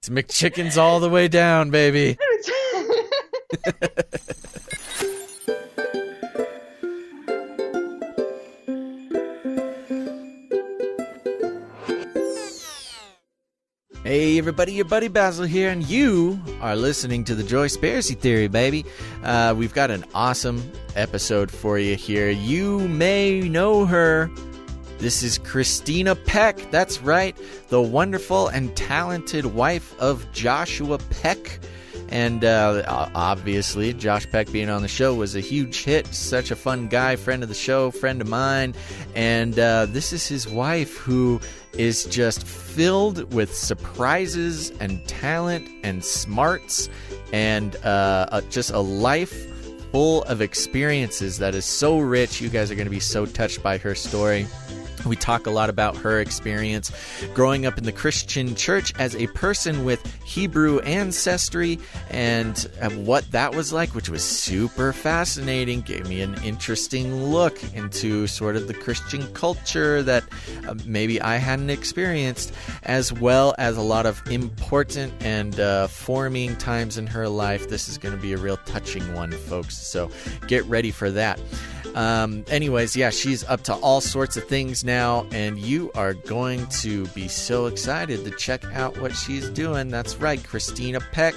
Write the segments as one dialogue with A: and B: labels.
A: It's McChickens all the way down, baby. Hey everybody, your buddy Basil here, and you are listening to the Joyspiracy Theory, baby. We've got an awesome episode for you here. You may know her. This is Christina Peck. That's right, the wonderful and talented wife of Joshua Peck. And obviously, Josh Peck being on the show was a huge hit. Such a fun guy, friend of the show, friend of mine. And this is his wife, who is just filled with surprises and talent and smarts and just a life full of experiences that is so rich. You guys are going to be so touched by her story. We talk a lot about her experience growing up in the Christian church as a person with Hebrew ancestry and what that was like, which was super fascinating. Gave me an interesting look into sort of the Christian culture that maybe I hadn't experienced, as well as a lot of important and forming times in her life. This is going to be a real touching one, folks, so get ready for that. Anyways, yeah, she's up to all sorts of things now, and you are going to be so excited to check out what she's doing. That's right, Christina Peck.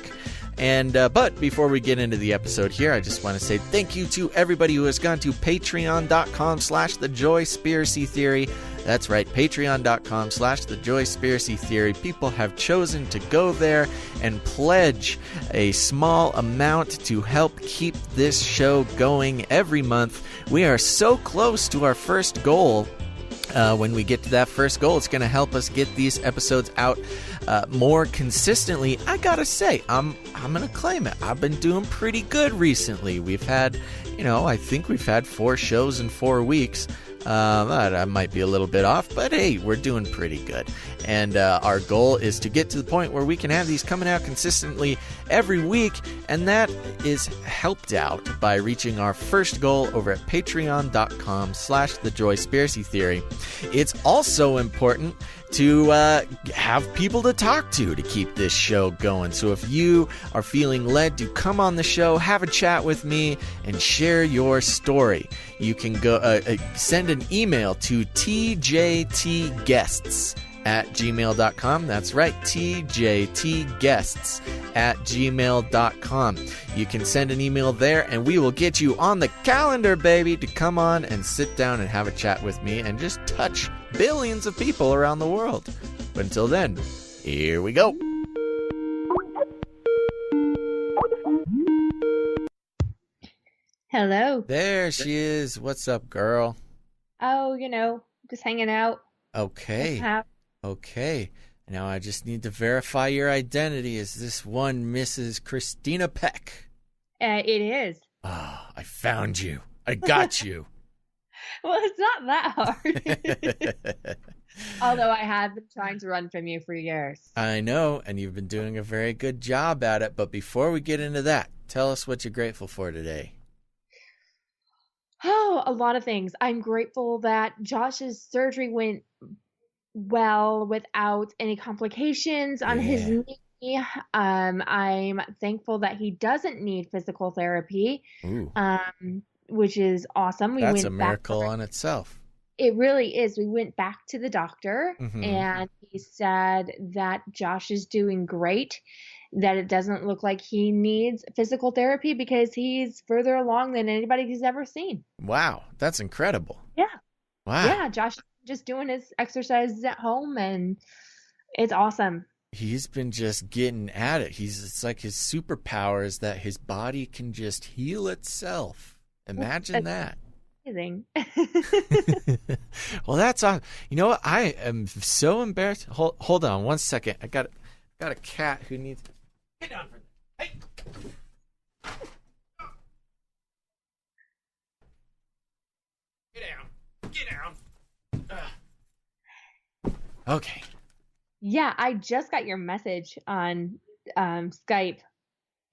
A: And but before we get into the episode here, I just want to say thank you to everybody who has gone to patreon.com/thejoyspiracy-theory. That's right, patreon.com/thejoyspiracy-theory. People have chosen to go there and pledge a small amount to help keep this show going every month. We are so close to our first goal. When we get to that first goal, it's going to help us get these episodes out more consistently. I gotta say, I'm going to claim it. I've been doing pretty good recently. We've had, I think we've had 4 shows in 4 weeks. I might be a little bit off, but hey, we're doing pretty good. And our goal is to get to the point where we can have these coming out consistently every week, and that is helped out by reaching our first goal over at patreon.com/thejoyspiracy-theory. It's also important to have people to talk to keep this show going. So if you are feeling led to come on the show, have a chat with me, and share your story, you can go send an email to tjtguests@gmail.com. That's right, tjtguests@gmail.com. You can send an email there, and we will get you on the calendar, baby, to come on and sit down and have a chat with me and just touch billions of people around the world. But until then, here we go.
B: Hello.
A: There she is. What's up, girl?
B: Oh, just hanging out.
A: Okay. Okay. Now I just need to verify your identity. Is this one Mrs. Christina Peck?
B: It is.
A: Ah, I found you. I got you.
B: Well, it's not that hard. Although I have been trying to run from you for years.
A: I know, and you've been doing a very good job at it. But before we get into that, tell us what you're grateful for today.
B: Oh, a lot of things. I'm grateful that Josh's surgery went well without any complications on his knee. I'm thankful that he doesn't need physical therapy, which is awesome.
A: That's a miracle on itself.
B: It really is. We went back to the doctor, and he said that Josh is doing great, that it doesn't look like he needs physical therapy because he's further along than anybody he's ever seen.
A: Wow, that's incredible.
B: Yeah.
A: Wow.
B: Yeah, Josh is just doing his exercises at home, and it's awesome.
A: He's been just getting at it. It's like his superpower is that his body can just heal itself. Imagine that.
B: Amazing.
A: Well, that's awesome. You know what? I am so embarrassed. Hold on 1 second. I got a cat who needs. Get down for this. Hey. Get down. Okay.
B: Yeah, I just got your message on Skype,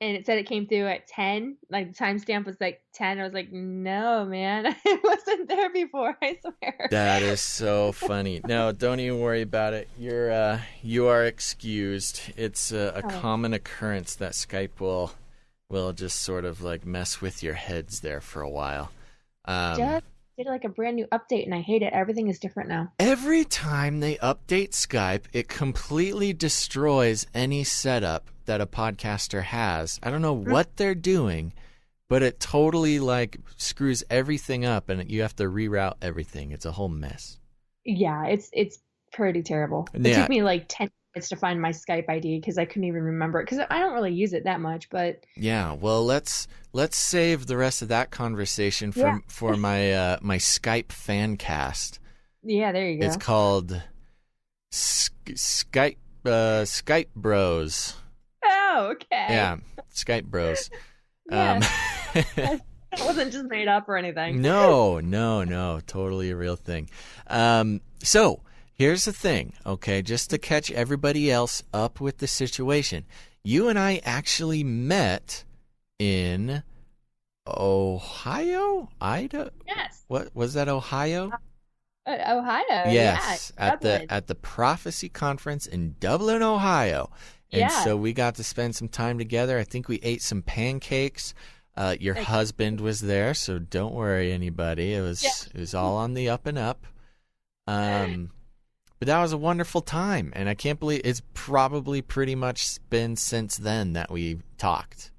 B: and it said it came through at 10. Like the timestamp was like 10. I was like, no, man, I wasn't there before. I swear.
A: That is so funny. No, don't even worry about it. You are excused. It's a common occurrence that Skype will just sort of like mess with your heads there for a while.
B: Just did like a brand new update, and I hate it. Everything is different now.
A: Every time they update Skype, it completely destroys any setup that a podcaster has. I don't know what they're doing, but it totally like screws everything up, and you have to reroute everything. It's a whole mess.
B: Yeah, it's pretty terrible. It took me like 10 minutes to find my Skype ID because I couldn't even remember it, because I don't really use it that much. But
A: yeah, well, let's save the rest of that conversation for my my Skype fan cast.
B: Yeah, there you go.
A: It's called Skype Bros.
B: Oh, okay.
A: Yeah, Skype Bros.
B: Yeah. It wasn't just made up or anything.
A: No, totally a real thing. So here's the thing, okay, just to catch everybody else up with the situation. You and I actually met in Ohio? Idaho?
B: Yes.
A: What was that, Ohio?
B: Ohio.
A: Yes,
B: yeah,
A: at the Prophecy Conference in Dublin, Ohio. And so we got to spend some time together. I think we ate some pancakes. Your husband was there, so don't worry, anybody. It was all on the up and up. But that was a wonderful time, and I can't believe it's probably pretty much been since then that we talked.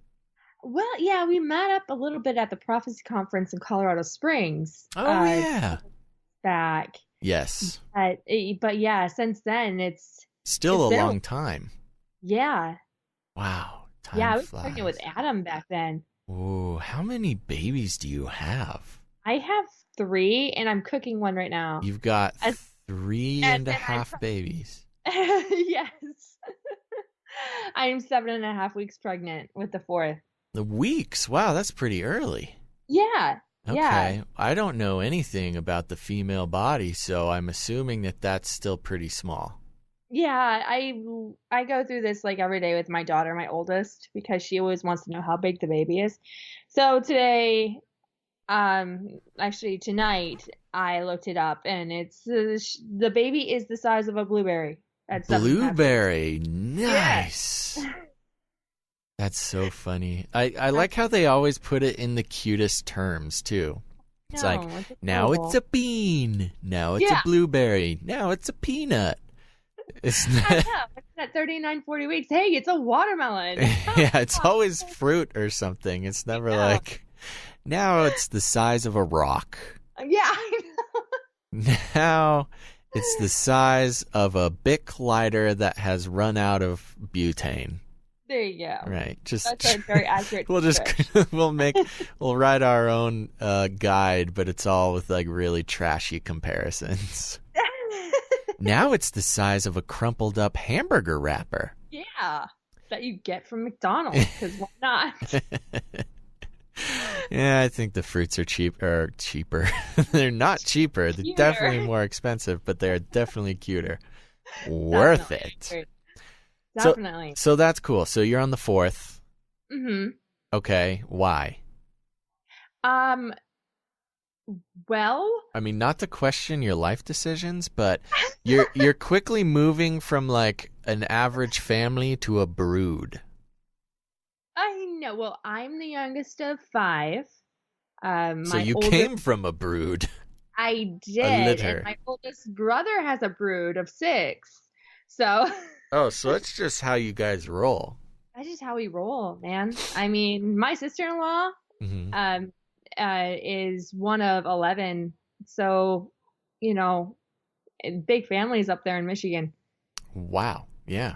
B: Well, yeah, we met up a little bit at the Prophecy Conference in Colorado Springs.
A: Oh, yeah.
B: Back.
A: Yes.
B: But yeah, since then, it's
A: still a long time.
B: Yeah.
A: Wow.
B: I was pregnant with Adam back then.
A: Ooh, how many babies do you have?
B: I have 3, and I'm cooking one right now.
A: You've got 3.5 babies.
B: Yes. I'm 7.5 weeks pregnant with the 4th.
A: The weeks? Wow, that's pretty early.
B: Yeah.
A: Okay.
B: Yeah.
A: I don't know anything about the female body, so I'm assuming that that's still pretty small.
B: Yeah, I go through this like every day with my daughter, my oldest, because she always wants to know how big the baby is. So today, actually tonight, I looked it up, and it's the baby is the size of a blueberry.
A: Blueberry, nice. Yeah. That's so funny. I like how they always put it in the cutest terms too. It's now it's a bean, now it's a blueberry, now it's a peanut. It's
B: at 39, 40 weeks. Hey, it's a watermelon.
A: Yeah, it's always fruit or something. It's never like, now it's the size of a rock.
B: Yeah, I know.
A: Now it's the size of a Bic lighter that has run out of butane.
B: There you go.
A: Right.
B: That's a very accurate.
A: We'll write our own guide, but it's all with like really trashy comparisons. Now it's the size of a crumpled up hamburger wrapper.
B: Yeah, that you get from McDonald's, because why not?
A: Yeah, I think the fruits are cheaper. They're not cheaper. They're
B: cuter.
A: Definitely more expensive, but they're definitely cuter. Worth it.
B: Definitely.
A: So that's cool. So you're on the 4th.
B: Mm-hmm.
A: Okay. Why?
B: Well,
A: I mean, not to question your life decisions, but you're quickly moving from like an average family to a brood.
B: I know. Well, I'm the youngest of 5.
A: So you came from a brood.
B: I did. And my oldest brother has a brood of 6. So.
A: Oh, so that's just how you guys roll.
B: That's just how we roll, man. I mean, my sister-in-law, is one of 11. So, big families up there in Michigan.
A: Wow. Yeah.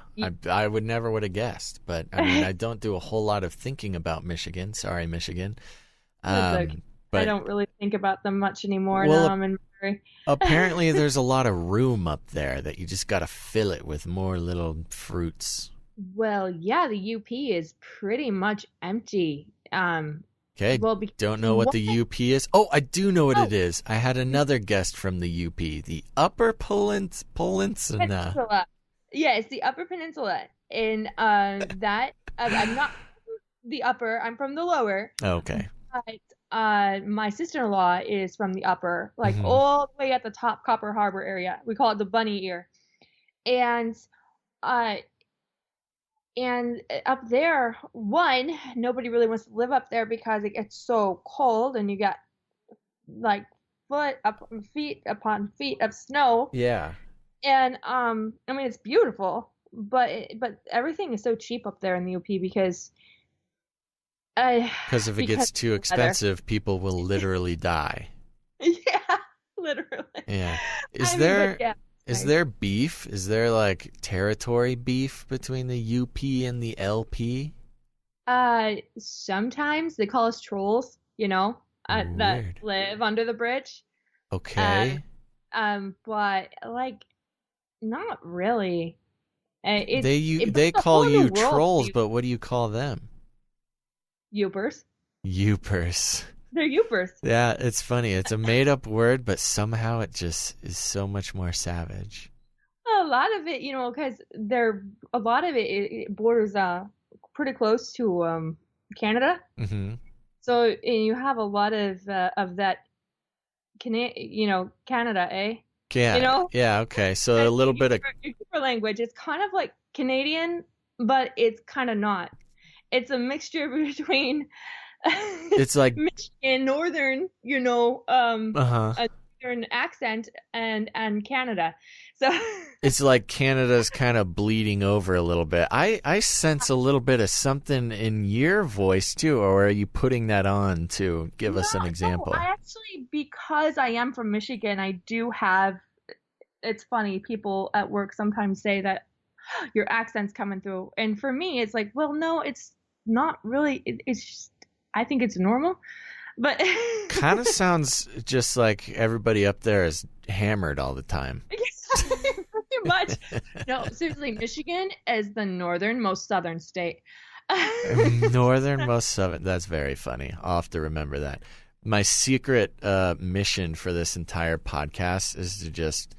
A: I would never would have guessed, but I mean, I don't do a whole lot of thinking about Michigan. Sorry, Michigan.
B: But I don't really think about them much anymore now I'm in Missouri.
A: Apparently there's a lot of room up there that you just got to fill it with more little fruits.
B: Well, yeah, the UP is pretty much empty.
A: Okay, don't know what the UP is. Oh, I do know what it is. I had another guest from the UP, the Upper Peninsula.
B: Yeah, it's the Upper Peninsula. And I'm not the upper. I'm from the lower.
A: Okay.
B: But my sister-in-law is from the upper, like
A: Mhm.
B: all the way at the top Copper Harbor area. We call it the bunny ear. And uh and up there, one, nobody really wants to live up there because it gets so cold and you got like feet upon feet of snow.
A: Yeah.
B: And I mean it's beautiful, but everything is so cheap up there in the UP because
A: Because if it gets too
B: of the weather.
A: expensive, people will literally die.
B: Yeah, literally.
A: Yeah. Is
B: I mean,
A: there
B: but yeah,
A: is
B: sorry.
A: there beef? Is there like territory beef between the UP and the LP?
B: Sometimes they call us trolls, that
A: Weird.
B: live under the bridge.
A: Okay.
B: But like not really.
A: They
B: It's a
A: call
B: whole new
A: you
B: world to
A: trolls,
B: you
A: but what do you call them?
B: Youpers.
A: Youpers.
B: They're Youpers.
A: Yeah, it's funny. It's a made up word, but somehow it just is so much more savage.
B: A lot of it, because a lot of it borders pretty close to Canada.
A: Mm-hmm.
B: So and you have a lot of that Canada, eh?
A: Yeah. Yeah. Okay. So a little bit of
B: Your Cooper language, it's kind of like Canadian, but it's kind of not. It's a mixture between
A: it's like
B: Michigan, northern,
A: uh-huh.
B: a northern accent and Canada. So
A: It's like Canada's kind of bleeding over a little bit. I sense a little bit of something in your voice too, or are you putting that on to give us an example?
B: No, I actually, because I am from Michigan, I do have. It's funny. People at work sometimes say that your accent's coming through, and for me, it's like, well, no, it's not really. It's just, I think it's normal, but
A: Kind of sounds just like everybody up there is hammered all the time.
B: pretty much. No, seriously, Michigan is the northernmost southern state.
A: Northernmost southern. That's very funny. I'll have to remember that. My secret mission for this entire podcast is to just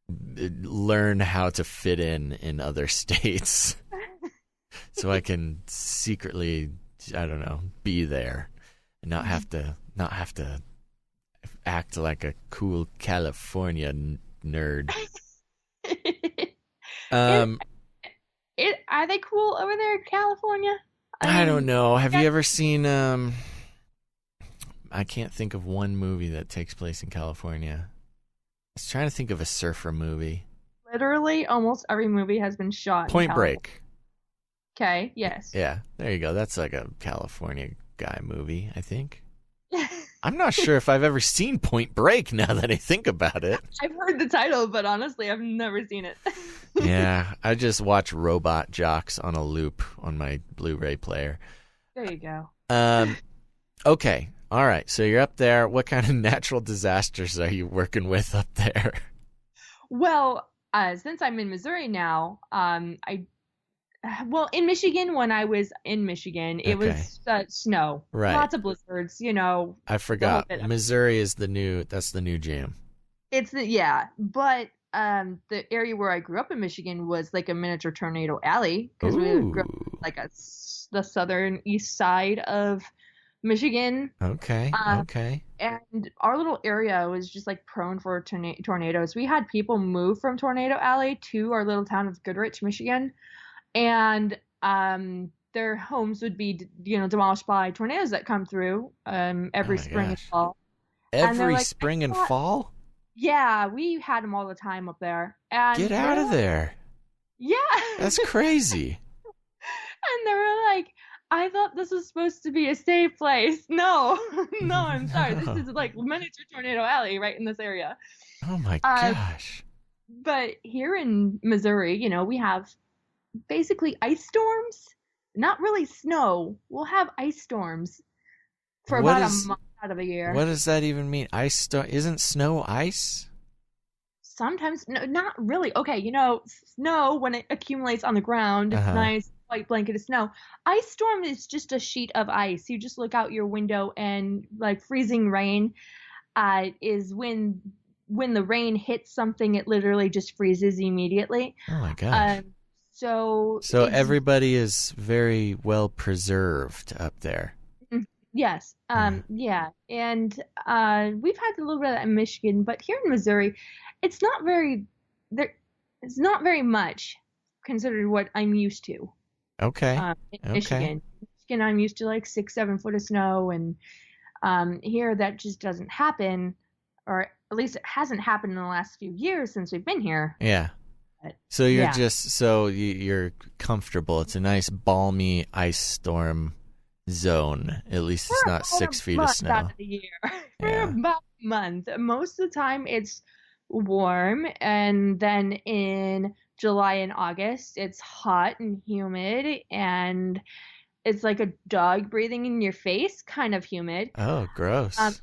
A: learn how to fit in other states, so I can secretly, I don't know, be there and not have to act like a cool California nerd.
B: Are they cool over there in California?
A: I don't know. Have you ever seen I can't think of one movie that takes place in California. I was trying to think of a surfer movie.
B: Literally, almost every movie has been shot.
A: Point Break.
B: Okay, yes.
A: Yeah, there you go. That's like a California guy movie, I think. I'm not sure if I've ever seen Point Break now that I think about it.
B: I've heard the title, but honestly, I've never seen it.
A: Yeah, I just watch Robot Jocks on a loop on my Blu-ray player.
B: There you go.
A: Okay. All right. So you're up there. What kind of natural disasters are you working with up there?
B: Well, since I'm in Missouri now, in Michigan, when I was in Michigan, it was snow.
A: Right.
B: Lots of blizzards,
A: I forgot. Missouri is that's the new jam.
B: But the area where I grew up in Michigan was like a miniature tornado alley because we grew up like the southern east side of Michigan.
A: Okay. Okay.
B: And our little area was just like prone for tornadoes. We had people move from Tornado Alley to our little town of Goodrich, Michigan, and their homes would be demolished by tornadoes that come through every spring and fall.
A: Every spring and fall?
B: Yeah, we had them all the time up there. And
A: get out of there.
B: Yeah.
A: That's crazy.
B: And they were like, I thought this was supposed to be a safe place. No, I'm sorry. This is like miniature tornado alley right in this area.
A: Oh my gosh.
B: But here in Missouri, we have basically ice storms. Not really snow. We'll have ice storms for about a month out of the year.
A: What does that even mean? Ice storm? Isn't snow ice?
B: Sometimes, no, not really. Okay, snow when it accumulates on the ground, nice white blanket of snow. Ice storm is just a sheet of ice. You just look out your window and like freezing rain is when the rain hits something, it literally just freezes immediately.
A: Oh my gosh.
B: So
A: everybody is very well preserved up there.
B: yes, yeah, and we've had a little bit of that in Michigan, but here in Missouri, it's not very there. It's not very much considered what I'm used to.
A: Okay.
B: In
A: Okay.
B: Michigan, I'm used to like 6, 7 foot of snow, and here that just doesn't happen, or at least it hasn't happened in the last few years since we've been here.
A: Yeah.
B: But,
A: So you're
B: yeah.
A: you're comfortable. It's a nice balmy ice storm zone. At least it's
B: We're
A: not
B: about
A: 6 feet of
B: month out
A: snow.
B: of the year. We're
A: Yeah.
B: about a month. Most of the time it's warm, and then in July and August it's hot and humid, and it's like a dog breathing in your face, kind of humid.
A: Oh,
B: Um,
A: gross.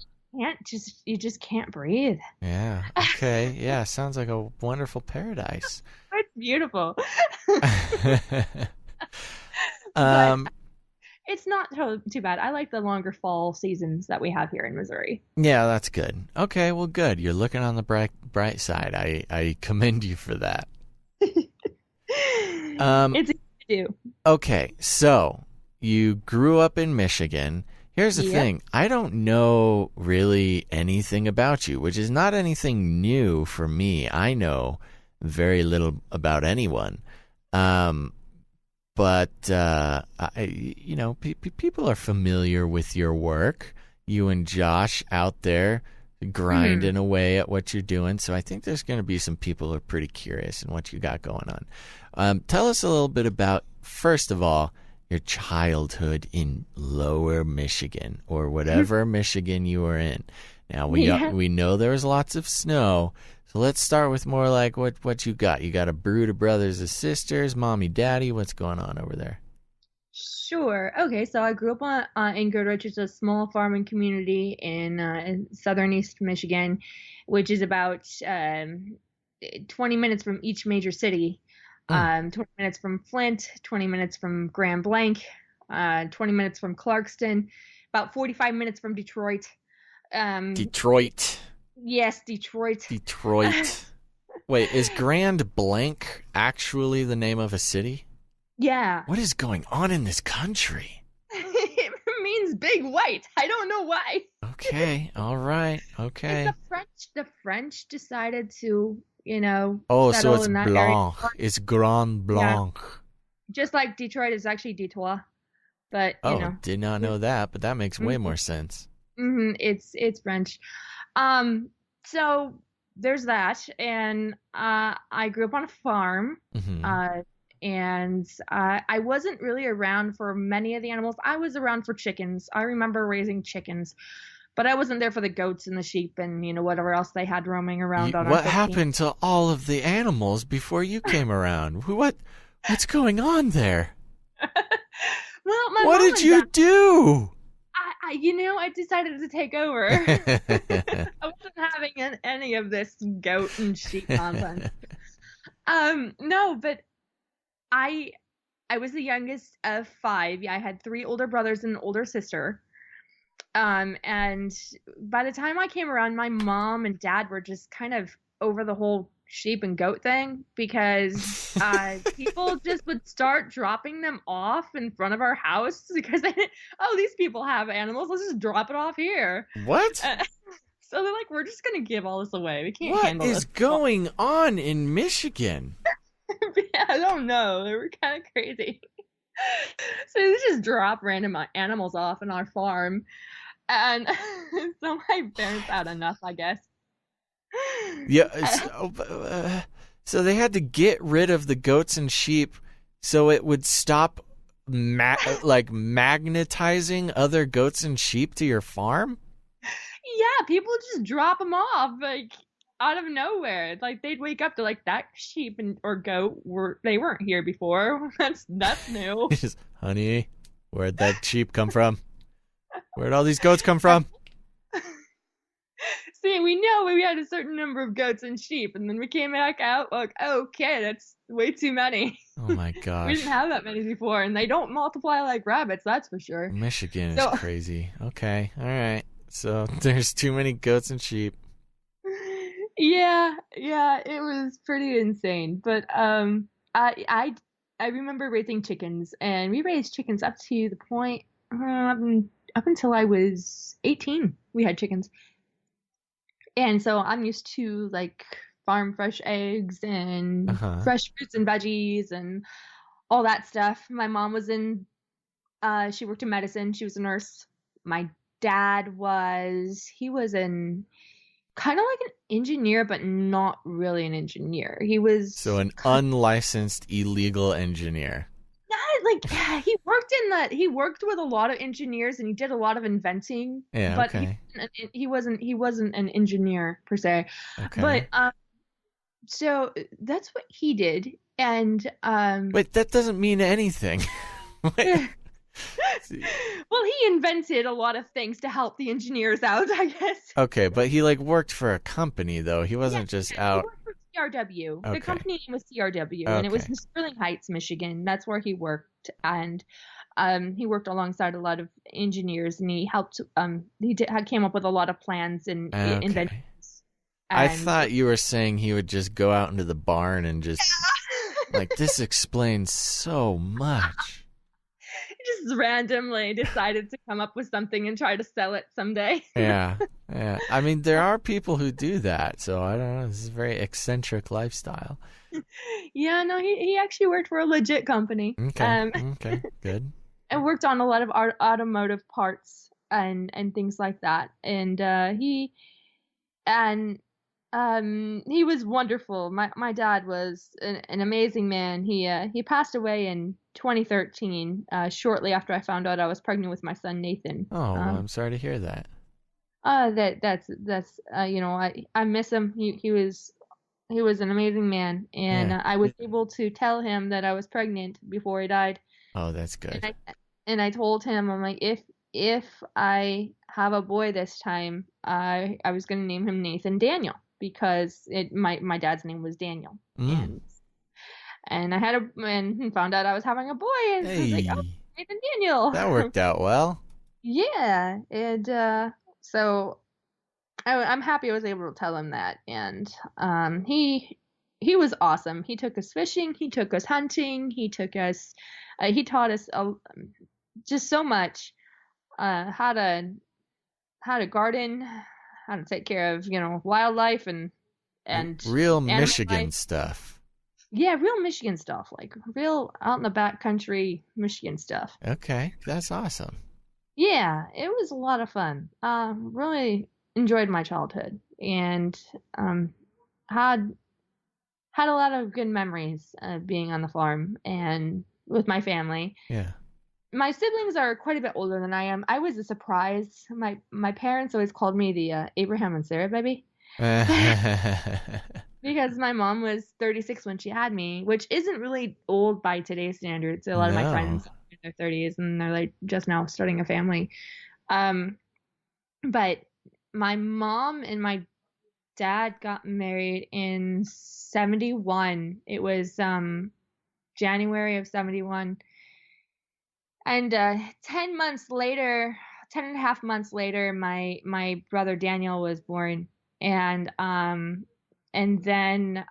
B: you just can't breathe.
A: Yeah. Okay. Yeah. Sounds like a wonderful paradise.
B: It's beautiful. But
A: um.
B: it's not too bad. I like the longer fall seasons that we have here in Missouri.
A: Yeah, that's good. Okay. Well, good. You're looking on the bright side. I commend you for that.
B: It's easy to do.
A: Okay. So you grew up in Michigan. Here's the
B: Yep.
A: thing. I don't know really anything about you, which is not anything new for me. I know very little about anyone. But people are familiar with your work. You and Josh out there grinding away at what you're doing. So I think there's going to be some people who are pretty curious in what you got going on. Tell us a little bit about, first of all, your childhood in Lower Michigan, or whatever Michigan you were in. Now we know there was lots of snow, so let's start with more like what you got. You got a brood of brothers and sisters, mommy, daddy. What's going on over there?
B: Sure. Okay, so I grew up in Goodrich. It's a small farming community in southern East Michigan, which is about 20 minutes from each major city. 20 minutes from Flint, 20 minutes from Grand Blanc, 20 minutes from Clarkston, about 45 minutes from Detroit.
A: Detroit.
B: Yes, Detroit.
A: Detroit. Wait, is Grand Blanc actually the name of a city?
B: Yeah.
A: What is going on in this country?
B: It means big white. I don't know why.
A: Okay, all right, okay.
B: The French decided to,
A: Oh, so
B: settle
A: it's
B: in that
A: Blanc.
B: area.
A: It's Grand Blanc.
B: Yeah. Just like Detroit is actually Detroit, but
A: Did not know that, but that makes way more sense.
B: It's French. So there's that, and I grew up on a farm. And I wasn't really around for many of the animals. I was around for chickens. I remember raising chickens, but I wasn't there for the goats and the sheep and whatever else they had roaming around on our
A: What
B: 15.
A: happened to all of the animals before you came around? What's going on there?
B: Well, my
A: what
B: mom
A: did you do?
B: I decided to take over. I wasn't having any of this goat and sheep nonsense. No, but I was the youngest of 5. I had 3 older brothers and an older sister. And by the time I came around, my mom and dad were just kind of over the whole sheep and goat thing, because people just would start dropping them off in front of our house because these people have animals. Let's just drop it off here.
A: What?
B: So they're like, we're just going to give all this away. We can't handle this.
A: What is going on in Michigan?
B: I don't know. They were kind of crazy. So they just drop random animals off in our farm. And so my parents had enough, I guess.
A: Yeah. So they had to get rid of the goats and sheep so it would stop magnetizing other goats and sheep to your farm?
B: Yeah, people just drop them off out of nowhere. Like they'd wake up to that sheep or goat they weren't here before. That's new.
A: Honey, where'd that sheep come from? Where'd all these goats come from?
B: See, we know we had a certain number of goats and sheep, and then we came back out okay, that's way too many.
A: Oh my gosh.
B: We didn't have that many before, and they don't multiply like rabbits, that's for sure.
A: Michigan is crazy. Okay, all right. So there's too many goats and sheep.
B: Yeah, it was pretty insane. But I I remember raising chickens, and we raised chickens up to the point up until I was 18. We had chickens, and so I'm used to like farm fresh eggs and
A: Uh-huh.
B: fresh fruits and veggies and all that stuff. My mom was in she worked in medicine. She was a nurse. My dad he was an kind of like an engineer, but not really an engineer. He
A: So
B: was
A: an unlicensed illegal engineer.
B: not like he worked with a lot of engineers and he did a lot of inventing,
A: Yeah,
B: but
A: okay.
B: he wasn't an engineer per se.
A: Okay.
B: But so that's what he did. And
A: Wait, that doesn't mean anything. Wait.
B: well, he invented a lot of things to help the engineers out, I guess.
A: Okay, but he like worked for a company though. He wasn't just
B: He
A: out.
B: worked for CRW. The
A: Okay.
B: company name was CRW, and it was
A: Okay.
B: in Sterling Heights, Michigan. That's where he worked, and he worked alongside a lot of engineers, and he helped. Came up with a lot of plans and
A: Okay.
B: inventions.
A: I
B: And
A: thought you were saying he would just go out into the barn and just like this explains so much.
B: he just randomly decided to come up with something and try to sell it someday.
A: Yeah. Yeah. I mean, there are people who do that, so I don't know. This is a very eccentric lifestyle.
B: Yeah, no, he actually worked for a legit company.
A: Okay. Okay. Good.
B: And worked on a lot of automotive parts and things like that. And he was wonderful. My dad was an amazing man. He passed away in 2013, shortly after I found out I was pregnant with my son Nathan.
A: Oh, well, I'm sorry to hear that.
B: That's you know, I miss him. He was an amazing man, and
A: Yeah.
B: I was able to tell him that I was pregnant before he died.
A: Oh, that's good.
B: And I told him, I'm like, if I have a boy this time, I was gonna name him Nathan Daniel because my dad's name was Daniel,
A: Mm.
B: and and found out I was having a boy, and I was like, oh,
A: Hey,
B: Nathan Daniel.
A: that worked out well.
B: Yeah, and so I'm happy I was able to tell him that, and he was awesome. He took us fishing, he took us hunting, he taught us just so much, how to garden, how to take care of wildlife and
A: Real
B: animal
A: Michigan
B: life.
A: stuff.
B: Yeah, real Michigan stuff, like real out in the back country Michigan stuff.
A: Okay, that's awesome.
B: Yeah, it was a lot of fun. Really enjoyed my childhood and had a lot of good memories being on the farm and with my family.
A: Yeah.
B: My siblings are quite a bit older than I am. I was a surprise. My parents always called me the Abraham and Sarah baby because my mom was 36 when she had me, which isn't really old by today's standards. A lot of my friends are in their 30s and they're like just now starting a family. But my mom and my dad got married in 71. It was January of 71. And 10 months later, 10 and a half months later, my brother Daniel was born. And then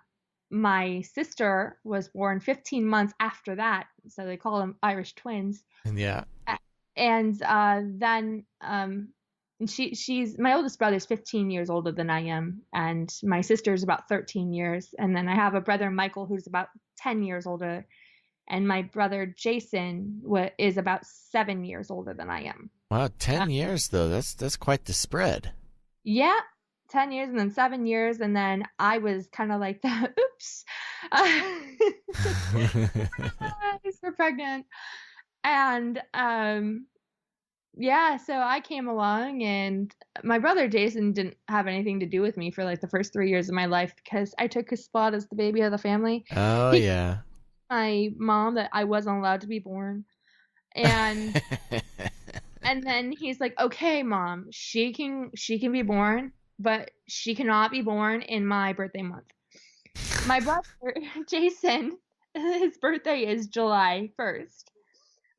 B: my sister was born 15 months after that. So they call them Irish twins.
A: Yeah.
B: And then she's my oldest brother is 15 years older than I am, and my sister is about 13 years, and then I have a brother Michael who's about 10 years older, and my brother Jason is about 7 years older than I am.
A: Wow, 10 years though. That's quite the spread.
B: Yeah, 10 years and then 7 years, and then I was kind of like the oops, I was so pregnant, and yeah, so I came along, and my brother Jason didn't have anything to do with me for like the first 3 years of my life because I took his spot as the baby of the family.
A: Oh, yeah.
B: My mom that I wasn't allowed to be born, and then he's like, okay, mom, she can be born, but she cannot be born in my birthday month. My brother Jason, his birthday is July 1st.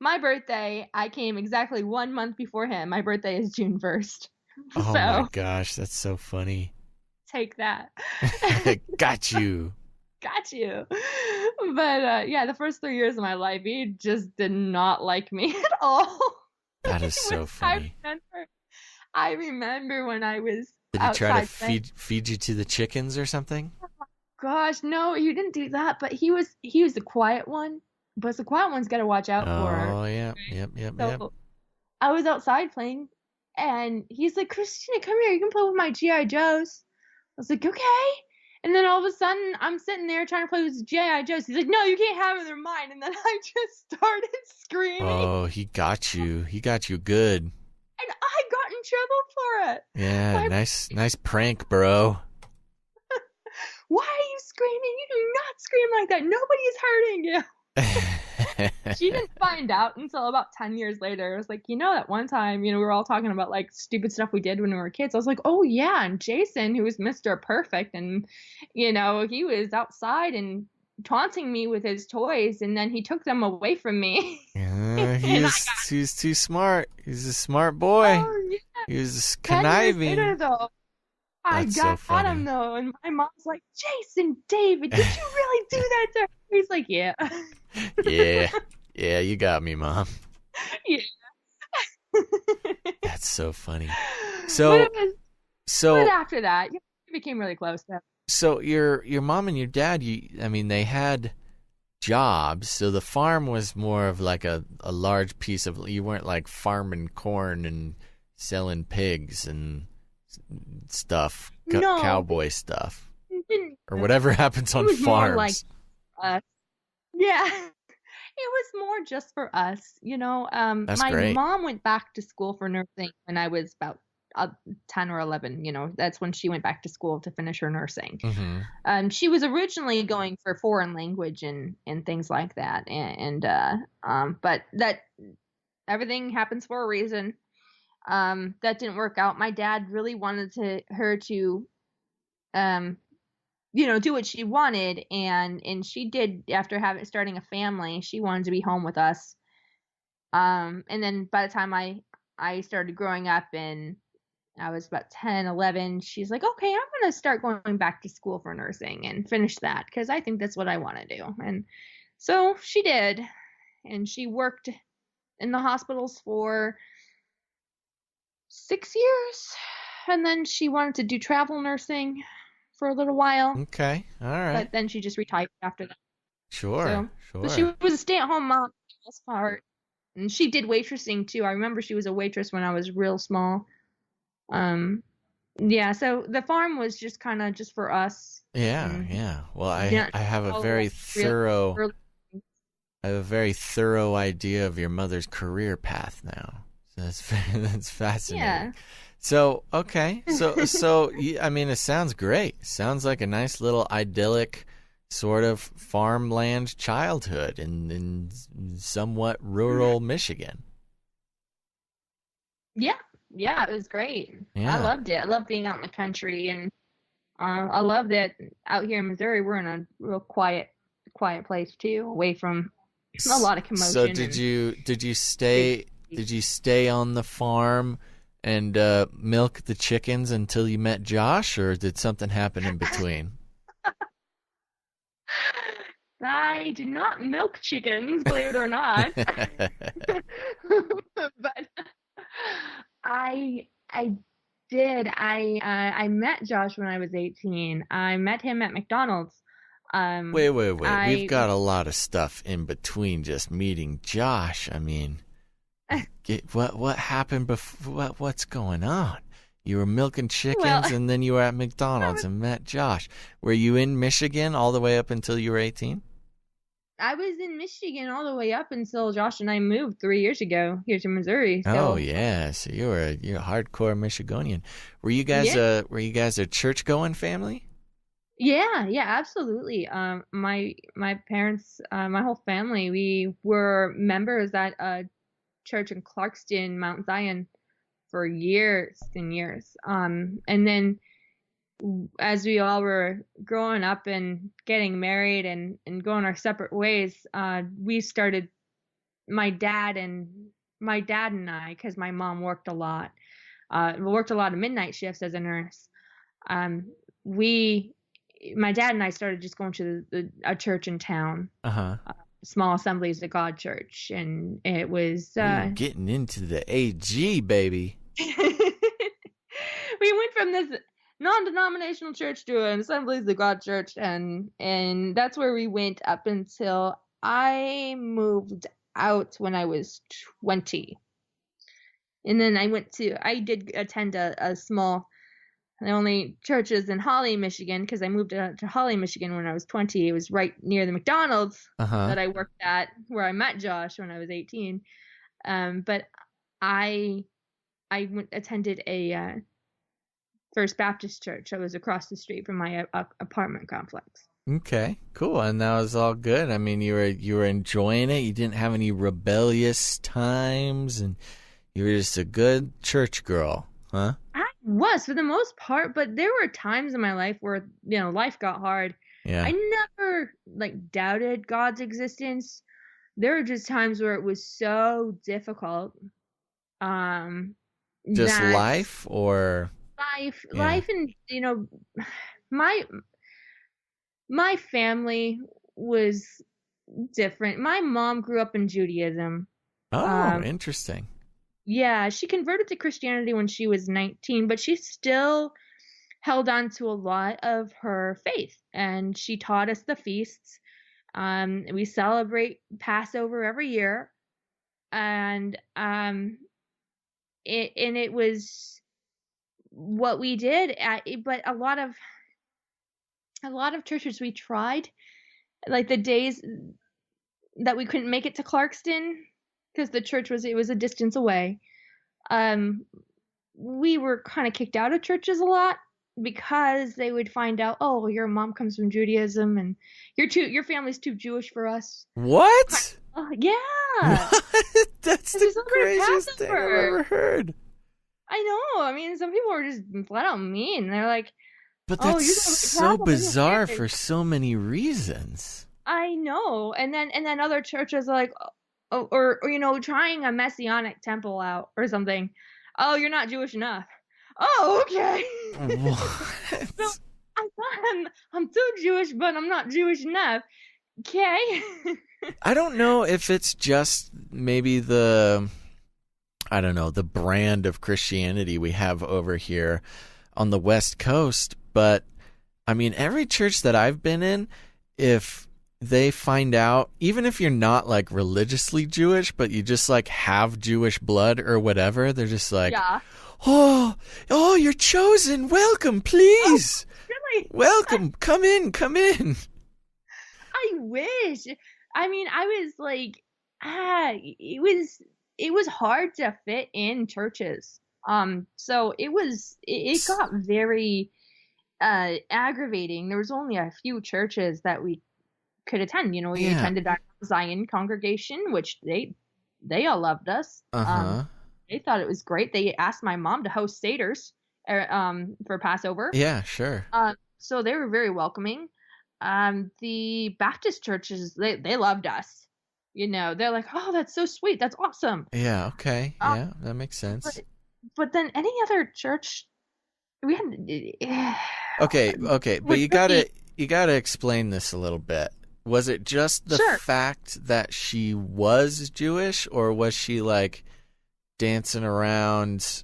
B: My birthday, I came exactly 1 month before him. My birthday is June 1st.
A: Oh
B: so,
A: my gosh, that's so funny.
B: Take that.
A: Got you.
B: Got you. But yeah, the first 3 years of my life, he just did not like me at all.
A: That is so funny.
B: I remember when I was
A: Did he try to
B: outside playing.
A: feed you to the chickens or something?
B: Gosh, no, he didn't do that. But he was the quiet one. But the quiet one's got to watch out for her.
A: Oh, yeah. Yep.
B: So I was outside playing, and he's like, Christina, come here. You can play with my G.I. Joes. I was like, okay. And then all of a sudden, I'm sitting there trying to play with G.I. Joes. He's like, no, you can't have them. They're mine. And then I just started screaming.
A: Oh, he got you. He got you good.
B: And I got in trouble for it.
A: Yeah, nice prank, bro.
B: Why are you screaming? You do not scream like that. Nobody is hurting you. She didn't find out until about 10 years later. It was like, that one time, we were all talking about like stupid stuff we did when we were kids. I was like, oh yeah, and Jason, who was Mr. Perfect, and he was outside and taunting me with his toys, and then he took them away from me.
A: Yeah, he's too smart. He's a smart boy.
B: Oh, yeah.
A: He was conniving.
B: 10 years later, though, I got him though, and my mom's like, Jason, David, did you really do that to her? He's like, yeah.
A: Yeah, you got me, Mom.
B: Yeah.
A: That's so funny. But
B: after that, we became really close.
A: So your mom and your dad, they had jobs. So the farm was more of like a large piece of. You weren't like farming corn and selling pigs and stuff, cowboy stuff, or whatever happens on farms.
B: Yeah, it was more just for us,
A: That's
B: my
A: great.
B: Mom went back to school for nursing when I was about 10 or 11. That's when she went back to school to finish her nursing.
A: Mm-hmm.
B: She was originally going for foreign language and things like that, but that everything happens for a reason. That didn't work out. My dad really wanted her to do what she wanted, and she did. After starting a family, she wanted to be home with us. And then by the time I started growing up and I was about 10, 11, she's like, okay, I'm going to start going back to school for nursing and finish that because I think that's what I want to do. And so she did, and she worked in the hospitals for 6 years, and then she wanted to do travel nursing for a little while.
A: Okay, all right.
B: But then she just retired after that.
A: Sure.
B: So she was a stay-at-home mom for the most part, and she did waitressing too. I remember she was a waitress when I was real small. Yeah. So the farm was just kind of just for us.
A: Yeah. Well, I have a very thorough idea of your mother's career path now. So that's fascinating. Yeah. So, okay. So it sounds great. Sounds like a nice little idyllic sort of farmland childhood in somewhat rural Michigan.
B: Yeah, it was great.
A: Yeah.
B: I loved it. I loved being out in the country, and I love that out here in Missouri, we're in a real quiet place too, away from a lot of commotion.
A: So did you stay on the farm and milk the chickens until you met Josh, or did something happen in between?
B: I did not milk chickens, believe it or not. But I did. I met Josh when I was 18. I met him at McDonald's.
A: Wait. We've got a lot of stuff in between just meeting Josh. I mean, what happened before? What's going on? You were milking chickens, and then you were at McDonald's and met Josh. Were you in Michigan all the way up until you were 18?
B: I was in Michigan all the way up until Josh and I moved 3 years ago here to Missouri. So.
A: Oh yeah, so you're a hardcore Michigonian. Were you guys a church going family?
B: Yeah, absolutely. My parents, my whole family, we were members at a church in Clarkston, Mount Zion, for years and years. And then as we all were growing up and getting married and going our separate ways, we started, my dad and I, because my mom worked a lot of midnight shifts as a nurse. my dad and I started just going to a church in town,
A: Uh-huh.
B: Small Assemblies of God church, and it was
A: Ooh, getting into the AG, baby.
B: we went from this non-denominational church to an Assemblies of God church, and that's where we went up until I moved out when I was 20. And then I did attend a small, the only churches in Holly, Michigan, because I moved to Holly, Michigan when I was 20. It was right near the McDonald's that I worked at, where I met Josh when I was 18. But I attended a First Baptist church that was across the street from my apartment complex.
A: Okay, cool. And that was all good. I mean, you were enjoying it. You didn't have any rebellious times, and you were just a good church girl, huh?
B: I was for the most part, but there were times in my life where, life got hard.
A: Yeah.
B: I never doubted God's existence. There were just times where it was so difficult.
A: Just life or
B: life, and my family was different. My mom grew up in Judaism.
A: Oh, interesting.
B: Yeah, she converted to Christianity when she was 19, but she still held on to a lot of her faith, and she taught us the feasts. We celebrate Passover every year, and it was what we did. But a lot of churches we tried, like the days that we couldn't make it to Clarkston because the church was a distance away. We were kind of kicked out of churches a lot because they would find out, oh, your mom comes from Judaism and your family's too Jewish for us.
A: What?
B: Yeah.
A: What? That's the craziest thing I've ever heard.
B: I know. I mean, some people are just flat out mean. They're like,
A: but that's so bizarre for so many reasons.
B: I know. And then other churches are like, or trying a messianic temple out or something. Oh, you're not Jewish enough. Oh, okay.
A: What?
B: So, I'm too Jewish, but I'm not Jewish enough. Okay.
A: I don't know if it's just maybe the brand of Christianity we have over here on the West Coast, but I mean, every church that I've been in, if they find out, even if you're not religiously Jewish, but you just have Jewish blood or whatever, they're just
B: yeah.
A: Oh, you're chosen. Welcome, please.
B: Oh, really?
A: Welcome. Come in.
B: I wish. I mean, I was it was hard to fit in churches. So it got very aggravating. There was only a few churches that we could attend. We attended our Zion congregation, which they all loved us. They thought it was great. They asked my mom to host Seders for Passover.
A: Yeah, sure.
B: So they were very welcoming. The Baptist churches, they loved us. They're like, oh, that's so sweet. That's awesome.
A: Yeah, okay. Yeah, that makes sense.
B: But then any other church, we had...
A: Okay, but you gotta explain this a little bit. Was it just the fact that she was Jewish, or was she dancing around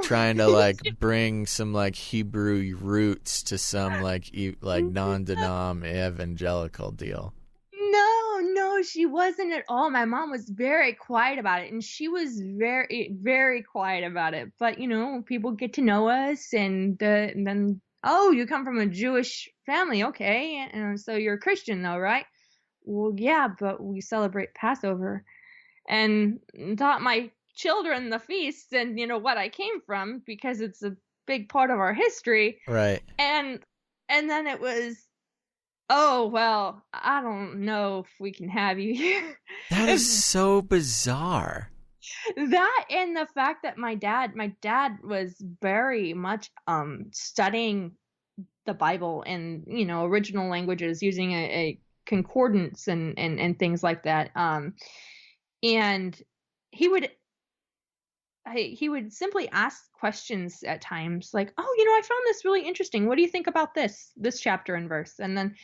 A: trying to bring some Hebrew roots to some non-denom evangelical deal?
B: No, she wasn't at all. My mom was very quiet about it, and she was very, very quiet about it. But people get to know us, and then, oh, you come from a Jewish family, okay, and so you're a Christian though, right? Well, yeah, but we celebrate Passover, and taught my children the feasts and what I came from, because it's a big part of our history,
A: right?
B: And then it was, oh, well, I don't know if we can have you here.
A: That is so bizarre.
B: That, and the fact that my dad was very much studying the Bible and original languages, using a concordance and things like that. And he would he would simply ask questions at times like, "Oh, you know, I found this really interesting. What do you think about this chapter and verse?" And then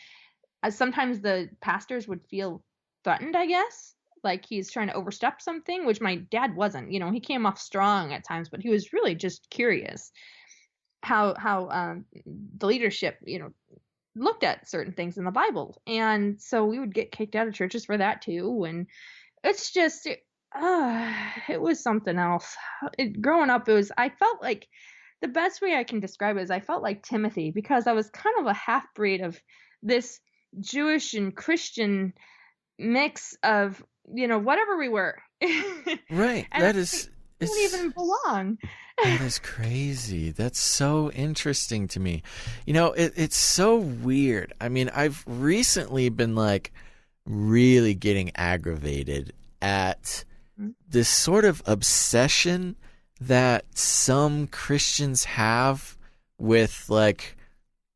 B: sometimes the pastors would feel threatened, I guess, like he's trying to overstep something, which my dad wasn't. You know, he came off strong at times, but he was really just curious how the leadership, you know, looked at certain things in the Bible. And so we would get kicked out of churches for that too. And it's just, it was something else. Growing up, I felt like the best way I can describe it is I felt like Timothy because I was kind of a half breed of this Jewish and Christian mix of, you know, whatever we were.
A: Right.
B: And
A: That is.
B: don't even belong.
A: That is crazy. That's so interesting to me. You know, it's so weird. I mean, I've recently been like really getting aggravated at this sort of obsession that some Christians have with like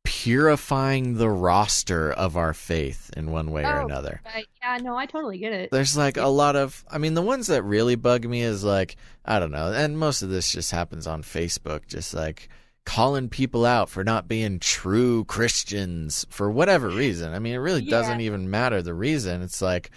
A: purifying the roster of our faith in one way or another.
B: Yeah, no, I totally get it.
A: There's like a lot of, I mean, the ones that really bug me is like, I don't know, and most of this just happens on Facebook, just like calling people out for not being true Christians for whatever reason. I mean, it really doesn't even matter the reason. It's like,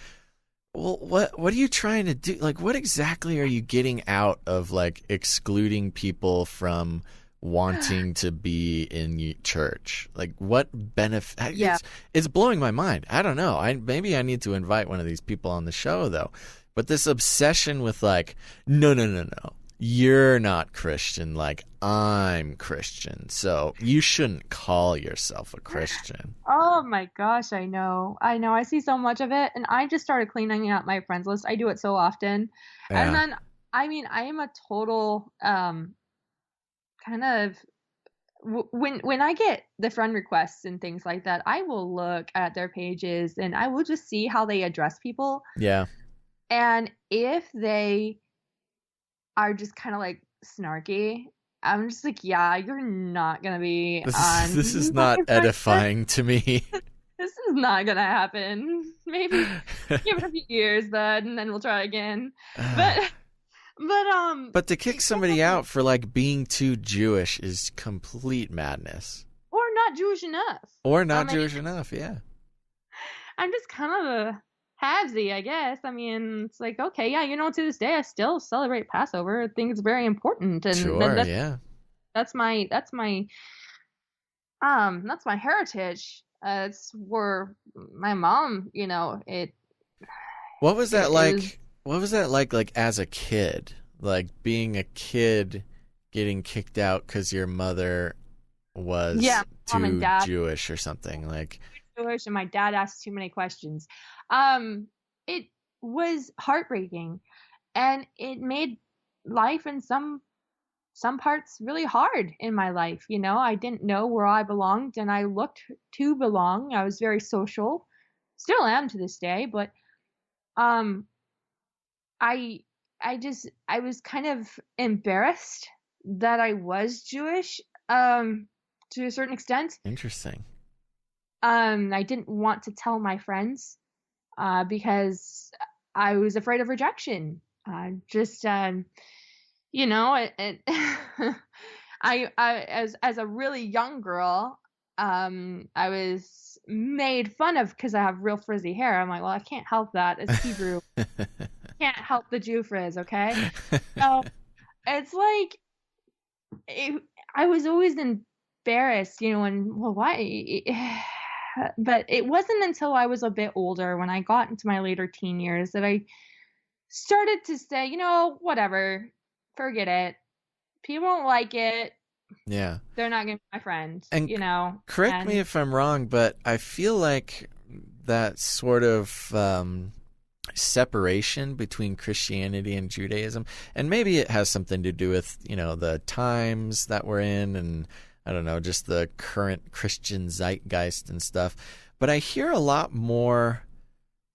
A: well, what are you trying to do? Like, what exactly are you getting out of like excluding people from wanting to be in church? Like, what benefit?
B: Yeah.
A: It's blowing my mind. I don't know. Maybe I need to invite one of these people on the show though. But this obsession with like, no, you're not Christian. Like, I'm Christian, so you shouldn't call yourself a Christian.
B: Oh my gosh, I know. I see so much of it, and I just started cleaning out my friends list. I do it so often.
A: Yeah.
B: And then, I mean, I am a total kind of when I get the friend requests and things like that, I will look at their pages and I will just see how they address people.
A: Yeah.
B: And if they are just kind of like snarky, I'm just like, yeah, you're not gonna be on.
A: This is not edifying to me.
B: This is not gonna happen. Maybe give it a few years, bud, and then we'll try again. But
A: to kick somebody out for like being too Jewish is complete madness.
B: Or not Jewish enough.
A: Or not Jewish enough, yeah.
B: I'm just kind of a halvesy, I guess. I mean, it's like, okay, yeah, you know, to this day, I still celebrate Passover. I think it's very important, and
A: sure,
B: that's my heritage. It's where my mom, you know,
A: What was that like? What was that like as a kid? Like being a kid getting kicked out because your mother was too Jewish or something like.
B: Jewish and my dad asked too many questions. It was heartbreaking, and it made life in some parts really hard in my life. You know, I didn't know where I belonged, and I looked to belong. I was very social, still am to this day, but I was kind of embarrassed that I was Jewish, to a certain extent.
A: Interesting.
B: I didn't want to tell my friends, because I was afraid of rejection. You know, as a really young girl, I was made fun of because I have real frizzy hair. I'm like, well, I can't help that. It's Hebrew. Can't help the Jew frizz, okay? So it's like, I was always embarrassed, you know, and well, why? But it wasn't until I was a bit older, when I got into my later teen years, that I started to say, you know, whatever, forget it. People don't like it.
A: Yeah.
B: They're not going to be my friend,
A: and
B: you know.
A: Correct me if I'm wrong, but I feel like that sort of separation between Christianity and Judaism, and maybe it has something to do with, you know, the times that we're in, and I don't know, just the current Christian zeitgeist and stuff. But I hear a lot more,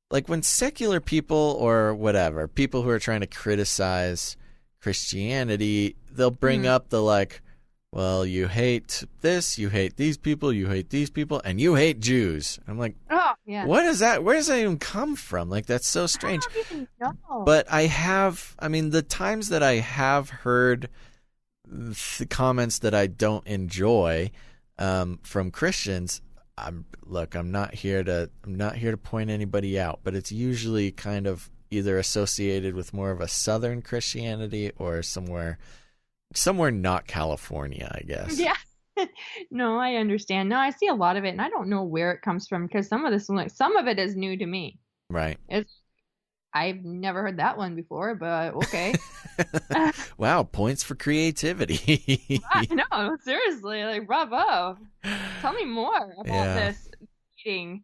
A: like when secular people or whatever, people who are trying to criticize Christianity, they'll bring up the like, well, you hate this, you hate these people, you hate these people, and you hate Jews. I'm like,
B: oh yeah,
A: what is that? Where does that even come from? Like, that's so strange.
B: I don't even know.
A: But the times that I have heard the comments that I don't enjoy from Christians, I'm not here to point anybody out, but it's usually kind of either associated with more of a Southern Christianity or somewhere not California, I guess.
B: Yeah. No, I understand. No, I see a lot of it, and I don't know where it comes from because some of it is new to me.
A: Right.
B: I've never heard that one before, but okay.
A: Wow, points for creativity.
B: I know, seriously, like bravo. Tell me more about this meeting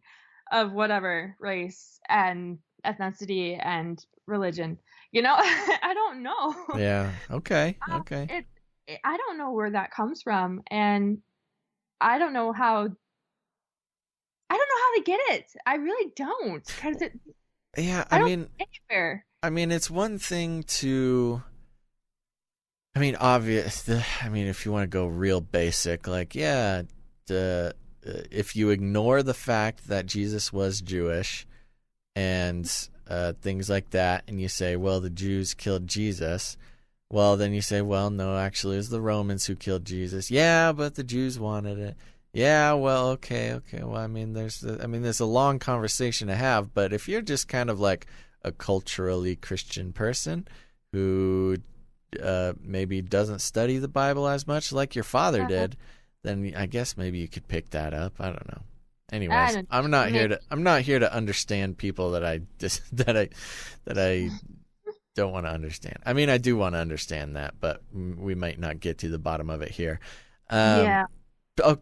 B: of whatever race and ethnicity and religion. I don't know.
A: Yeah. Okay.
B: I don't know where that comes from, and I don't know how they get it. I really don't, because it.
A: Yeah,
B: anywhere.
A: I mean, it's one thing to. I mean, if you want to go real basic, like, yeah, if you ignore the fact that Jesus was Jewish and things like that, and you say, well, the Jews killed Jesus, well, then you say, well, no, actually, it was the Romans who killed Jesus. Yeah, but the Jews wanted it. Yeah, well, okay. Well, there's a long conversation to have, but if you're just kind of like a culturally Christian person who maybe doesn't study the Bible as much like your father did, then I guess maybe you could pick that up. I don't know. Anyways, I'm not here to understand people that I don't want to understand. I mean, I do want to understand that, but we might not get to the bottom of it here.
B: Yeah.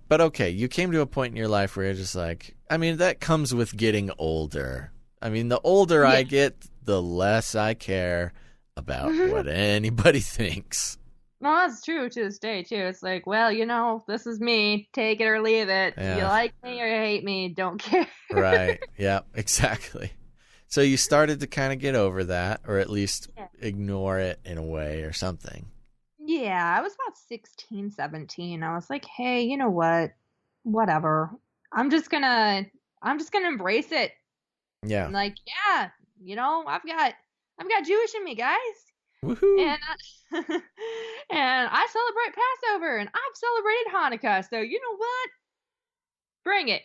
A: But okay, you came to a point in your life where you're just like, that comes with getting older. The older I get, the less I care about what anybody thinks.
B: Well, that's true to this day, too. It's like, well, this is me. Take it or leave it.
A: Yeah.
B: You like me or you hate me. Don't care.
A: Right. Yeah, exactly. So you started to kind of get over that, or at least ignore it in a way or something.
B: Yeah, I was about 16, 17. I was like, hey, you know what? Whatever. I'm just gonna embrace it.
A: Yeah.
B: I'm like, yeah, I've got Jewish in me, guys.
A: Woohoo.
B: And and I celebrate Passover, and I've celebrated Hanukkah. So you know what? Bring it.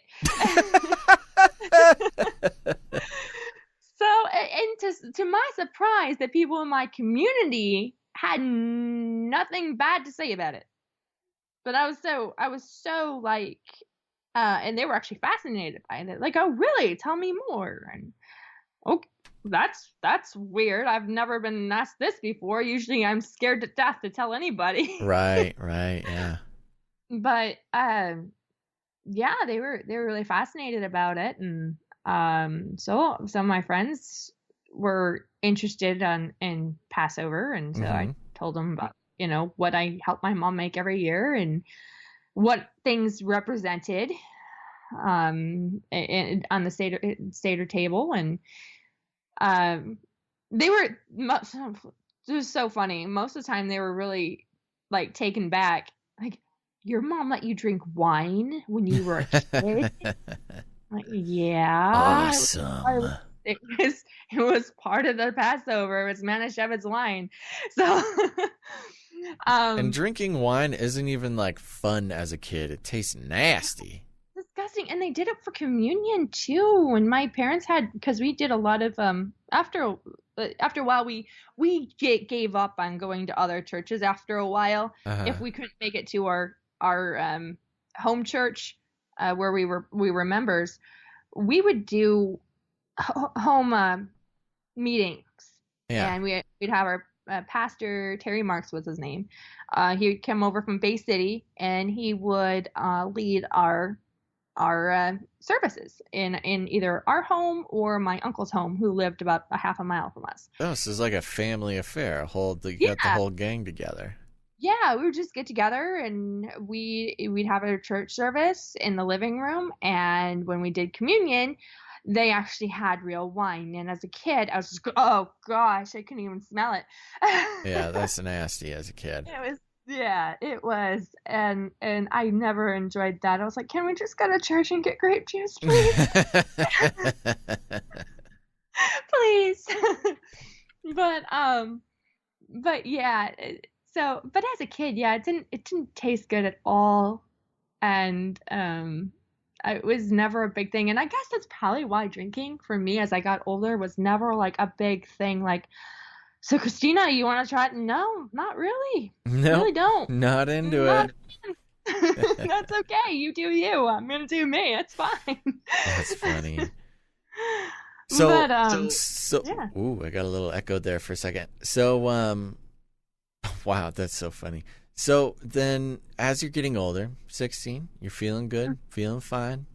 B: So, and to my surprise, the people in my community had nothing bad to say about it. But I was so like, and they were actually fascinated by it. Like, oh, really? Tell me more. And okay, that's weird. I've never been asked this before. Usually, I'm scared to death to tell anybody.
A: Right, yeah.
B: But yeah, they were really fascinated about it, and so some of my friends were interested in Passover, and so I told them about what I helped my mom make every year and what things represented on the Seder table, and they were it was so funny. Most of the time they were really like taken back, like, your mom let you drink wine when you were a kid? Like, yeah.
A: Awesome.
B: It was part of the Passover. It was Manischewitz wine. So
A: and drinking wine isn't even like fun as a kid. It tastes nasty.
B: Disgusting. And they did it for communion too. And my parents because we did a lot of after a while we gave up on going to other churches after a while. If we couldn't make it to our home church where we were members, we would do home meetings. Yeah. And we'd have our pastor, Terry Marks was his name. He would come over from Bay City, and he would lead our services in either our home or my uncle's home, who lived about a half a mile from us.
A: Oh, so it's like a family affair. Got the whole gang together.
B: Yeah, we would just get together, and we'd have a church service in the living room, and when we did communion, they actually had real wine. And as a kid, I was just, oh gosh, I couldn't even smell it.
A: Yeah, that's nasty as a kid.
B: Yeah, it was, and I never enjoyed that. I was like, can we just go to church and get grape juice, please? Please. But but yeah, but as a kid, yeah, it didn't taste good at all, and it was never a big thing. And I guess that's probably why drinking for me as I got older was never like a big thing. Like, so Christina, you want to try it? No, not really.
A: Nope,
B: Really don't.
A: not into
B: Not.
A: it.
B: That's okay. You do you. I'm gonna do me. It's fine.
A: That's funny. So,
B: But
A: so,
B: yeah.
A: ooh, I got a little echo there for a second. So, wow, that's so funny. So then, as you're getting older, 16, you're feeling good, feeling fine,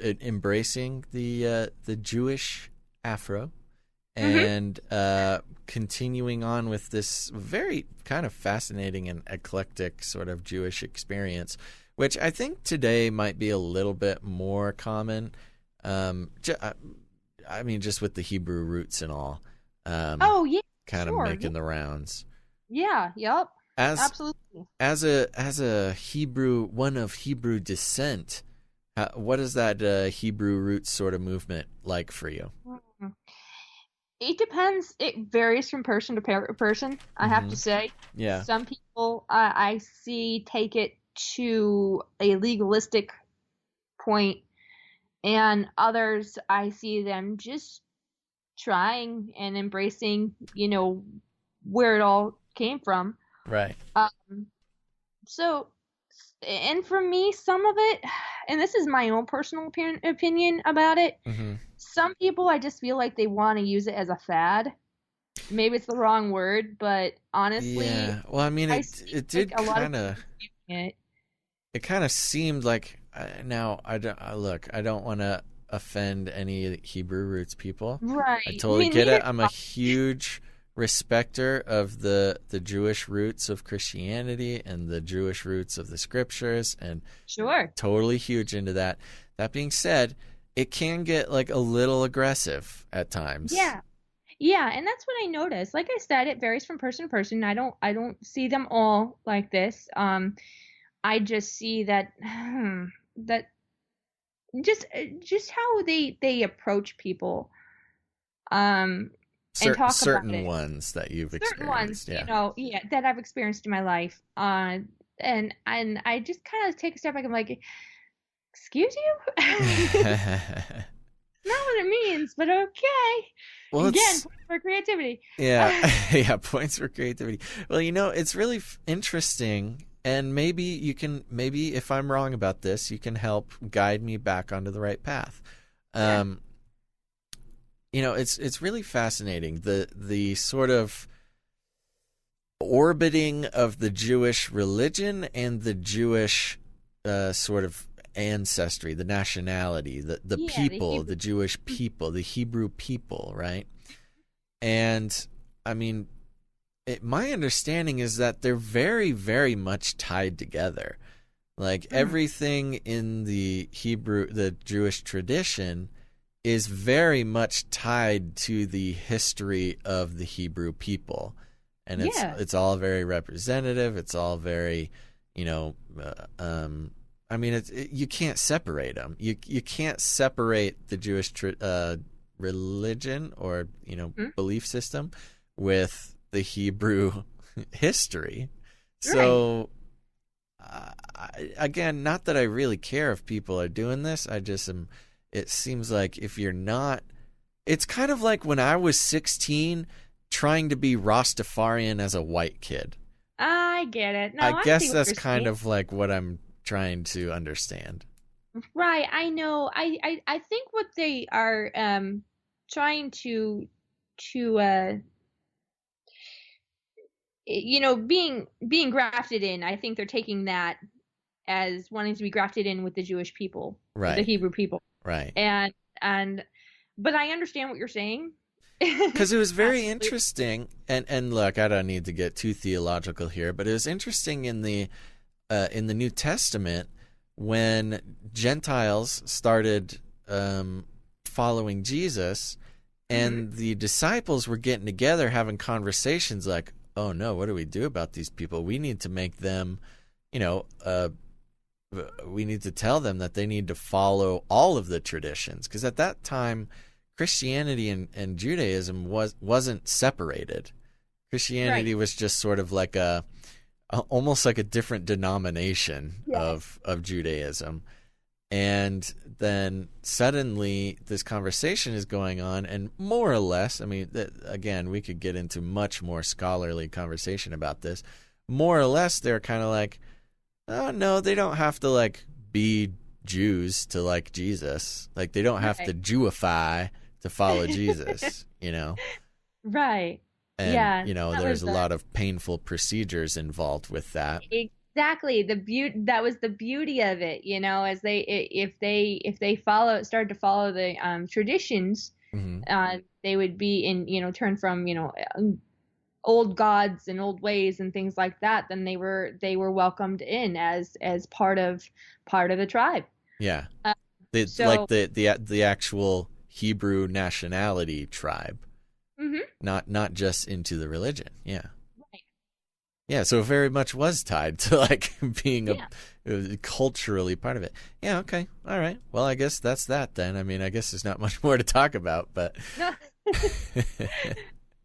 A: embracing the Jewish afro, and continuing on with this very kind of fascinating and eclectic sort of Jewish experience, which I think today might be a little bit more common. I mean, just with the Hebrew roots and all.
B: Oh yeah.
A: Kind
B: Sure.
A: of making the rounds.
B: Yeah. Yep. Absolutely.
A: As a Hebrew, one of Hebrew descent, what is that Hebrew roots sort of movement like for you?
B: It depends. It varies from person to person, I have to say.
A: Yeah.
B: Some people I see take it to a legalistic point, and others I see them just trying and embracing, where it all came from.
A: Right.
B: So, and for me, some of it, and this is my own personal opinion about it, some people I just feel like they want to use it as a fad. Maybe it's the wrong word, but honestly,
A: yeah. Well, I mean, it did
B: like
A: kind of. It kind of seemed like now I don't want to offend any Hebrew roots people.
B: Right.
A: I totally get it. I'm a huge respecter of the Jewish roots of Christianity and the Jewish roots of the scriptures, and
B: sure,
A: totally huge into that. That being said, it can get like a little aggressive at times.
B: Yeah, and that's what I noticed. Like I said, it varies from person to person. I don't see them all like this. I just see that that just how they approach people. And talk
A: certain
B: about it.
A: ones that you've
B: Certain
A: experienced,
B: ones, that I've experienced in my life. And I just kind of take a step back. I'm like, excuse you? Not what it means, but okay.
A: Well,
B: again, points for creativity.
A: Yeah, yeah, points for creativity. Well, it's really interesting, and maybe if I'm wrong about this, you can help guide me back onto the right path. It's really fascinating, the sort of orbiting of the Jewish religion and the Jewish sort of ancestry, the nationality, the people, the Jewish people, the Hebrew people, right? And I mean, my understanding is that they're very, very much tied together. Like everything in the Jewish tradition is very much tied to the history of the Hebrew people. And it's all very representative. It's all very, I mean, you can't separate them. You can't separate the Jewish religion or belief system with the Hebrew history. Right. So again, not that I really care if people are doing this. I just am. It seems like if you're not, it's kind of like when I was 16 trying to be Rastafarian as a white kid.
B: I get it. No,
A: I guess that's kind of like what I'm trying to understand.
B: Right. I know. I think what they are trying to being grafted in, I think they're taking that as wanting to be grafted in with the Jewish people,
A: right?
B: The Hebrew people,
A: right?
B: But I understand what you're saying.
A: Because it was very interesting, and look, I don't need to get too theological here, but it was interesting in the New Testament when Gentiles started following Jesus, and the disciples were getting together having conversations like, oh no, what do we do about these people? We need to make them, you know, we need to tell them that they need to follow all of the traditions, because at that time Christianity and Judaism wasn't separated. Christianity was just sort of like almost like a different denomination of Judaism. And then suddenly this conversation is going on, and more or less, I mean, again, we could get into much more scholarly conversation about this. More or less, they're kind of like, oh, no, they don't have to, like, be Jews to like Jesus. Like, they don't have to Jewify to follow Jesus, you know?
B: Right.
A: And, you know, there's a lot of painful procedures involved with that.
B: Exactly. That was the beauty of it, you know, as if they started to follow the traditions, they would be turn from, old gods and old ways and things like that. Then they were welcomed in as part of the tribe.
A: Yeah. Like the actual Hebrew nationality tribe. Not just into the religion. Yeah. Right. Yeah, so it very much was tied to like being culturally part of it. Yeah, okay. All right. Well, I guess that's that then. I mean, I guess there's not much more to talk about, but
B: no,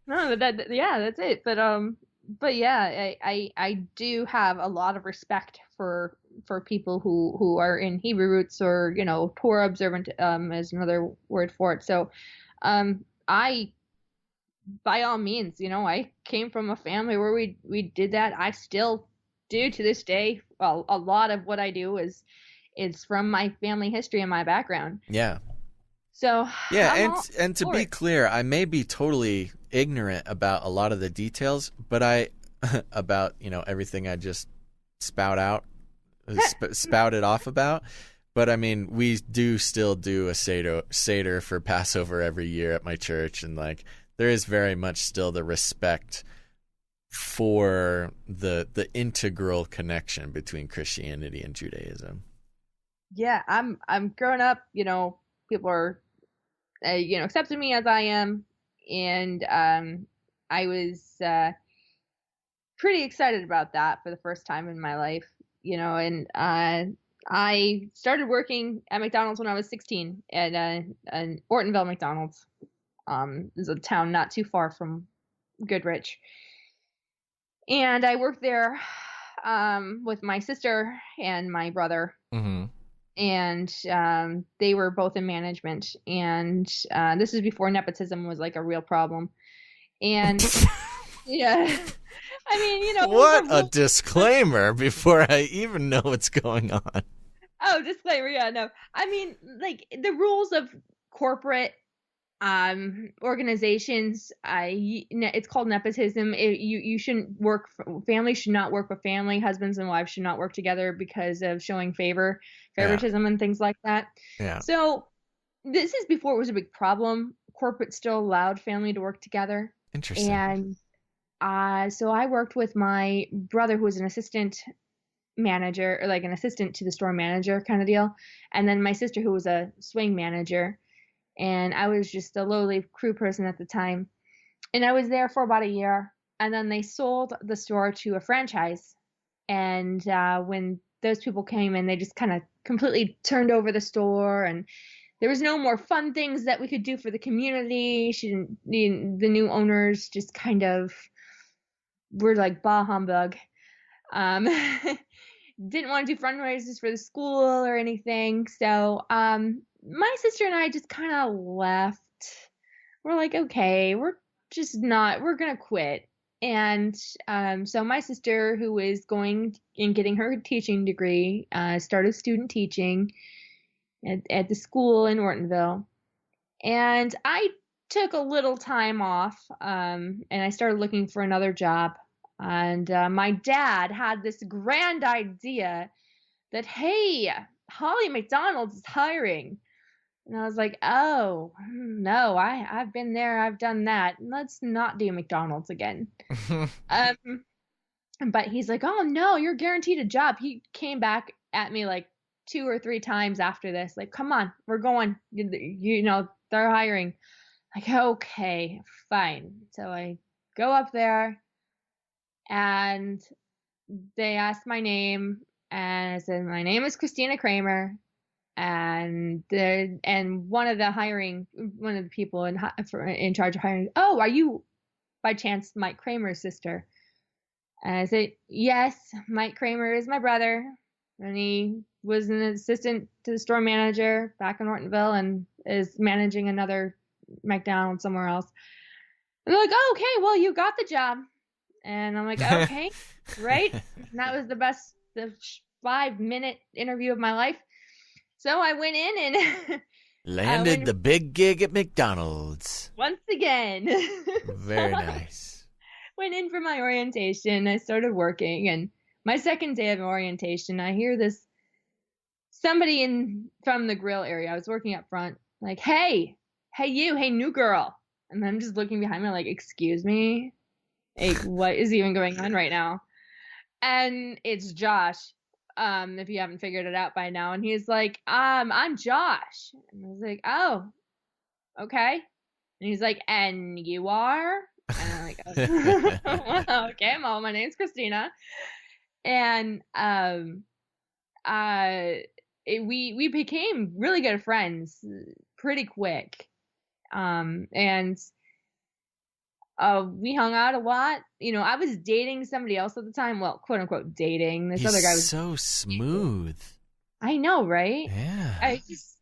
B: but that's it. But yeah, I do have a lot of respect for people who are in Hebrew roots, or Torah observant is another word for it. So I, by all means, I came from a family where we did that. I still do to this day. Well, a lot of what I do is from my family history and my background.
A: Yeah.
B: So
A: yeah, and to be clear, I may be totally ignorant about a lot of the details, but about everything I just spouted off about. But I mean, we do still do a Seder for Passover every year at my church, and like there is very much still the respect for the integral connection between Christianity and Judaism.
B: Yeah, I'm growing up, people are accepting me as I am, and I was pretty excited about that for the first time in my life, and I started working at McDonald's when I was 16 at an Ortonville McDonald's. It's a town not too far from Goodrich. And I worked there with my sister and my brother.
A: Mm-hmm.
B: And they were both in management. And this is before nepotism was like a real problem. And yeah. I mean,
A: what a disclaimer before I even know what's going on.
B: Oh, disclaimer. Yeah, no. I mean, like the rules of corporate organizations, it's called nepotism. You shouldn't family should not work with family. Husbands and wives should not work together because of showing favoritism and things like that.
A: Yeah.
B: So this is before it was a big problem. Corporate still allowed family to work together.
A: Interesting.
B: And so I worked with my brother, who was an assistant manager, or like an assistant to the store manager kind of deal, and then my sister, who was a swing manager, and I was just a lowly crew person at the time. And I was there for about a year, and then they sold the store to a franchise. And when those people came in, they just kind of completely turned over the store, and there was no more fun things that we could do for the community. The new owners just kind of were like, bah humbug. Didn't want to do fundraisers for the school or anything. So my sister and I just kind of left. We're like, okay, we're going to quit. And so my sister, who is going and getting her teaching degree, started student teaching at the school in Ortonville. And I took a little time off, and I started looking for another job. And my dad had this grand idea that, hey, Holly McDonald's is hiring. And I was like, oh, no, I've been there. I've done that. Let's not do McDonald's again. But he's like, oh, no, you're guaranteed a job. He came back at me like 2 or 3 times after this. Like, come on, we're going. They're hiring. Like, okay, fine. So I go up there. and they asked my name, and I said, my name is Christina Kramer. And one of the people in charge of hiring, oh, are you by chance Mike Kramer's sister? And I said, yes, Mike Kramer is my brother, and he was an assistant to the store manager back in Ortonville and is managing another McDonald's somewhere else. And they're like, oh, okay, well, you got the job. And I'm like, okay, right? And that was the 5-minute interview of my life. So I went in and
A: landed the big gig at McDonald's.
B: Once again.
A: Very nice.
B: Went in for my orientation. I started working, and my second day of orientation, I hear somebody from the grill area. I was working up front, like, hey, new girl. And I'm just looking behind me like, excuse me? Like, what is even going on right now? And it's Josh. If you haven't figured it out by now. And he's like, I'm Josh. And I was like, oh, okay. And he's like, and you are? And I'm like, oh, okay, well, my name's Christina. And we became really good friends pretty quick. And we hung out a lot. I was dating somebody else at the time. Well, quote unquote dating. This other guy was
A: so smooth.
B: I know, right?
A: Yeah.
B: I just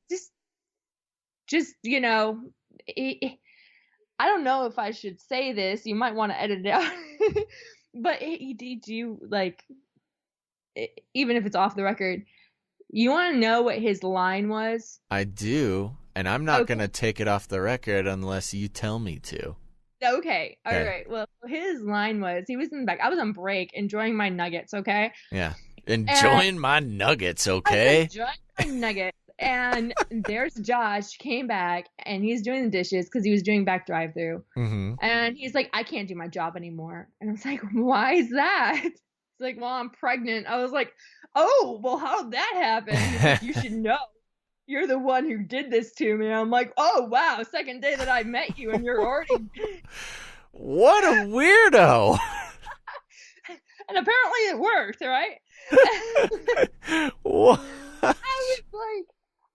B: I don't know if I should say this. You might want to edit it out. But do you, like, even if it's off the record, you want to know what his line was?
A: I do, and I'm not going to take it off the record unless you tell me to.
B: Okay. All right. Well, his line was, he was in the back. I was on break enjoying my nuggets, okay?
A: Yeah. Enjoying my nuggets, okay?
B: Enjoying my nuggets. And there's Josh, came back, and he's doing the dishes because he was doing back drive-through.
A: Mm-hmm.
B: And he's like, I can't do my job anymore. And I was like, why is that? He's like, well, I'm pregnant. I was like, oh, well, how'd that happen? He's like, you should know. You're the one who did this to me. I'm like, oh, wow, second day that I met you, and you're already...
A: What a weirdo.
B: And apparently it worked, right?
A: What?
B: I was like,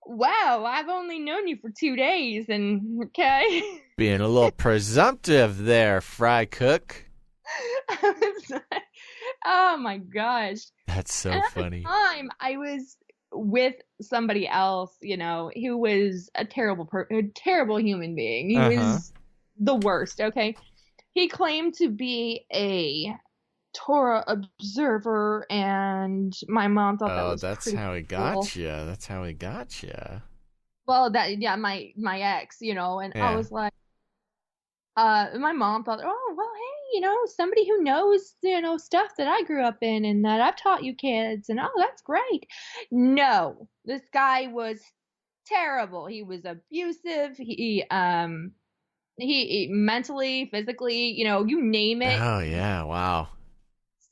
B: wow, I've only known you for 2 days, and okay.
A: Being a little presumptive there, fry cook.
B: I was like, oh my gosh.
A: That's so funny.
B: At the time, I was with somebody else, who was a terrible human being. He was the worst, okay? He claimed to be a Torah observer, and my mom thought that was
A: that's how he got you. That's how he got you.
B: Well, my ex, and yeah. I was like, my mom thought, oh, well, hey, somebody who knows, stuff that I grew up in and that I've taught you kids, and oh, that's great. No, this guy was terrible. He was abusive. He mentally, physically, you name it.
A: Oh yeah, wow.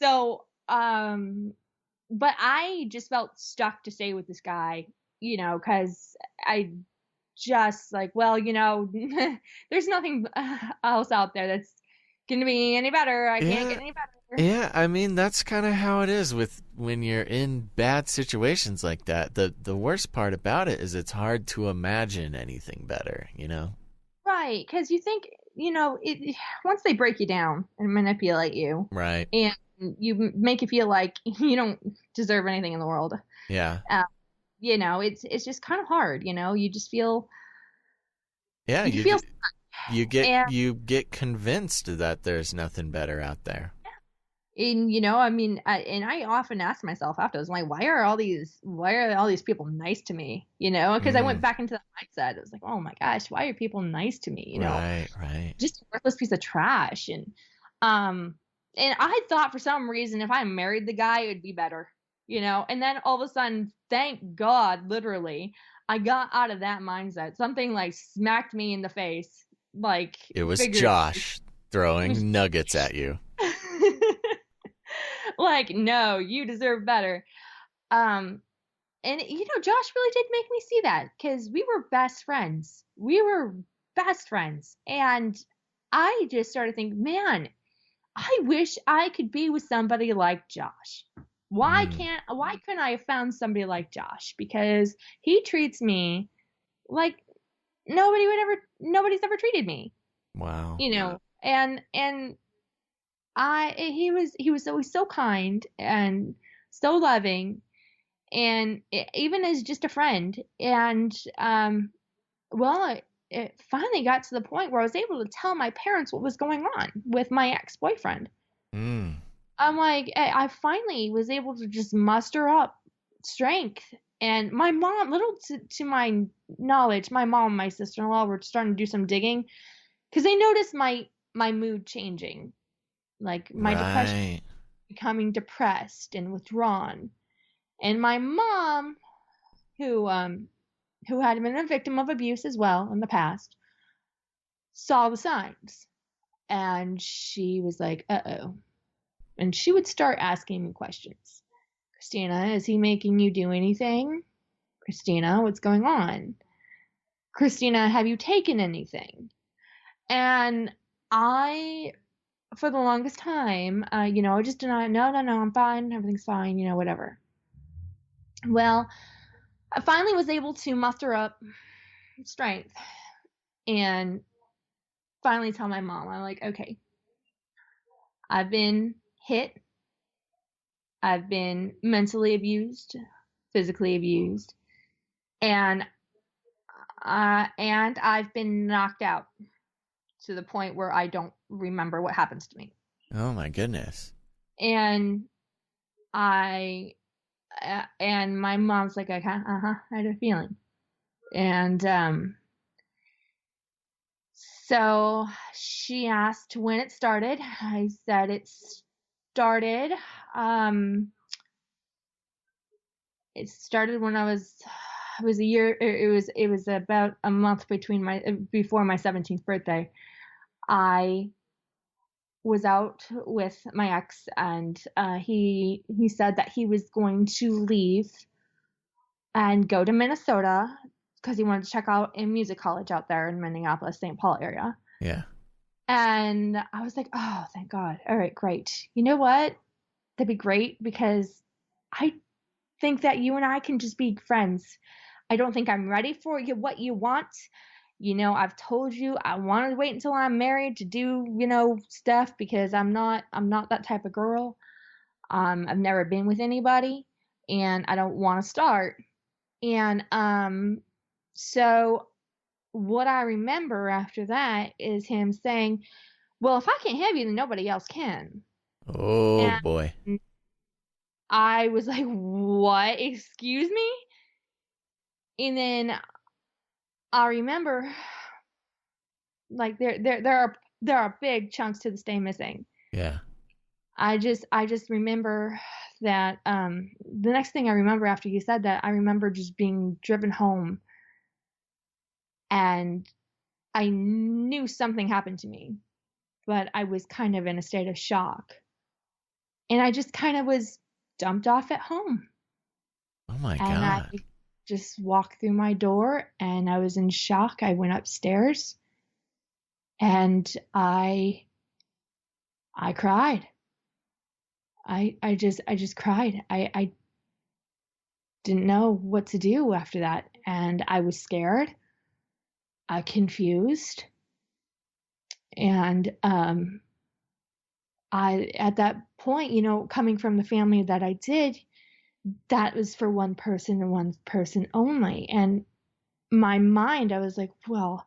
B: So, but I just felt stuck to stay with this guy, because I just like, well, there's nothing else out there that's gonna be any better. I can't get any better.
A: Yeah, I mean, that's kind of how it is when you're in bad situations like that. The worst part about it is it's hard to imagine anything better,
B: Right, because you think, once they break you down and manipulate you,
A: right,
B: and you make you feel like you don't deserve anything in the world.
A: Yeah.
B: It's just kind of hard. You just feel.
A: Yeah, you get convinced that there's nothing better out there.
B: And I often ask myself afterwards, like, why are all these people nice to me? Because I went back into that mindset. It was like, oh my gosh, why are people nice to me?
A: Right.
B: Just a worthless piece of trash. And I thought for some reason if I married the guy, it would be better. And then all of a sudden, thank God, literally, I got out of that mindset. Something like smacked me in the face. Like,
A: it was Josh throwing nuggets at you.
B: Like, no, you deserve better. And Josh really did make me see that, because we were best friends. And I just started thinking, man, I wish I could be with somebody like Josh. Why
A: Mm,
B: couldn't I have found somebody like Josh? Because he treats me like nobody's ever treated me,
A: wow.
B: you know. And he was always so kind and so loving, and even as just a friend. And well, it finally got to the point where I was able to tell my parents what was going on with my ex-boyfriend.
A: Mm,
B: I'm like, I finally was able to just muster up strength. And my mom, little to my knowledge, my mom and my sister-in-law were starting to do some digging because they noticed my mood changing, like my depression
A: right.
B: becoming depressed and withdrawn. And my mom, who had been a victim of abuse as well in the past, saw the signs, and she was like, "Uh-oh." And she would start asking me questions. Christina, is he making you do anything? Christina, what's going on? Christina, have you taken anything? And I, for the longest time, I just denied, no, no, no, I'm fine, everything's fine, whatever. Well, I finally was able to muster up strength and finally tell my mom, I'm like, okay, I've been hit, I've been mentally abused, physically abused, and I've been knocked out to the point where I don't remember what happens to me.
A: Oh my goodness.
B: And I and my mom's like, okay, I had a feeling. And so she asked when it started. I said started um it started when it was a year, it was about a month before my 17th birthday. I was out with my ex, and he said that he was going to leave and go to Minnesota because he wanted to check out a music college out there in Minneapolis, St. Paul area.
A: Yeah.
B: And I was like, oh, thank God. All right, great. You know what? That'd be great because I think that you and I can just be friends. I don't think I'm ready for what you want. I've told you I wanted to wait until I'm married to do, stuff because I'm not that type of girl. I've never been with anybody and I don't want to start. And so what I remember after that is him saying, "Well, if I can't have you, then nobody else can."
A: Oh
B: And
A: boy.
B: I was like, "What? Excuse me?" And then I remember, like, there are big chunks to this day missing.
A: Yeah.
B: I just remember that the next thing I remember after you said that, I remember just being driven home, and I knew something happened to me, but I was kind of in a state of shock. And I just kind of was dumped off at home.
A: Oh my
B: And I
A: God.
B: just walked through my door and I was in shock. I went upstairs and I cried. I just cried. I didn't know what to do after that. And I was scared, confused. And I, at that point, coming from the family that I did, that was for one person and one person only. And my mind, I was like, well,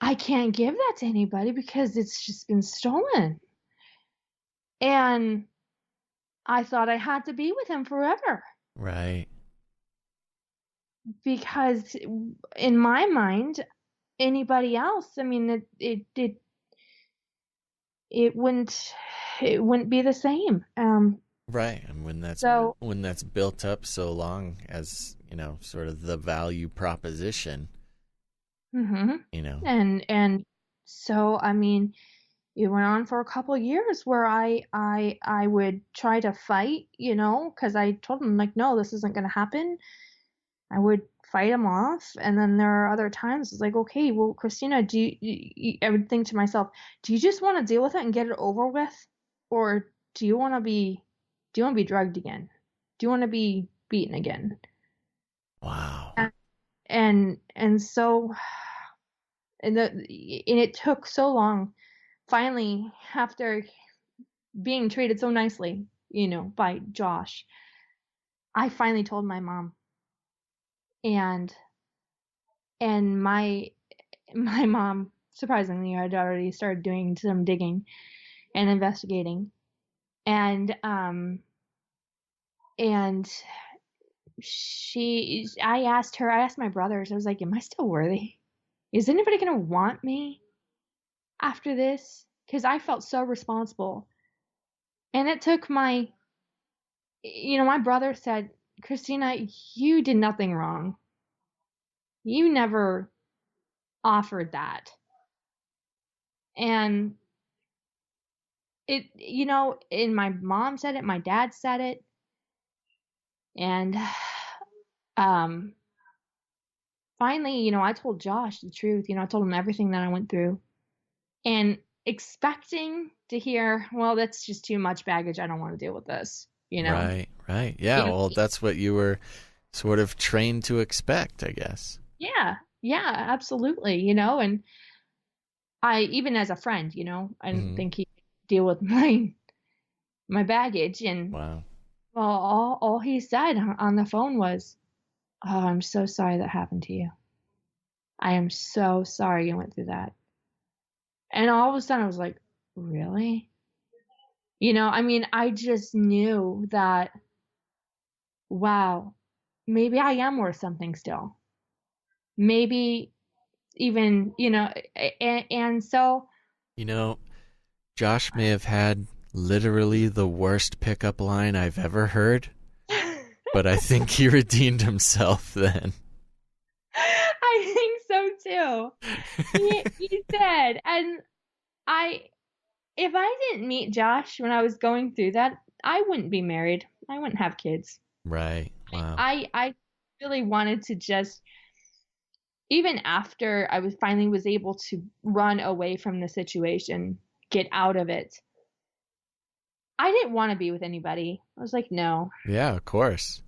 B: I can't give that to anybody because it's just been stolen. And I thought I had to be with him forever
A: Right.
B: because in my mind, anybody else, I mean, it wouldn't be the same.
A: Right. And
B: So,
A: when that's built up so long as, sort of the value proposition,
B: mhm.
A: you know.
B: And so, I mean, it went on for a couple of years where I would try to fight, because I told him like, no, this isn't going to happen. I would fight him off. And then there are other times it's like, okay, well, Christina, I would think to myself, do you just want to deal with it and get it over with? Or do you want to be drugged again? Do you want to be beaten again?
A: Wow.
B: And so, and it took so long. Finally, after being treated so nicely, by Josh, I finally told my mom. And my mom, surprisingly, had already started doing some digging and investigating. And I asked my brothers, I was like, am I still worthy? Is anybody gonna want me after this? Because I felt so responsible. And it took my brother said, Christina, you did nothing wrong. You never offered that. And it, and my mom said it, my dad said it. And finally, I told Josh the truth. I told him everything that I went through. And expecting to hear, well, that's just too much baggage. I don't want to deal with this,
A: Right. Yeah, well, that's what you were sort of trained to expect, I guess.
B: Yeah, absolutely, and I, even as a friend, I didn't think he'd deal with my baggage. And
A: wow.
B: Well, all he said on the phone was, oh, I'm so sorry that happened to you. I am so sorry you went through that. And all of a sudden I was like, really? I just knew that, wow, maybe I am worth something still. Maybe even, and so.
A: Josh may have had literally the worst pickup line I've ever heard, but I think he redeemed himself then.
B: I think so too. He did. And if I didn't meet Josh when I was going through that, I wouldn't be married. I wouldn't have kids.
A: Right. Wow.
B: I really wanted to just, even after I finally was able to run away from the situation, get out of it, I didn't want to be with anybody. I was like, no.
A: Yeah, of course.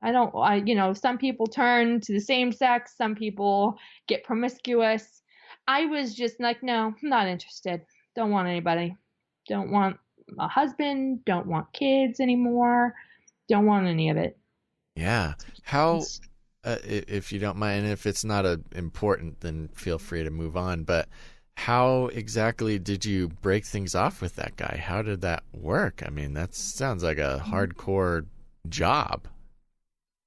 B: Some people turn to the same sex, some people get promiscuous. I was just like, no, I'm not interested. Don't want anybody. Don't want a husband, don't want kids anymore. Don't want any of it.
A: Yeah. How, if you don't mind, if it's not important, then feel free to move on. But how exactly did you break things off with that guy? How did that work? I mean, that sounds like a hardcore job.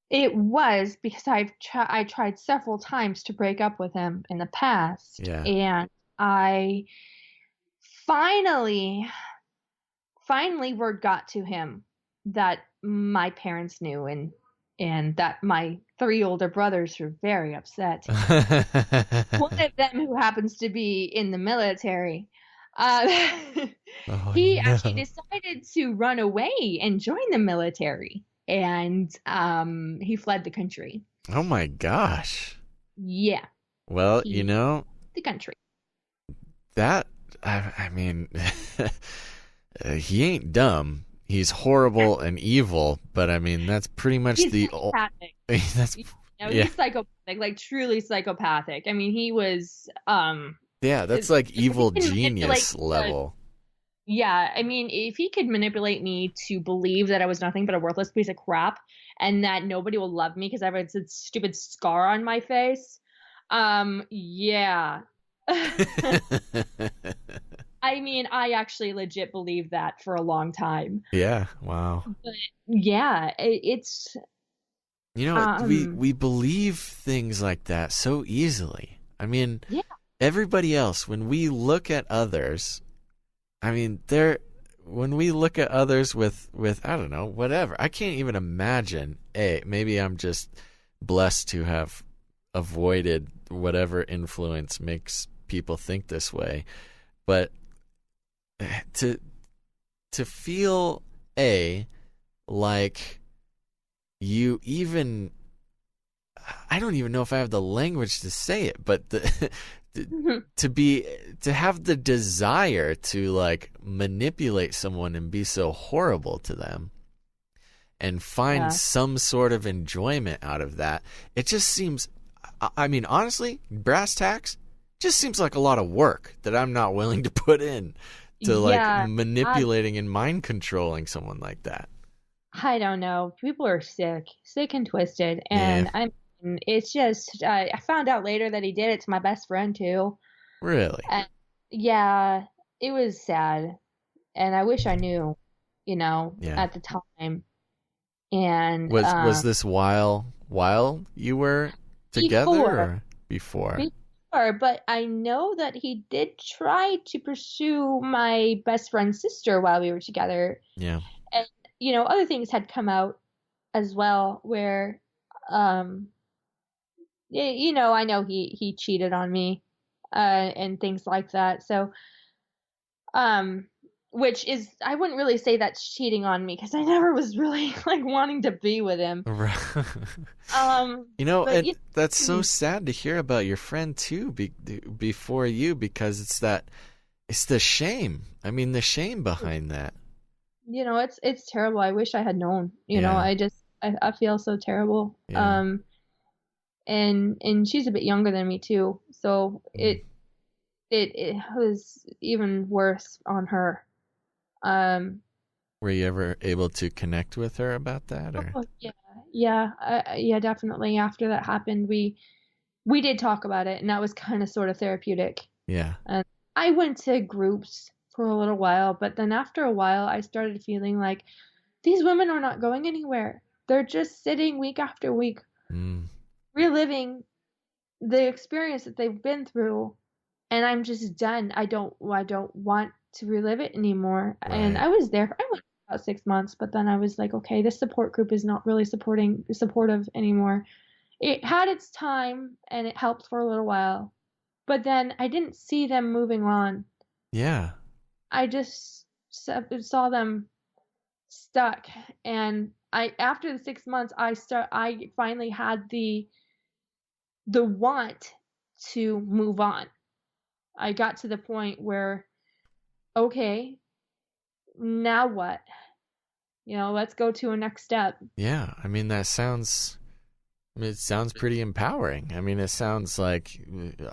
B: It was, because I tried several times to break up with him in the past.
A: Yeah.
B: And I finally word got to him that my parents knew, and that my 3 older brothers were very upset. One of them, who happens to be in the military, he actually decided to run away and join the military, and he fled the country.
A: Oh my gosh.
B: Yeah.
A: Well,
B: the country.
A: That, I mean, he ain't dumb. He's horrible and evil, but I mean, that's pretty much
B: he's psychopathic. He's psychopathic, like truly psychopathic. I mean, he was
A: yeah, that's like evil genius level.
B: Yeah, I mean, if he could manipulate me to believe that I was nothing but a worthless piece of crap, and that nobody will love me because I have a stupid scar on my face, yeah. I mean, I actually legit believed that for a long time.
A: Yeah, wow.
B: But yeah, it's...
A: we believe things like that so easily. I mean,
B: yeah.
A: Everybody else, when we look at others, I mean, when we look at others with I don't know, whatever. I can't even imagine. Maybe I'm just blessed to have avoided whatever influence makes people think this way. But to feel like you even I don't even know if I have the language to say it, but to have the desire to like manipulate someone and be so horrible to them and find some sort of enjoyment out of that. It just seems, I mean, honestly, brass tacks just seems like a lot of work that I'm not willing to put in to like manipulating and mind controlling someone like that.
B: I don't know. People are sick and twisted. And it's just, I found out later that he did it to my best friend too.
A: Really?
B: And yeah, it was sad. And I wish I knew, at the time. And
A: was this while you were together or before?
B: Before, but I know that he did try to pursue my best friend's sister while we were together.
A: Yeah.
B: And other things had come out as well where I know he cheated on me and things like that. So which is, I wouldn't really say that's cheating on me because I never was really like wanting to be with him.
A: That's so sad to hear about your friend too before you, because it's the shame. I mean, the shame behind that.
B: It's terrible. I wish I had known. I feel so terrible.
A: Yeah.
B: And she's a bit younger than me too, so it was even worse on her.
A: Were you ever able to connect with her about that? Or?
B: Oh, yeah, definitely. After that happened, we did talk about it, and that was kind of sort of therapeutic.
A: Yeah.
B: And I went to groups for a little while, but then after a while, I started feeling like these women are not going anywhere. They're just sitting week after week, reliving the experience that they've been through, and I'm just done. I don't want to relive it anymore.
A: Right.
B: And I was there. I went for about 6 months, but then I was like, okay, this support group is not really supportive anymore. It had its time and it helped for a little while, but then I didn't see them moving on.
A: Yeah.
B: I just saw them stuck, and after the 6 months, I finally had the want to move on. I got to the point where, okay, now what? Let's go to a next step.
A: Yeah, I mean, it sounds pretty empowering. I mean, it sounds like,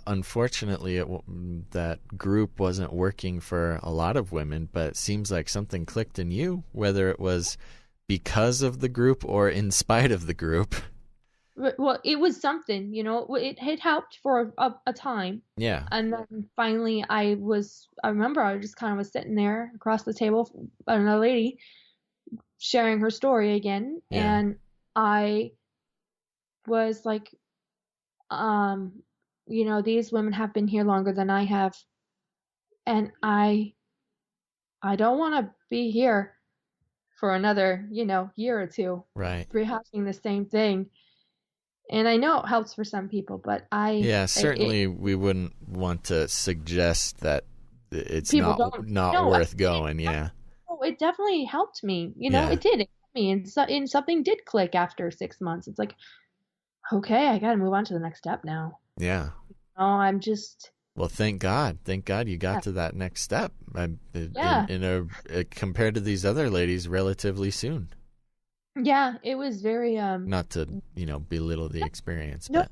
A: unfortunately, that group wasn't working for a lot of women, but it seems like something clicked in you, whether it was because of the group or in spite of the group.
B: Well, it was something, it had helped for a time.
A: Yeah.
B: And then finally I remember I just kind of was sitting there across the table, another lady sharing her story again.
A: Yeah.
B: And I was like, these women have been here longer than I have. And I don't want to be here for another, year or two.
A: Right.
B: Rehashing the same thing. And I know it helps for some people, but
A: certainly we wouldn't want to suggest that it's not worth going. Yeah.
B: Oh, it definitely helped me. It did. It helped me, and something did click after 6 months. It's like, okay, I got to move on to the next step now.
A: Yeah.
B: I'm just.
A: Well, thank God you got to that next step. Compared to these other ladies, relatively soon.
B: Yeah, it was very
A: not to belittle the experience.
B: No,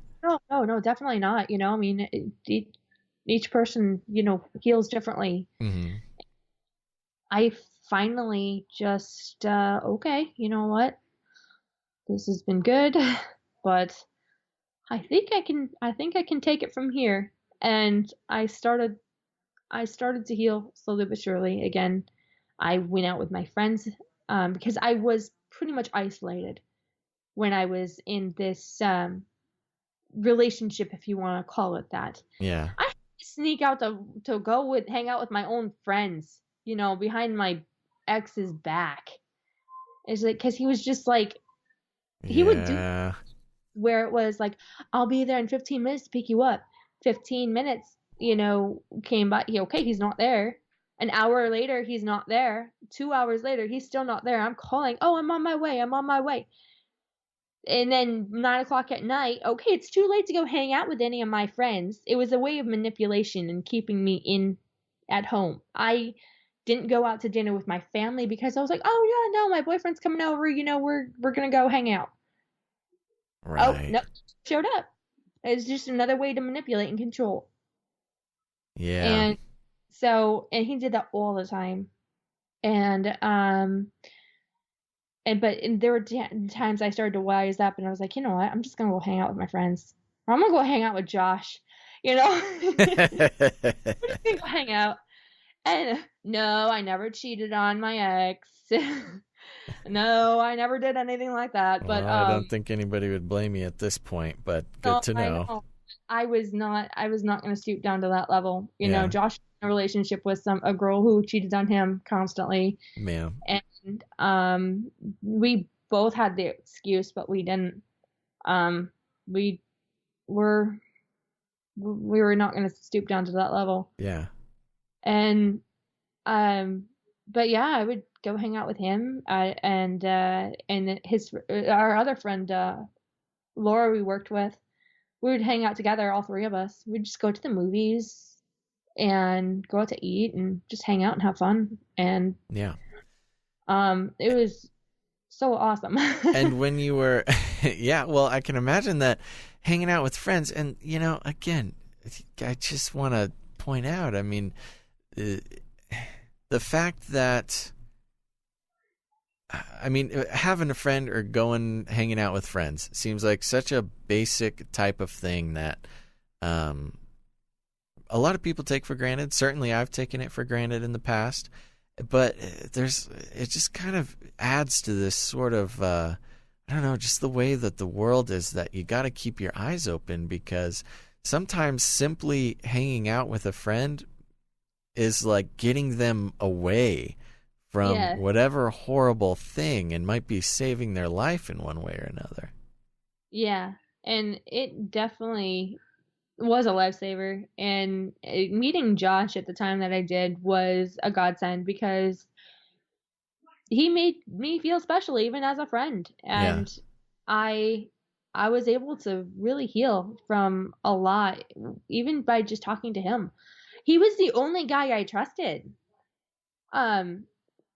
B: definitely not. I mean, each person heals differently.
A: Mm-hmm.
B: I finally just okay, you know what? This has been good, but I think I can take it from here. And I started to heal slowly but surely again. I went out with my friends because I was pretty much isolated when I was in this relationship, if you want to call it that.
A: Yeah.
B: I had to sneak out to go hang out with my own friends, behind my ex's back. It's like, because he was just like, he would do where it was like, I'll be there in 15 minutes to pick you up. 15 minutes, came by. He's not there. An hour later, he's not there. 2 hours later, he's still not there. I'm calling. Oh, I'm on my way. And then 9 o'clock at night, okay, it's too late to go hang out with any of my friends. It was a way of manipulation and keeping me in at home. I didn't go out to dinner with my family because I was like, oh yeah, no, my boyfriend's coming over. We're gonna go hang out. Oh
A: Right.
B: no, showed up. It's just another way to manipulate and control.
A: Yeah.
B: And so, and he did that all the time. And there were times I started to wise up, and I was like, you know what? I'm just gonna go hang out with my friends, or I'm gonna go hang out with Josh. I'm just gonna go hang out. And no, I never cheated on my ex. No, I never did anything like that.
A: Well,
B: But
A: I don't think anybody would blame you at this point, but good to
B: I
A: know.
B: know. I was not going to stoop down to that level.
A: Yeah.
B: Josh in a relationship with a girl who cheated on him constantly.
A: Yeah.
B: And we both had the excuse, but we didn't. We were not going to stoop down to that level.
A: Yeah.
B: And but yeah, I would go hang out with him, and our other friend Laura we worked with. We would hang out together, all three of us. We'd just go to the movies and go out to eat and just hang out and have fun. And
A: yeah,
B: it was so awesome.
A: And when you were, yeah, well, I can imagine that hanging out with friends. And, again, I just want to point out, I mean, the fact that, having a friend or hanging out with friends seems like such a basic type of thing that a lot of people take for granted. Certainly I've taken it for granted in the past, but it just kind of adds to this sort of, I don't know, just the way that the world is, that you got to keep your eyes open, because sometimes simply hanging out with a friend is like getting them away from whatever horrible thing, and might be saving their life in one way or another.
B: Yeah, and it definitely was a lifesaver. And meeting Josh at the time that I did was a godsend, because he made me feel special even as a friend. And I was able to really heal from a lot, even by just talking to him. He was the only guy I trusted.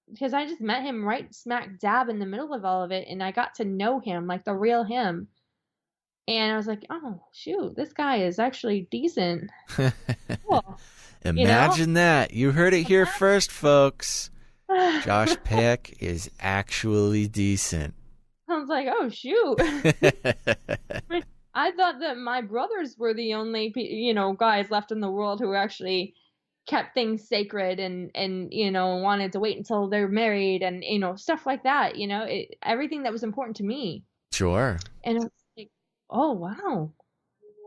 B: Because I just met him right smack dab in the middle of all of it, and I got to know him, like the real him. And I was like, oh, shoot, this guy is actually decent. Cool.
A: Imagine that. You heard it here first, folks. Josh Peck is actually decent.
B: I was like, oh, shoot. I thought that my brothers were the only, guys left in the world who actually kept things sacred and wanted to wait until they're married and, stuff like that, everything that was important to me.
A: Sure.
B: And it was like, oh, wow.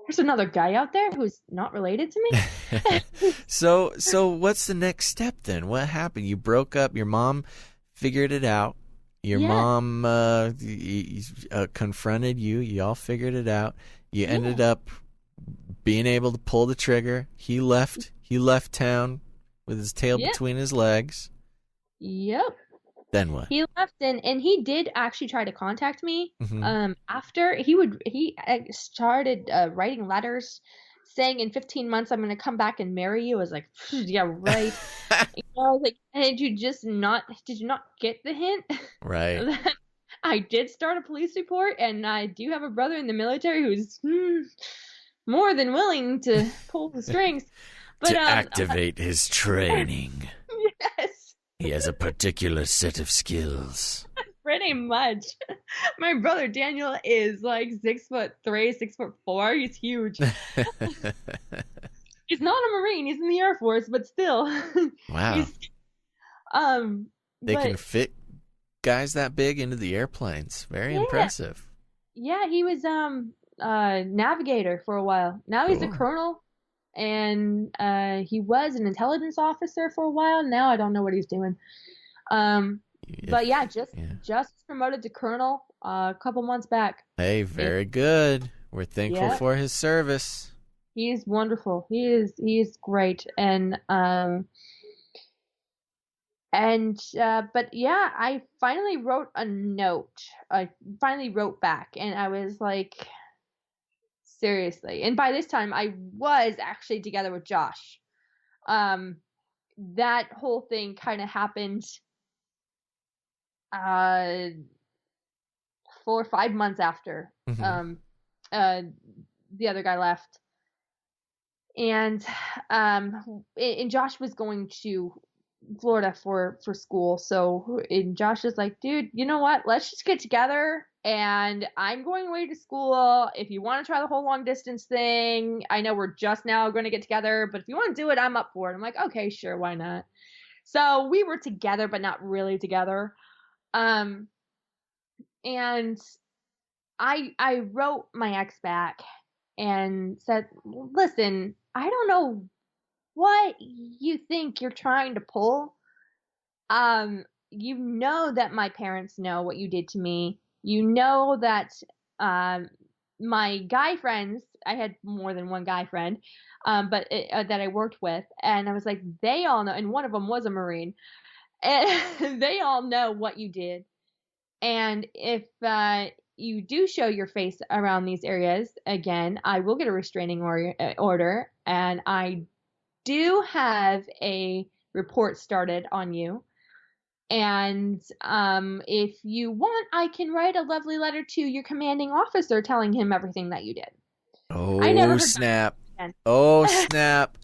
B: There's another guy out there who's not related to me.
A: So what's the next step then? What happened? You broke up. Your mom figured it out. Your mom confronted you. You all figured it out. You ended up being able to pull the trigger. He left town with his tail between his legs. Yep. Then what?
B: He left, and he did actually try to contact me.
A: Mm-hmm.
B: After he started writing letters saying in 15 months I'm going to come back and marry you. I was like, yeah, right. I was like, did you not get the hint?
A: Right.
B: I did start a police report, and I do have a brother in the military who's more than willing to pull the strings.
A: But, to activate his training.
B: Yes.
A: He has a particular set of skills.
B: Pretty much. My brother Daniel is like 6'3", 6'4". He's huge. He's not a Marine. He's in the Air Force, but still.
A: Wow. They can fit guys that big into the airplanes. Very impressive.
B: Yeah, he was navigator for a while. Now he's a colonel. And he was an intelligence officer for a while. Now I don't know what he's doing. But yeah, just promoted to colonel a couple months back.
A: Hey, very good. We're thankful for his service.
B: He's wonderful. He is great. And And but yeah, I finally wrote a note. I finally wrote back, and I was like, seriously. And by this time, I was actually together with Josh. Um, that whole thing kind of happened uh 4 or 5 months after
A: Mm-hmm.
B: um uh the other guy left. And and Josh was going to Florida for school. So and Josh is like, dude, you know what? Let's just get together. And I'm going away to school. If you want to try the whole long distance thing, I know we're just now going to get together, but if you want to do it, I'm up for it. I'm like, okay, sure, why not? So we were together, but not really together. Um, and I wrote my ex back and said, listen, I don't know what you think you're trying to pull. You know that my parents know what you did to me. You know that um my guy friends, I had more than one guy friend, that I worked with, and I was like, they all know, and one of them was a Marine, and they all know what you did. And if you do show your face around these areas again, I will get a restraining order, and I do have a report started on you. And if you want, I can write a lovely letter to your commanding officer telling him everything that you did. I never
A: Oh,
B: heard back
A: snap.
B: again.
A: Oh, snap.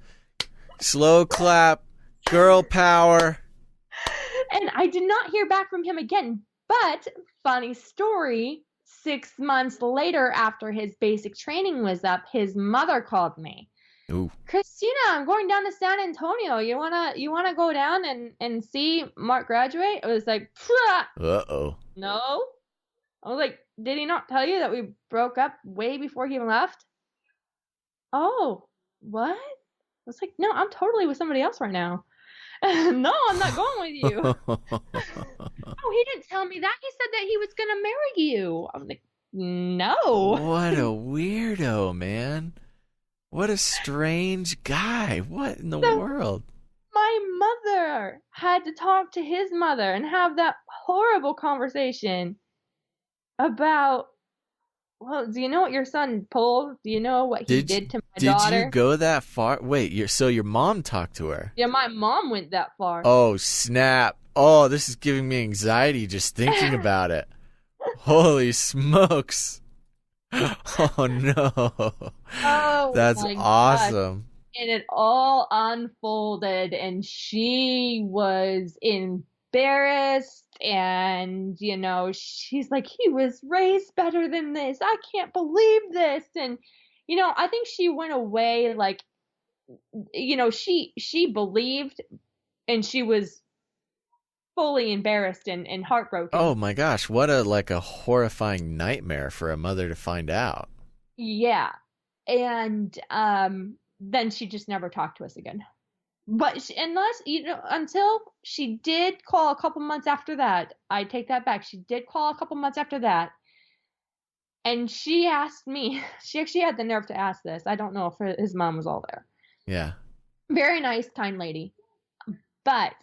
A: Slow clap. Girl power.
B: And I did not hear back from him again. But funny story, 6 months later, after his basic training was up, his mother called me.
A: Ooh.
B: Christina, I'm going down to San Antonio. You wanna go down and see Mark graduate? I was like,
A: Uh-oh.
B: no. I was like, did he not tell you that we broke up way before he left? Oh, what? I was like, no, I'm totally with somebody else right now. No, I'm not going with you. Oh, he didn't tell me that. He said that he was gonna marry you. I was like, no.
A: What a weirdo, man. What a strange guy. What in the
B: So
A: world?
B: my mother had to talk to his mother and have that horrible conversation about, well, do you know what your son pulled? Do you know what he
A: Did
B: did to my
A: did you
B: daughter?
A: go that far? Wait, your mom talked to her.
B: Yeah, my mom went that far.
A: Oh, snap. Oh, this is giving me anxiety just thinking about it. Holy smokes. Oh no.
B: Oh
A: That's
B: my gosh.
A: awesome.
B: And it all unfolded, and she was embarrassed. And, she's like, he was raised better than this. I can't believe this. And, I think she went away like, she believed, and she was fully embarrassed and heartbroken.
A: Oh my gosh, what a horrifying nightmare for a mother to find out.
B: Yeah. And then she just never talked to us again. But unless, until she did call a couple months after that, I take that back. She did call a couple months after that. And she asked me, she actually had the nerve to ask this. I don't know if his mom was all there.
A: Yeah.
B: Very nice, kind lady. But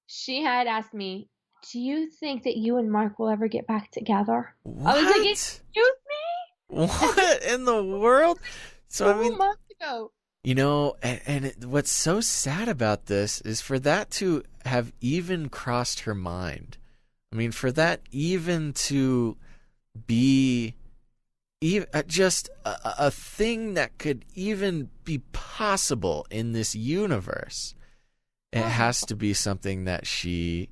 B: she had asked me, do you think that you and Mark will ever get back together?
A: What?
B: I was like, excuse me?
A: What in the world? So I mean,
B: 2 months ago.
A: What's so sad about this is for that to have even crossed her mind. I mean, for that even to be just a thing that could even be possible in this universe, it has to be something that she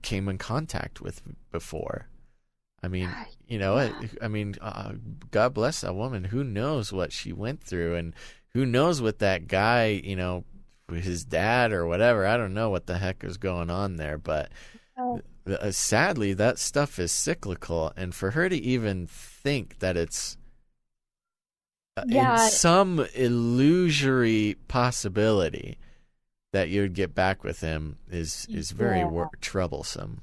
A: came in contact with before. I mean, God bless that woman. Who knows what she went through, and who knows what that guy, his dad or whatever. I don't know what the heck is going on there, but sadly, that stuff is cyclical. And for her to even think that it's in some illusory possibility that you would get back with him is very troublesome.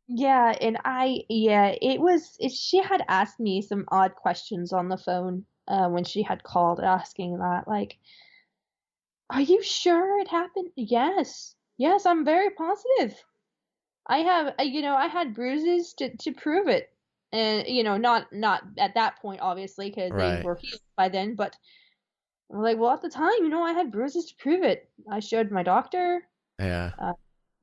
B: Yeah, and she had asked me some odd questions on the phone when she had called asking that, like, Are you sure it happened? Yes. Yes, I'm very positive. I have, I had bruises to prove it. And, not at that point, obviously, because they
A: Right.
B: were healed by then, but I'm like, well, at the time, I had bruises to prove it. I showed my doctor,
A: Yeah.
B: uh,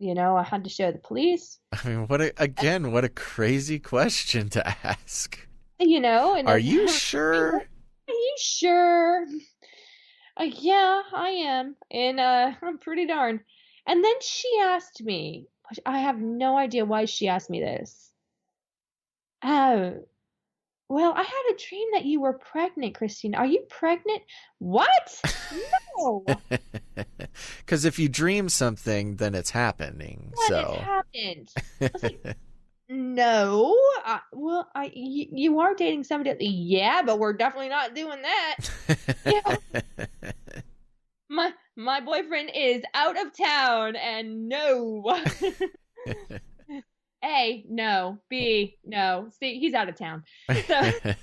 B: I had to show the police,
A: I mean, what a crazy question to ask.
B: and
A: Are
B: then,
A: you
B: are
A: sure?
B: you sure? Yeah, I am. And I'm pretty darn. And then she asked me, I have no idea why she asked me this. Oh, well, I had a dream that you were pregnant, Christine. Are you pregnant? What? No.
A: Because if you dream something, then it's happening.
B: What has
A: So.
B: happened? I was like, no. Well, you are dating somebody else. Yeah, but we're definitely not doing that. Yeah. My boyfriend is out of town and no. A, no. B, no. C, he's out of town. So, um,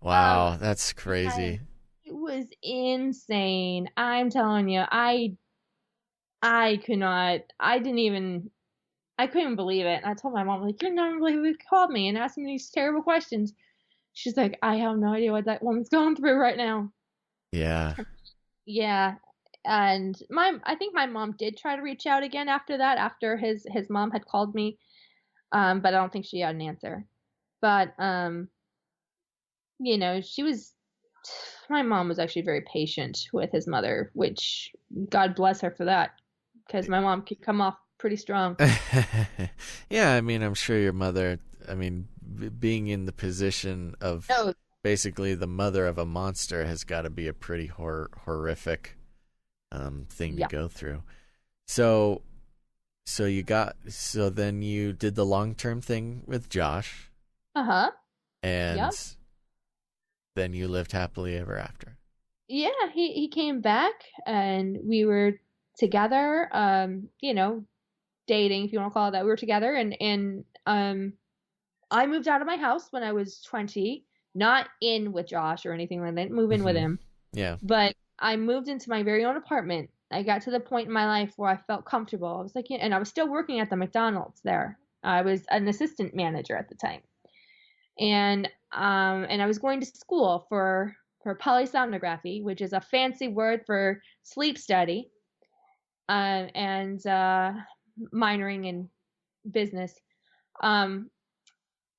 A: Wow, that's
B: I,
A: crazy.
B: it was insane. I'm telling you, I could not. I couldn't believe it. And I told my mom, like, you're not gonna believe who called me and asked me these terrible questions. She's like, I have no idea what that woman's going through right now.
A: Yeah.
B: Yeah. And I think my mom did try to reach out again after that, after his mom had called me. But I don't think she got an answer. But she was my mom was actually very patient with his mother, which God bless her for that, because my mom could come off pretty strong.
A: Yeah, I mean, I'm sure your mother, I mean, being in the position of
B: Oh,
A: basically the mother of a monster has got to be a pretty horrific thing to
B: yeah.
A: go through. So, so then you did the long-term thing with Josh,
B: Uh-huh.
A: and
B: Yep.
A: then you lived happily ever after.
B: Yeah, he came back and we were together, dating, if you want to call it that. We were together and I moved out of my house when I was 20, not in with Josh or anything like that, move in with
A: Hmm.
B: him.
A: Yeah.
B: But I moved into my very own apartment. I got to the point in my life where I felt comfortable. I was like, and I was still working at the McDonald's there. I was an assistant manager at the time. And I was going to school for polysomnography, which is a fancy word for sleep study, and minoring in business. Um,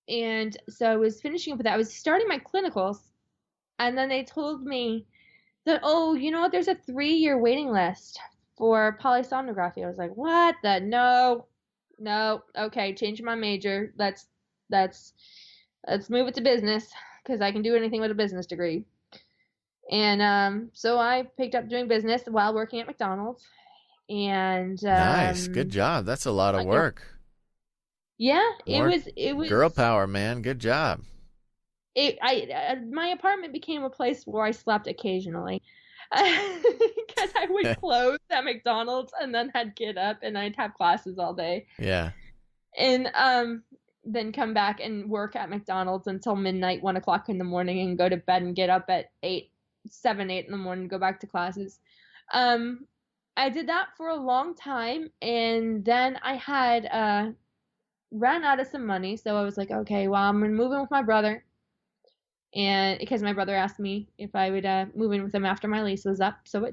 B: and so I was finishing up with that. I was starting my clinicals, and then they told me that, oh, you know what? There's a 3-year waiting list for polysomnography. I was like, what? The no, no. Okay, change my major. Let's let's move it to business because I can do anything with a business degree. And so I picked up doing business while working at McDonald's. And
A: Nice. Good job. That's a lot of
B: yeah,
A: work.
B: yeah,
A: More
B: it
A: girl
B: was
A: power, man. Good job.
B: it. My apartment became a place where I slept occasionally. Because I would close at McDonald's and then I'd get up and I'd have classes all day.
A: Yeah.
B: And then come back and work at McDonald's until midnight, 1 o'clock in the morning, and go to bed and get up at 8 in the morning, go back to classes. Um, I did that for a long time, and then I had ran out of some money, so I was like, okay, well, I'm gonna move in with my brother, and because my brother asked me if I would move in with him after my lease was up, so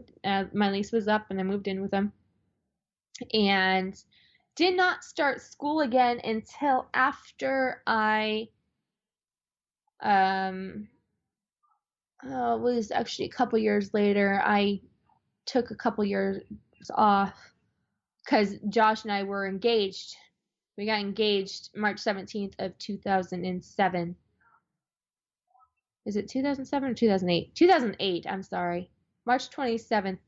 B: my lease was up, and I moved in with him, and did not start school again until after I um it was actually a couple years later. I took a couple years off because Josh and I were engaged. We got engaged March 17th of 2007. Is it 2007 or 2008? 2008, I'm sorry. March 27th.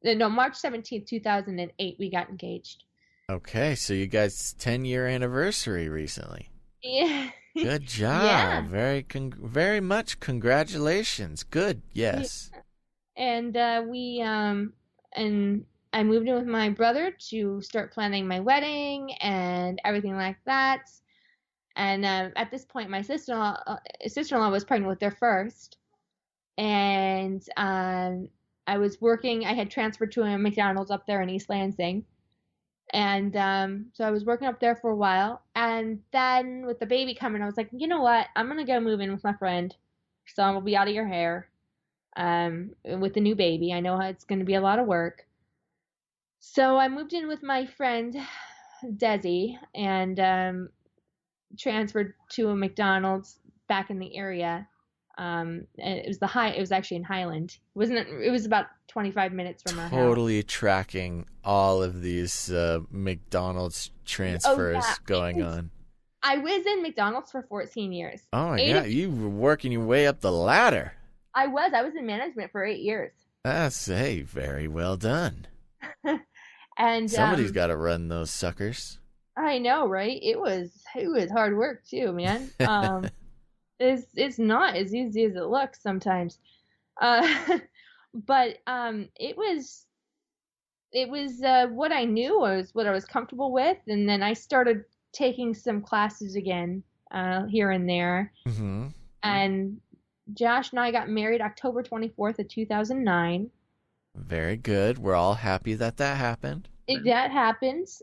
B: No, March 17th, 2008 we got engaged.
A: Okay, so you guys' 10-year anniversary recently.
B: Yeah.
A: Good
B: Yeah.
A: job. Very much congratulations. Good.
B: Yeah.
A: Yes.
B: And and I moved in with my brother to start planning my wedding and everything like that. And at this point, my sister-in-law was pregnant with their first, and I was working. I had transferred to a McDonald's up there in East Lansing. And so I was working up there for a while. And then with the baby coming, I was like, you know what? I'm going to go move in with my friend. So I'm going to be out of your hair with the new baby. I know it's going to be a lot of work. So I moved in with my friend, Desi, and transferred to a McDonald's back in the area. And it was actually in Highland. It was about 25 minutes from our house.
A: Totally tracking all of these McDonald's transfers going on.
B: I was in McDonald's for 14 years.
A: Oh my God, you were working your way up the ladder.
B: I was in management for 8 years.
A: That's very well done.
B: And
A: somebody's got to run those suckers.
B: I know, right? It was hard work too, man. It's not as easy as it looks sometimes. But it was what I knew, was what I was comfortable with, and then I started taking some classes again here and there.
A: Mm-hmm.
B: And Josh and I got married October 24th of 2009.
A: Very good. We're all happy that happened.
B: That happens,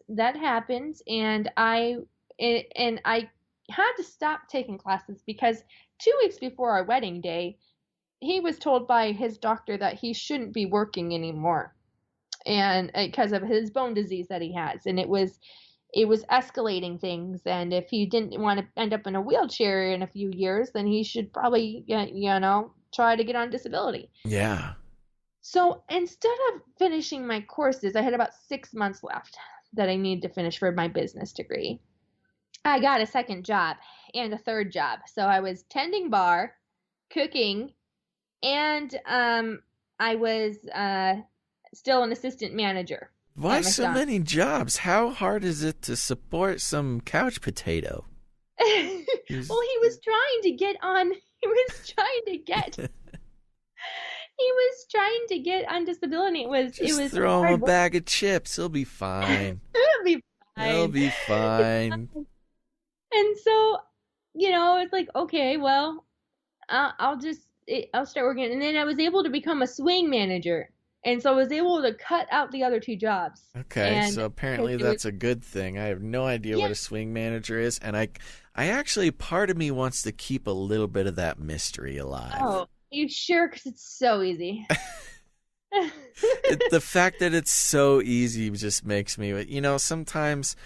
B: and I had to stop taking classes because 2 weeks before our wedding day, he was told by his doctor that he shouldn't be working anymore, and because of his bone disease that he has, and it was escalating things, and if he didn't want to end up in a wheelchair in a few years, then he should probably try to get on disability.
A: Yeah.
B: So instead of finishing my courses, I had about 6 months left that I needed to finish for my business degree. I got a second job and a third job. So I was tending bar, cooking, and I was still an assistant manager.
A: Why so many jobs? How hard is it to support some couch potato?
B: Well, he was trying to get on. He was trying to get on disability. It was
A: throw him a bag of chips. He'll be fine. He'll be fine.
B: And so, it's like, okay, well, I'll start working. And then I was able to become a swing manager. And so I was able to cut out the other 2 jobs.
A: Okay, so apparently that's a good thing. I have no idea what a swing manager is. And I actually, part of me wants to keep a little bit of that mystery alive.
B: Oh, you sure? Because it's so easy.
A: The fact that it's so easy just makes me, sometimes,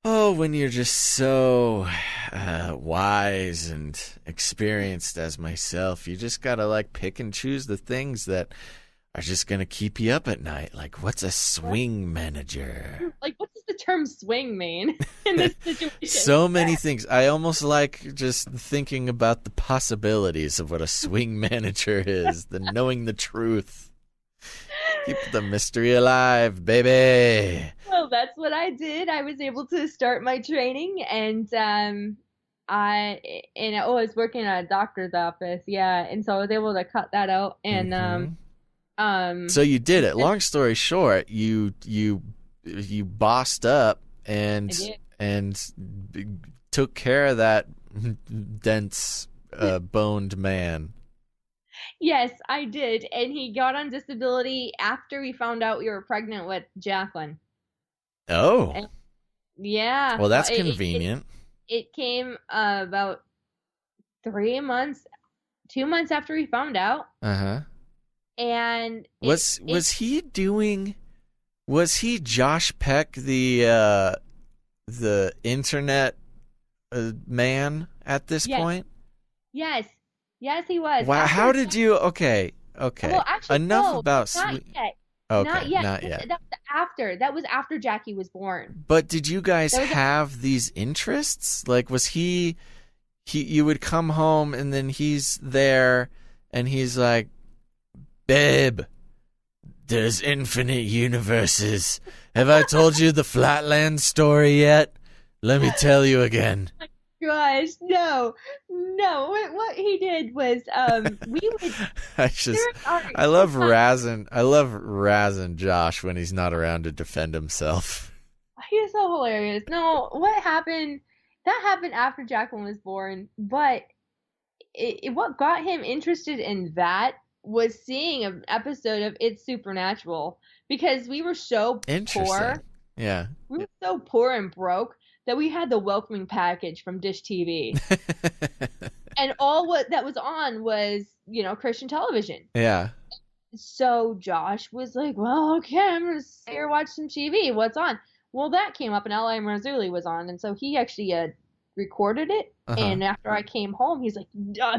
A: when you're just so wise and experienced as myself, you just got to pick and choose the things that are just going to keep you up at night. Like, what's a swing manager?
B: Like, what does the term swing mean in this situation?
A: So many things. I almost like just thinking about the possibilities of what a swing manager is, knowing the truth. Keep the mystery alive, baby.
B: Well, that's what I did. I was able to start my training, and I was working at a doctor's office, and so I was able to cut that out, and
A: so you did it. Long story short, you bossed up and took care of that dense boned man.
B: Yes, I did. And he got on disability after we found out we were pregnant with Jacqueline.
A: Oh.
B: And, yeah.
A: Well, that's convenient.
B: It came about 2 months after we found out.
A: Uh-huh.
B: And
A: was he Josh Peck, the internet man at this point? Yes,
B: he was.
A: Wow, how did you? Okay.
B: Well, actually,
A: enough about
B: not yet.
A: Okay, not yet.
B: That was after Jackie was born.
A: But did you guys have these interests? Like, was he? You would come home and then he's there, and he's like, "Babe, there's infinite universes. Have I told you the Flatland story yet? Let me tell you again."
B: Gosh, no. What he did was, we would.
A: I love razzing Josh when he's not around to defend himself.
B: He's so hilarious. No, what happened? That happened after Jacqueline was born, but what got him interested in that was seeing an episode of It's Supernatural because we were so poor.
A: Yeah.
B: We were so poor and broke that we had the welcoming package from Dish TV. And all that was on was, Christian television.
A: Yeah.
B: So Josh was like, well, okay, I'm going to sit here watch some TV. What's on? Well, that came up and L.A. Marzulli was on. And so he actually recorded it. And after I came home, he's like,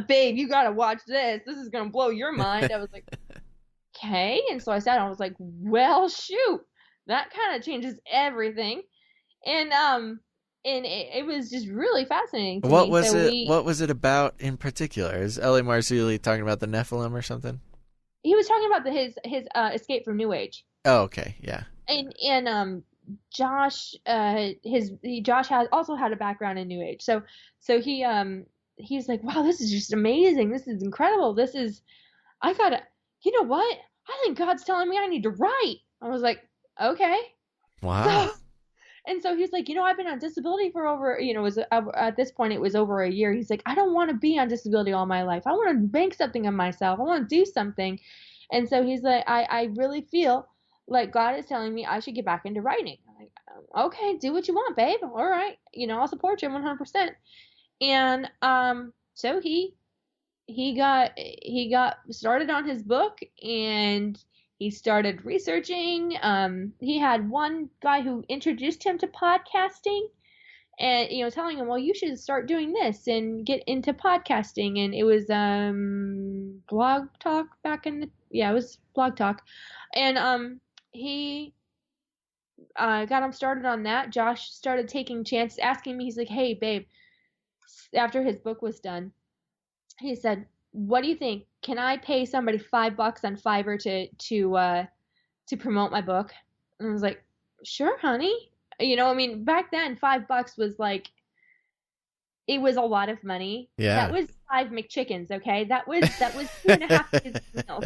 B: babe, you got to watch this. This is going to blow your mind. I was like, okay. And so I sat down. I was like, well, shoot. That kind of changes everything. And it was just really fascinating to
A: what
B: me.
A: Was it? What was it about in particular? Is L.A. Marzulli talking about the Nephilim or something?
B: He was talking about his escape from New Age.
A: Oh, okay, yeah.
B: And Josh Josh also had a background in New Age, so he's like, wow, this is just amazing. This is incredible. You know what? I think God's telling me I need to write. I was like, okay.
A: Wow.
B: And so he's like, I've been on disability for over, at this point it was over a year. He's like, I don't want to be on disability all my life. I want to make something of myself. I want to do something. And so he's like, I really feel like God is telling me I should get back into writing. I'm like, okay, do what you want, babe. All right. I'll support you 100%. And so he got started on his book, and he started researching. He had one guy who introduced him to podcasting and, telling him, well, you should start doing this and get into podcasting. And it was Blog Talk it was Blog Talk. And he got him started on that. Josh started taking chances, asking me, he's like, hey, babe, after his book was done, he said, what do you think? Can I pay somebody $5 on Fiverr to promote my book? And I was like, sure, honey. Back then $5 was like, it was a lot of money.
A: Yeah.
B: That was 5 McChickens, okay? That was 2.5 kids' meals.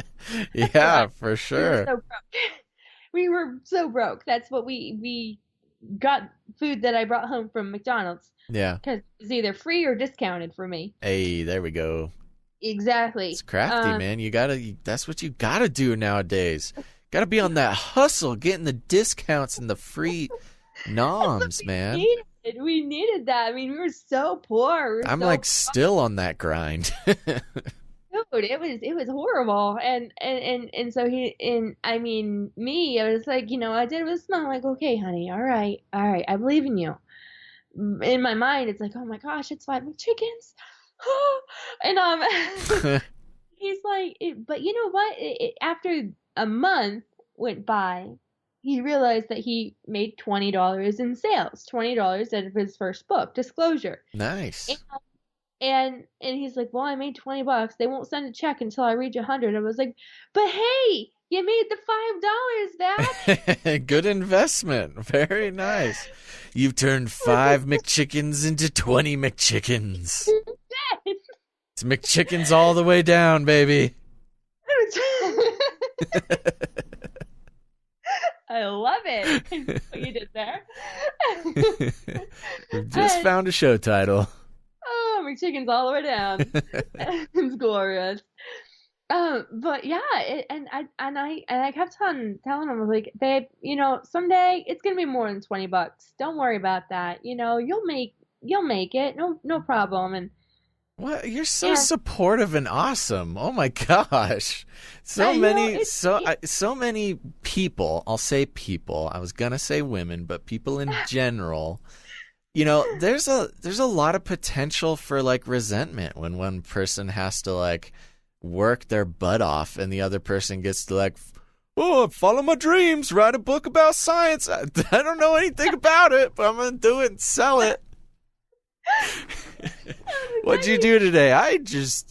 A: Yeah, for sure.
B: We were so broke. That's what we got, food that I brought home from McDonald's.
A: Yeah.
B: Because it was either free or discounted for me.
A: Hey, there we go.
B: Exactly.
A: It's crafty, man. That's what you gotta do nowadays. Gotta be on that hustle, getting the discounts and the free noms, man.
B: We needed that. I mean, we were so poor.
A: I'm like still on that grind.
B: Dude, it was horrible. And so me, I was like, I did with a smile. I'm like, okay, honey, all right, I believe in you. In my mind, it's like, oh my gosh, it's 5 McChickens. And he's like, but you know what? After a month went by, he realized that he made $20 in sales, $20 out of his first book, Disclosure.
A: Nice.
B: And he's like, well, I made $20. They won't send a check until I reach 100. I was like, but hey, you made the $5 back.
A: Good investment. Very nice. You've turned 5 McChickens into 20 McChickens. It's McChickens all the way down, baby.
B: I love it. What you did there.
A: We've just found a show title.
B: Oh, McChickens all the way down. It's glorious. But yeah, I kept on telling him, like, babe, someday it's gonna be more than $20. Don't worry about that. You'll make it. No problem. And
A: what? You're so supportive and awesome. Oh my gosh. So many people, I'll say people. I was going to say women, but people in general. There's a lot of potential for like resentment when one person has to like work their butt off and the other person gets to like, oh, follow my dreams, write a book about science. I don't know anything about it, but I'm going to do it and sell it. What'd you do today? I just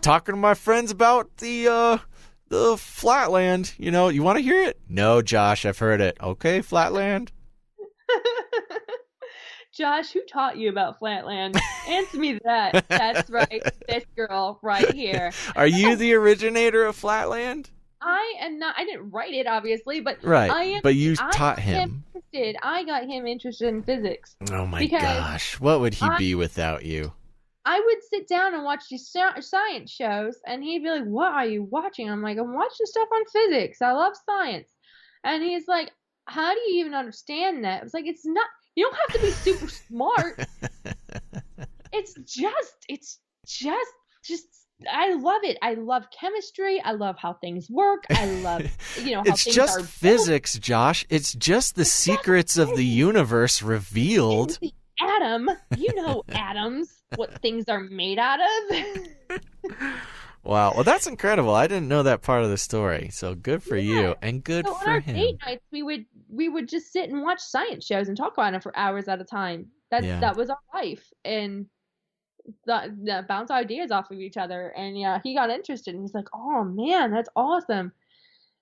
A: talking to my friends about the Flatland. You want to hear it? No, Josh, I've heard it. Okay, Flatland.
B: Josh, who taught you about Flatland? Answer me that. That's right, this girl right here.
A: Are you the originator of Flatland?
B: I am not. I didn't write it, obviously, but
A: right. But you taught him.
B: I got him interested in physics.
A: Oh my gosh, what would he be without you?
B: I would sit down and watch these science shows, and he'd be like, "What are you watching?" I'm like, "I'm watching stuff on physics. I love science." And he's like, "How do you even understand that?" I was like, "It's not. You don't have to be super smart. It's just. I love it. I love chemistry. I love how things work. I love, how
A: It's
B: things
A: just
B: are
A: physics, Josh. It's just the secrets of the universe revealed.
B: the atom. You know atoms, what things are made out of.
A: Wow. Well, that's incredible. I didn't know that part of the story. So good for you and good
B: So
A: for
B: on our
A: him.
B: date nights, we would just sit and watch science shows and talk about it for hours at a time. That was our life, and bounce ideas off of each other. And yeah, he got interested, and he's like, "Oh man, that's awesome."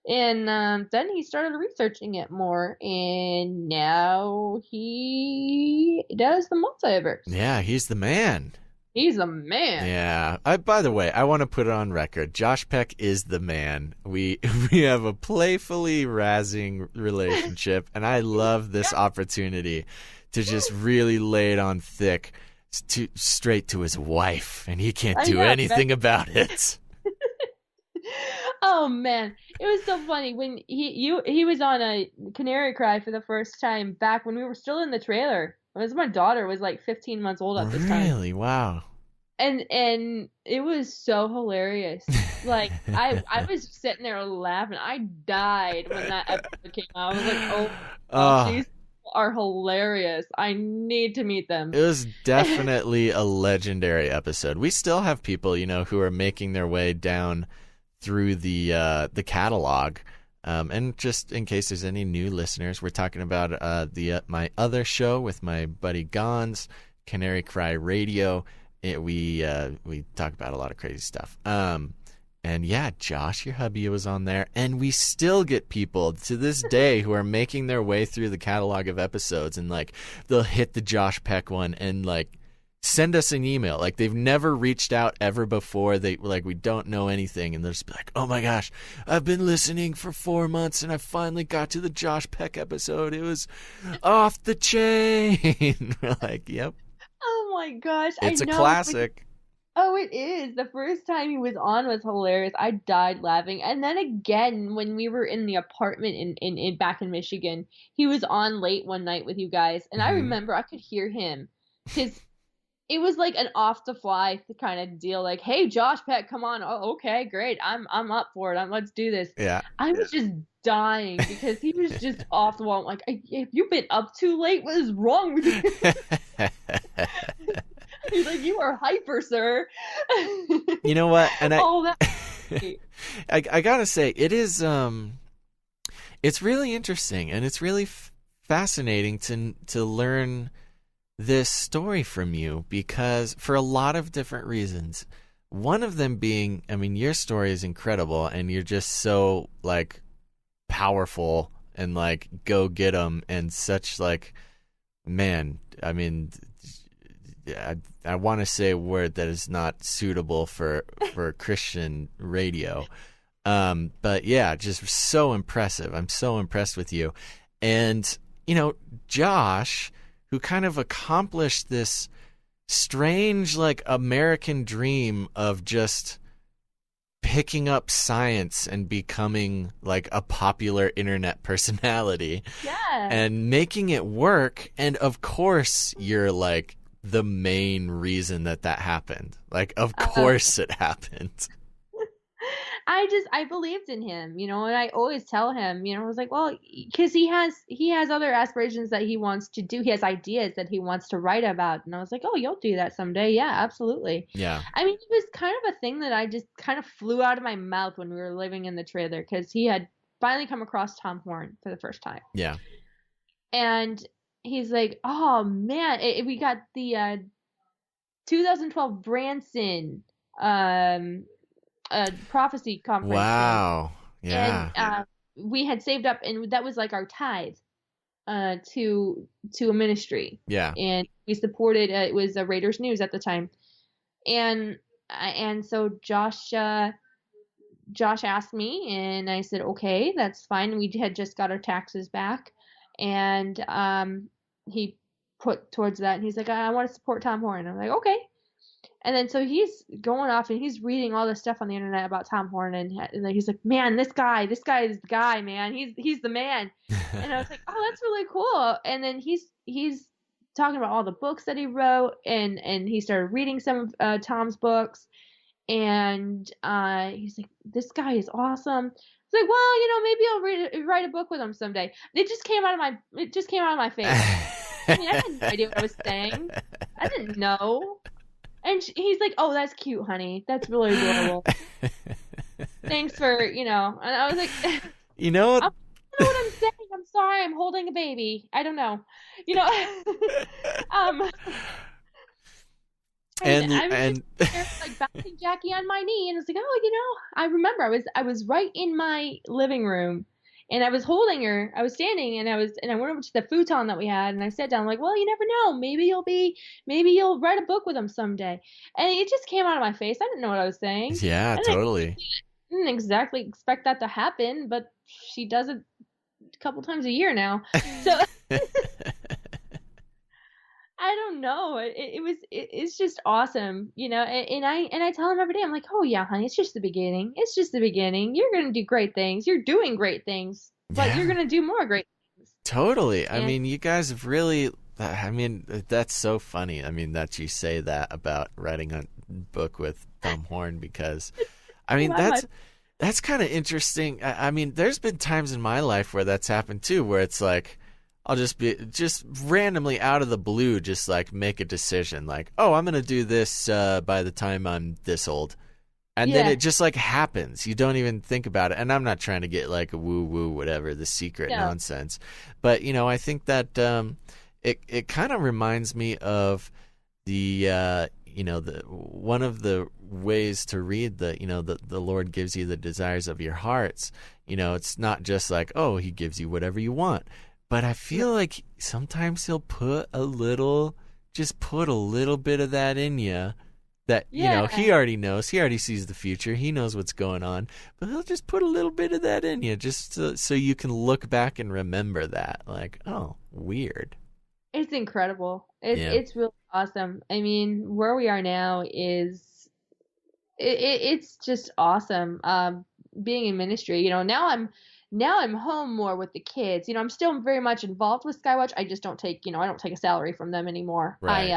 B: And then he started researching it more, and now he does the multiverse.
A: Yeah, he's the man.
B: He's a man.
A: Yeah. By the way, I want to put it on record. Josh Peck is the man. We have a playfully razzing relationship, and I love this opportunity to just really lay it on thick straight to his wife, and he can't do anything about it.
B: Oh man, it was so funny when he was on a Canary Cry for the first time back when we were still in the trailer. My daughter was like 15 months old at this time.
A: Really? Wow.
B: And it was so hilarious. Like I was sitting there laughing. I died when that episode came out. I was like, oh, these people are hilarious. I need to meet them.
A: It was definitely a legendary episode. We still have people, who are making their way down through the catalog. And just in case there's any new listeners, we're talking about my other show with my buddy Gons, Canary Cry Radio. We talk about a lot of crazy stuff. And yeah, Josh, your hubby, was on there, and we still get people to this day who are making their way through the catalog of episodes, and like they'll hit the Josh Peck one and like send us an email. Like they've never reached out ever before. We don't know anything, and they'll just be like, "Oh my gosh, I've been listening for 4 months, and I finally got to the Josh Peck episode. It was off the chain." We're like, "Yep."
B: Oh my gosh.
A: It's a classic.
B: Oh, it is. The first time he was on was hilarious. I died laughing. And then again, when we were in the apartment in back in Michigan, he was on late one night with you guys. And I remember I could hear him because it was like an off the fly kind of deal. Like, "Hey, Josh Peck, come on." "Oh, okay, great. I'm up for it. Let's do this."
A: Yeah.
B: I was just dying because he was just off the wall. I'm like, "Have you been up too late? What is wrong with you?" He's like, "You are hyper, sir."
A: You know what? And
B: I
A: gotta say, it is it's really interesting, and it's really fascinating to learn this story from you, because for a lot of different reasons. One of them being, I mean, your story is incredible, and you're just so like powerful and like go get 'em, and such like, man, I mean, I want to say a word that is not suitable for Christian radio. But yeah, just so impressive. I'm so impressed with you. And, Josh, who kind of accomplished this strange, like, American dream of just picking up science and becoming, like, a popular internet personality.
B: Yeah.
A: And making it work. And, of course, you're, like, the main reason that happened. Like, of course it happened.
B: I believed in him, and I always tell him, I was like, well, because he has other aspirations that he wants to do. He has ideas that he wants to write about. And I was like, "Oh, you'll do that someday." Yeah, absolutely.
A: Yeah.
B: I mean, it was kind of a thing that I just kind of flew out of my mouth when we were living in the trailer, because he had finally come across Tom Horn for the first time.
A: Yeah.
B: And he's like, "Oh man, we got the 2012 Branson prophecy conference."
A: Wow. Yeah.
B: And we had saved up, and that was like our tithe to a ministry.
A: Yeah.
B: And we supported. It was Raiders News at the time, and so Josh asked me, and I said, "Okay, that's fine." We had just got our taxes back, and he put towards that, and he's like, "I want to support Tom Horn." I'm like, "Okay." And then so he's going off and he's reading all this stuff on the internet about Tom Horn, and then he's like, man, this guy is the guy, man. He's the man. And I was like, oh, that's really cool. And then he's talking about all the books that he wrote, and he started reading some of Tom's books, and he's like, this guy is awesome. It's like, well, maybe I'll write a book with him someday. It just came out of my face. I mean, I had no idea what I was saying. I didn't know. And he's like, oh, that's cute, honey. That's really adorable. Thanks for, and I was like,
A: you know what?
B: I don't know what I'm saying. I'm sorry. I'm holding a baby. I don't know. And I was just there, like bouncing Jackie on my knee, and I was like, oh, I remember I was right in my living room, and I was holding her. I was standing, and I went over to the futon that we had, and I sat down. I'm like, well, you never know. Maybe you'll write a book with him someday. And it just came out of my face. I didn't know what I was saying.
A: Yeah, totally.
B: I didn't exactly expect that to happen, but she does it a couple times a year now. So I don't know. It's just awesome, and I tell him every day, I'm like, oh yeah, honey, it's just the beginning. It's just the beginning. You're gonna do great things. You're doing great things, but you're gonna do more great things.
A: Totally. I mean, you guys have really. I mean, that's so funny. I mean, that you say that about writing a book with Tom Horn, because, I mean, that's kind of interesting. I mean, there's been times in my life where that's happened too, where it's like, I'll just randomly out of the blue, just like make a decision like, oh, I'm going to do this by the time I'm this old. And then it just like happens. You don't even think about it. And I'm not trying to get like a woo-woo, whatever, the secret nonsense. But, I think that it kind of reminds me of the one of the ways to read the Lord gives you the desires of your hearts. It's not just like, oh, he gives you whatever you want. But I feel like sometimes he'll put a little bit of that in you that, he already knows. He already sees the future. He knows what's going on. But he'll just put a little bit of that in you just so you can look back and remember that. Like, oh, weird.
B: It's incredible. It's really awesome. I mean, where we are now is it's just awesome. Being in ministry, now I'm home more with the kids. I'm still very much involved with Skywatch. I just don't take, I don't take a salary from them anymore.
A: Right.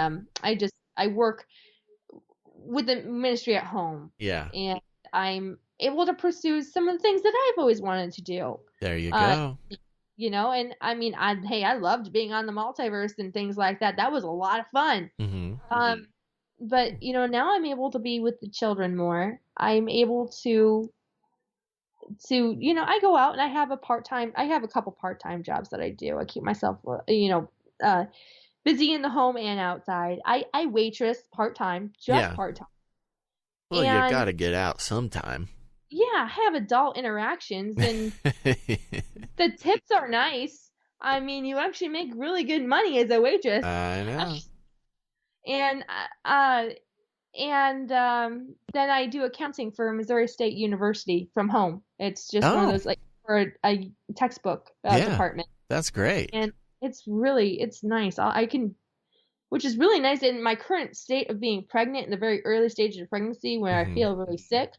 B: I work with the ministry at home.
A: Yeah.
B: And I'm able to pursue some of the things that I've always wanted to do.
A: There you go.
B: And I mean, I loved being on the multiverse and things like that. That was a lot of fun.
A: Mm-hmm.
B: But now I'm able to be with the children more. I'm able to I go out and I have a couple part-time jobs that I do. I keep myself busy in the home and outside. I waitress part-time, part-time.
A: Well, you got to get out sometime.
B: Yeah, have adult interactions, and the tips are nice. I mean, you actually make really good money as a waitress.
A: I know.
B: And then I do accounting for Missouri State University from home. It's just one of those, like, for a textbook department.
A: That's great.
B: And it's nice. Which is really nice in my current state of being pregnant, in the very early stages of pregnancy, where I feel really sick.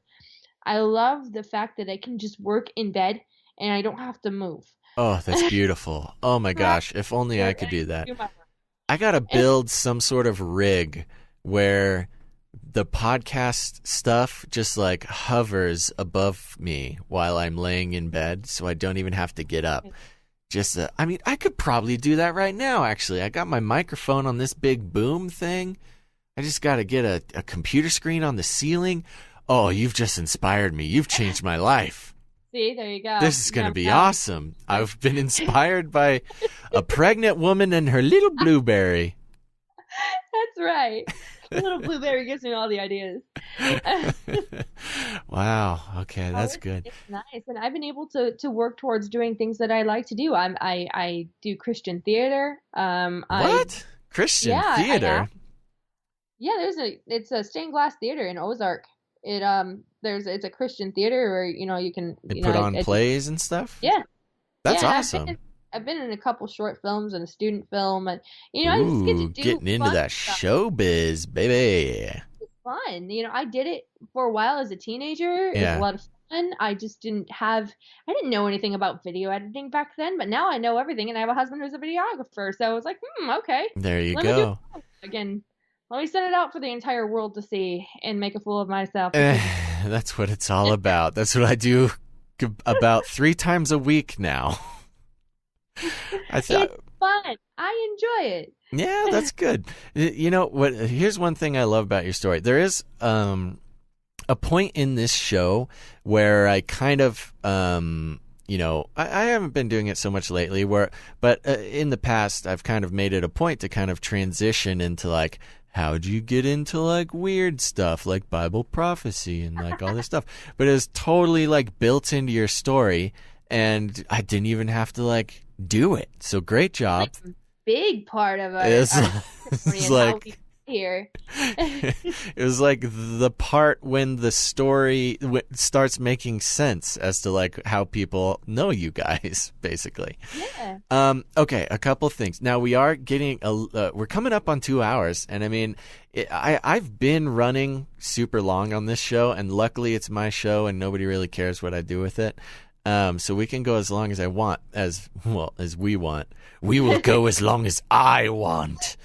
B: I love the fact that I can just work in bed and I don't have to move.
A: Oh, that's beautiful. Oh my gosh, if only I could do that. I got to build some sort of rig where the podcast stuff just like hovers above me while I'm laying in bed, so I don't even have to get up. I could probably do that right now, actually. I got my microphone on this big boom thing. I just got to get a computer screen on the ceiling. Oh, you've just inspired me. You've changed my life.
B: See, there you go.
A: This is going to be awesome. I've been inspired by a pregnant woman and her little blueberry.
B: That's right. The little blueberry gives me all the ideas.
A: Wow. Okay, that's good.
B: It's nice, and I've been able to work towards doing things that I like to do. I do Christian theater.
A: What? Christian theater?
B: It's a stained glass theater in Ozark. It's a Christian theater where you can
A: put on plays and stuff.
B: Yeah,
A: that's awesome.
B: I've been in a couple short films and a student film, and I just get to do
A: getting into that
B: stuff.
A: showbiz, baby.
B: fun. I did it for a while as a teenager. It was a
A: Yeah.
B: lot of fun. I didn't know anything about video editing back then, but now I know everything, and I have a husband who's a videographer. So I was like, okay,
A: There you
B: let me do
A: go.
B: it again. Let me send it out for the entire world to see and make a fool of myself
A: Eh,
B: because
A: that's what it's all about. That's what I do about 3 times a week now. I thought,
B: it's fun. I enjoy it.
A: yeah, that's good. You know what? Here's one thing I love about your story. There is a point in this show where I kind of I haven't been doing it so much lately. But in the past, I've kind of made it a point to kind of transition into like, how'd you get into like weird stuff like Bible prophecy and like all this stuff? But it was totally like built into your story, and I didn't even have to like do it. So great job.
B: Like a big part of our
A: It's
B: testimony and how we here.
A: It was like the part when the story starts making sense as to like how people know you guys, basically.
B: Yeah.
A: Okay, a couple things. Now we are getting we're coming up on 2 hours, and I mean, I've been running super long on this show, and luckily it's my show, and nobody really cares what I do with it. So we can go as long as I want, as we want. We will go as long as I want.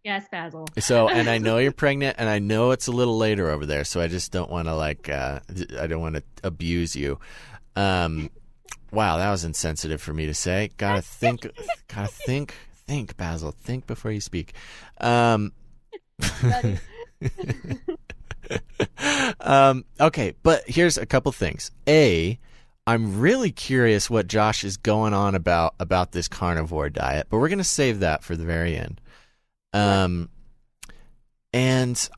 B: Yes, Basil.
A: So, and I know you're pregnant, and I know it's a little later over there, so I just don't want to I don't want to abuse you. Wow, that was insensitive for me to say. Gotta think, Basil. Think before you speak. Okay, but here's a couple things. I'm really curious what Josh is going on about this carnivore diet, but we're gonna save that for the very end. And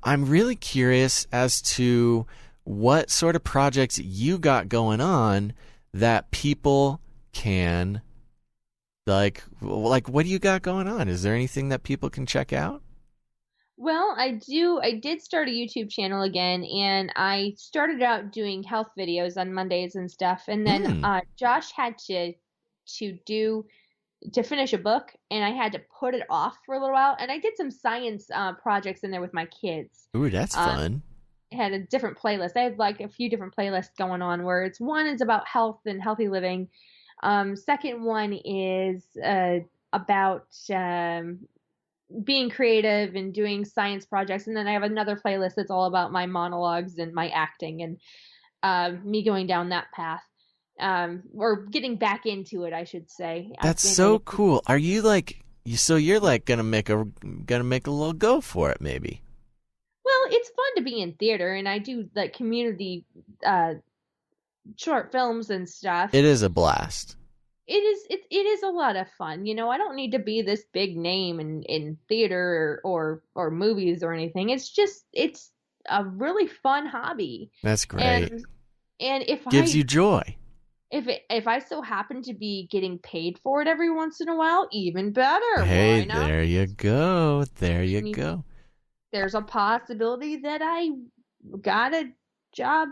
A: I'm really curious as to what sort of projects you got going on that people can like what do you got going on? Is there anything that people can check out?
B: Well, I did start a YouTube channel again, and I started out doing health videos on Mondays and stuff. And then Josh had to finish a book, and I had to put it off for a little while. And I did some science projects in there with my kids.
A: Ooh, that's fun.
B: I had a different playlist. I have like a few different playlists going on where one is about health and healthy living. Second one is about being creative and doing science projects. And then I have another playlist that's all about my monologues and my acting and me going down that path. Or getting back into it, I should say.
A: That's so cool. Are you like so you're like gonna make a little go for it maybe?
B: Well, it's fun to be in theater, and I do like community short films and stuff.
A: It is a blast.
B: It is a lot of fun. I don't need to be this big name in theater or movies or anything. It's a really fun hobby.
A: That's great.
B: And if
A: gives you joy.
B: If I so happen to be getting paid for it every once in a while, even better.
A: Hey,
B: why not?
A: there you go. There you go.
B: There's a possibility that I got a job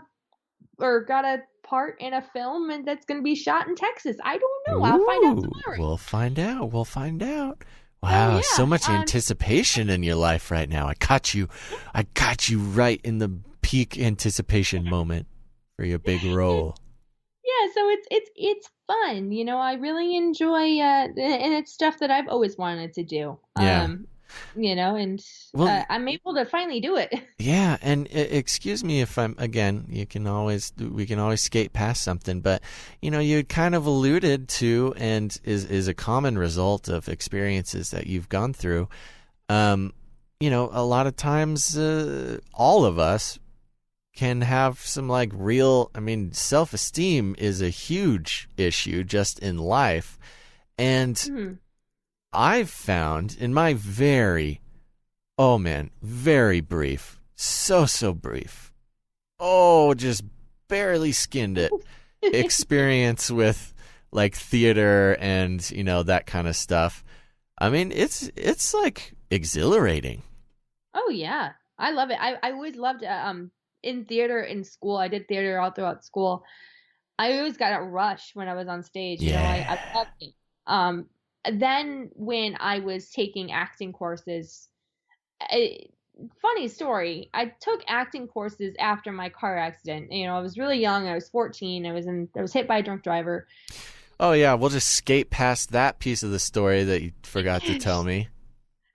B: or got a part in a film and that's going to be shot in Texas. I don't know. I'll find out tomorrow.
A: We'll find out. Wow,
B: yeah.
A: So much anticipation in your life right now. I caught you right in the peak anticipation moment for your big role.
B: Yeah, so it's fun. I really enjoy and it's stuff that I've always wanted to do.
A: Yeah.
B: And I'm able to finally do it.
A: Yeah, and excuse me if I'm again. We can always skate past something, but you kind of alluded to, and is a common result of experiences that you've gone through. A lot of times, all of us can have some like real. I mean, self-esteem is a huge issue just in life, and I've found in my very brief, so brief, just barely skinned it experience with like theater and that kind of stuff. I mean, it's like exhilarating.
B: Oh yeah, I love it. I always loved in theater in school. I did theater all throughout school. I always got a rush when I was on stage. I loved it. Then when I was taking acting courses, funny story. I took acting courses after my car accident. You know, I was really young. I was 14. I was hit by a drunk driver.
A: Oh yeah, we'll just skate past that piece of the story that you forgot to tell me.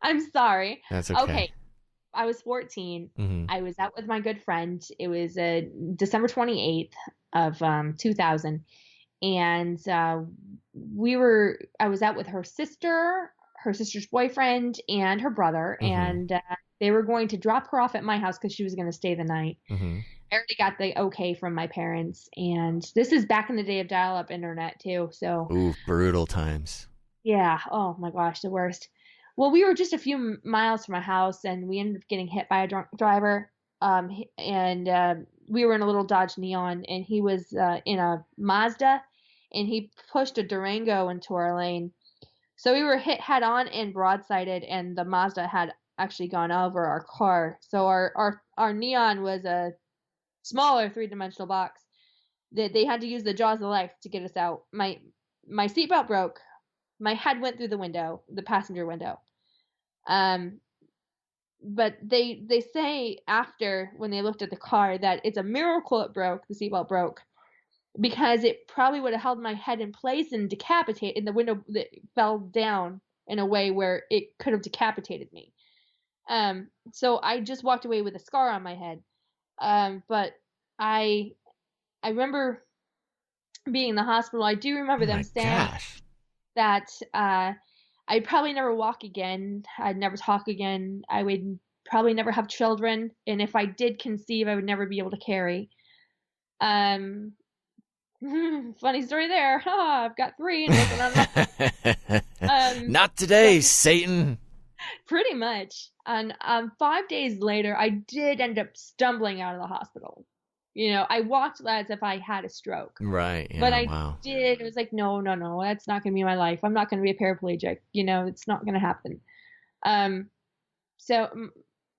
B: I'm sorry.
A: That's okay.
B: Okay. I was 14.
A: Mm-hmm.
B: I was out with my good friend. It was December 28th of 2000. And I was out with her sister's boyfriend, and her brother.
A: Mm-hmm.
B: And they were going to drop her off at my house because she was going to stay the night.
A: Mm-hmm.
B: I already got the okay from my parents. And this is back in the day of dial-up internet too. So,
A: ooh, brutal times.
B: yeah. Oh my gosh, the worst. Well, we were just a few miles from my house, and we ended up getting hit by a drunk driver. And we were in a little Dodge Neon, and he was in a Mazda, and he pushed a Durango into our lane. So we were hit head on and broadsided, and the Mazda had actually gone over our car. So our Neon was a smaller three-dimensional box that they had to use the jaws of life to get us out. My seatbelt broke. My head went through the window, the passenger window. But they say after, when they looked at the car, that it's a miracle it broke, the seatbelt broke, because it probably would have held my head in place and decapitated, and the window that fell down in a way where it could have decapitated me. So I just walked away with a scar on my head. But I remember being in the hospital. I do remember them saying that I'd probably never walk again. I'd never talk again. I would probably never have children. And if I did conceive, I would never be able to carry. Funny story there. I've got 3 and
A: not today, Satan.
B: Pretty much. And 5 days later, I did end up stumbling out of the hospital. You know, I walked as if I had a stroke.
A: Right. Yeah,
B: but I did. It was like, no, that's not going to be my life. I'm not going to be a paraplegic. You know, it's not going to happen. So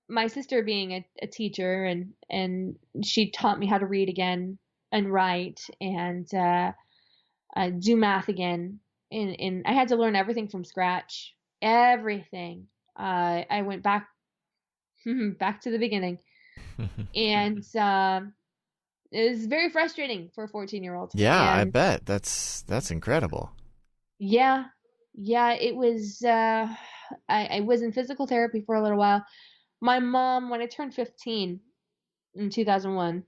B: my sister being a teacher, and she taught me how to read again and write and do math again. And I had to learn everything from scratch. Everything. I went back to the beginning. And it was very frustrating for a 14-year-old.
A: Yeah, I bet. That's incredible.
B: Yeah, it was. I was in physical therapy for a little while. My mom, when I turned 15 in 2001,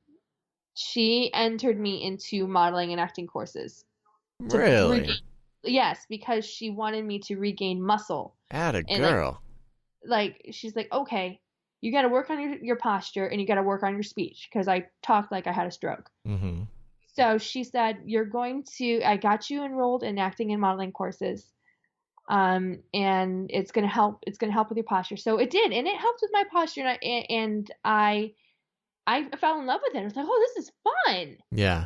B: she entered me into modeling and acting courses.
A: Really?
B: Yes, because she wanted me to regain muscle.
A: Atta girl.
B: Like she's like, okay, you got to work on your posture, and you got to work on your speech, because I talked like I had a stroke.
A: Mm-hmm.
B: So she said, I got you enrolled in acting and modeling courses. And it's going to help with your posture. So it did. And it helped with my posture. And I fell in love with it. I was like, oh, this is fun.
A: Yeah.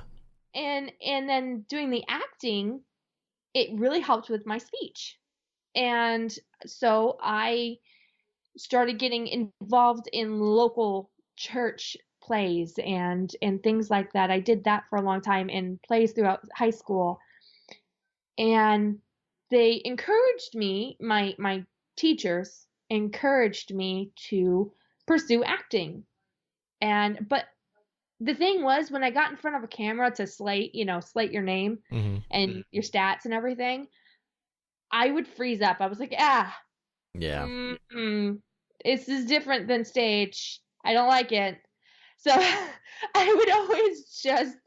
B: And then doing the acting, it really helped with my speech. And so I started getting involved in local church plays and things like that. I did that for a long time, and plays throughout high school. And they encouraged me, my teachers encouraged me to pursue acting. But the thing was, when I got in front of a camera to slate your name and your stats and everything, I would freeze up. I was like, yeah, this is different than stage. I don't like it. So I would always just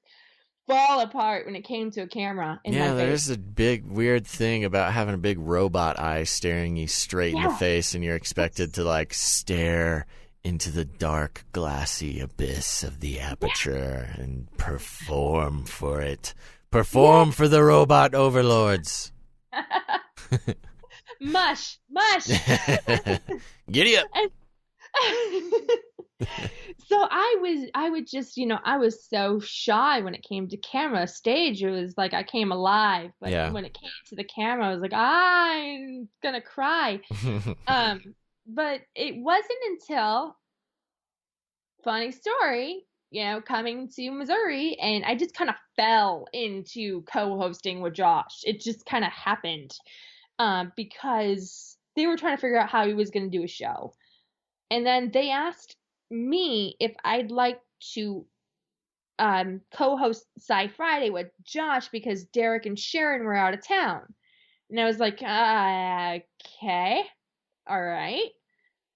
B: fall apart when it came to a camera in my face.
A: There's a big weird thing about having a big robot eye staring you straight in the face, and you're expected to like stare into the dark, glassy abyss of the aperture and perform for it. Perform for the robot overlords.
B: Mush.
A: Giddy up.
B: So I would just, I was so shy when it came to camera. Stage, it was like I came alive. But when it came to the camera, I was like, I'm gonna cry. But it wasn't until, funny story, coming to Missouri, and I just kind of fell into co-hosting with Josh. It just kind of happened because they were trying to figure out how he was going to do a show. And then they asked me if I'd like to co-host Sci Friday with Josh because Derek and Sharon were out of town. And I was like, okay, all right.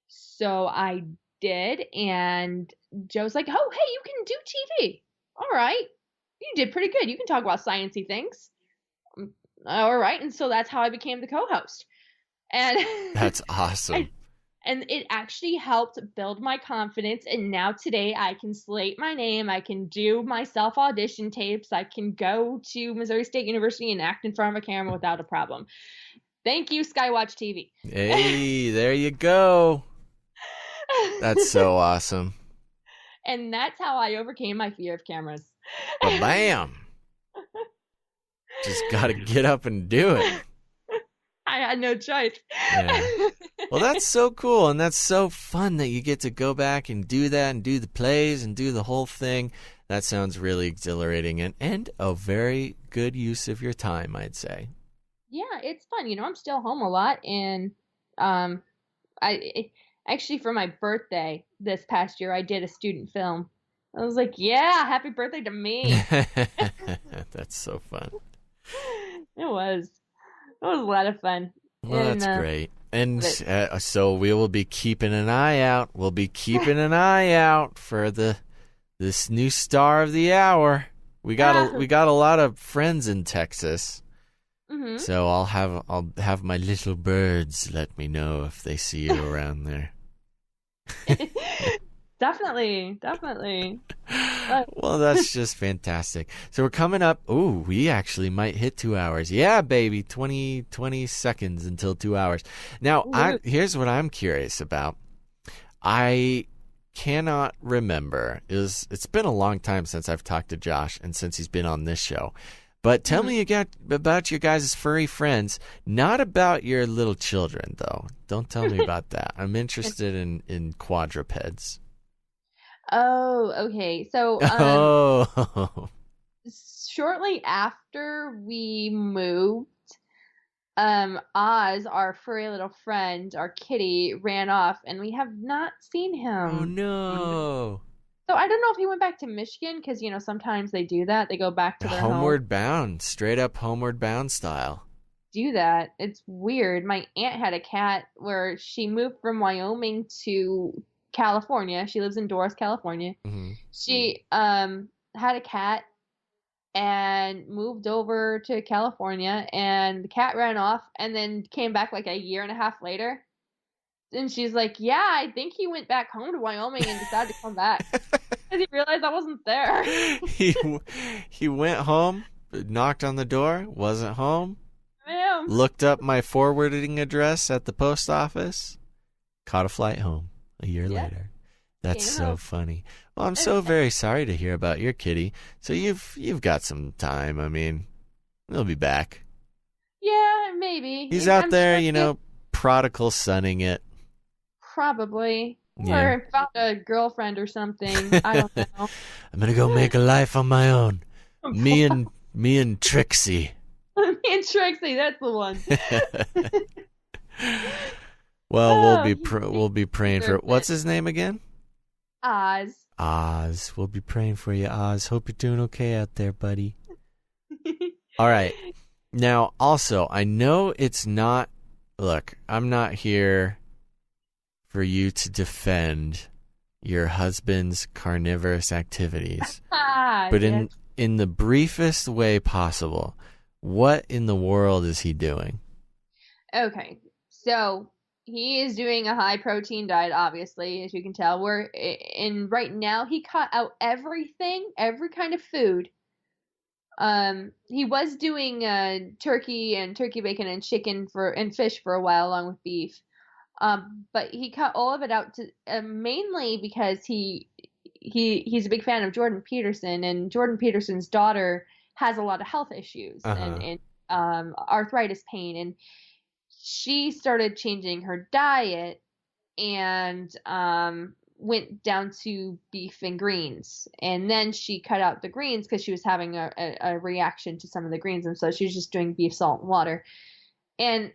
B: So I did, and Joe's like, oh, hey, you can do TV. All right. You did pretty good. You can talk about sciencey things. All right. And so that's how I became the co-host. And
A: That's awesome.
B: And it actually helped build my confidence. And now today I can slate my name. I can do my self audition tapes. I can go to Missouri State University and act in front of a camera without a problem. Thank you, Skywatch TV.
A: Hey, there you go. That's so awesome.
B: And that's how I overcame my fear of cameras.
A: Bam! Just got to get up and do it.
B: I had no choice.
A: Yeah. Well, that's so cool, and that's so fun that you get to go back and do that and do the plays and do the whole thing. That sounds really exhilarating and a very good use of your time, I'd say.
B: Yeah, it's fun. You know, I'm still home a lot, and actually for my birthday this past year, I did a student film. I was like, yeah, happy birthday to me.
A: That's so fun.
B: It was a lot of fun.
A: Well, that's great. And so we will be keeping an eye out. We'll be keeping an eye out for this new star of the hour. We got a lot of friends in Texas. Mm-hmm. So I'll have my little birds let me know if they see you around there.
B: Definitely.
A: Well, that's just fantastic. So we're coming up. Oh, we actually might hit 2 hours. Yeah, baby, 20 seconds until 2 hours. Now, here's what I'm curious about. I cannot remember. It's been a long time since I've talked to Josh and since he's been on this show. But tell me about your guys' furry friends. Not about your little children, though. Don't tell me about that. I'm interested in quadrupeds.
B: Oh, okay. So, shortly after we moved, Oz, our furry little friend, our kitty, ran off, and we have not seen him.
A: Oh, no.
B: So I don't know if he went back to Michigan, because, you know, sometimes they do that. They go back to their
A: homeward
B: home.
A: Bound, straight up homeward bound style.
B: Do that. It's weird. My aunt had a cat where she moved from Wyoming to California. She lives in Doris, California. Mm-hmm. She had a cat and moved over to California, and the cat ran off and then came back like a year and a half later. And she's like, yeah, I think he went back home to Wyoming and decided to come back. Because he realized I wasn't there.
A: He went home, knocked on the door, wasn't home.
B: Ma'am.
A: Looked up my forwarding address at the post office, caught a flight home a year later. That's so funny. Well, I'm so very sorry to hear about your kitty. So you've got some time. I mean, he'll be back.
B: Yeah, maybe.
A: He's out there, you know, prodigal sonning it.
B: Probably. Yeah. Or found a girlfriend or something. I don't know.
A: I'm gonna go make a life on my own. Me and Trixie.
B: Me and Trixie, that's the one.
A: Well, we'll be praying for. What's his name again?
B: Oz.
A: Oz. We'll be praying for you, Oz. Hope you're doing okay out there, buddy. All right. Now, also, I know it's not. Look, I'm not here for you to defend your husband's carnivorous activities, but in the briefest way possible, what in the world is he doing? Okay,
B: so he is doing a high protein diet, obviously, as you can tell. Right now he cut out everything, every kind of food. He was doing turkey and turkey bacon and chicken and fish for a while, along with beef. But he cut all of it out mainly because he's a big fan of Jordan Peterson, and Jordan Peterson's daughter has a lot of health issues and arthritis pain, and she started changing her diet and went down to beef and greens, and then she cut out the greens because she was having a reaction to some of the greens, and so she was just doing beef, salt, and water. And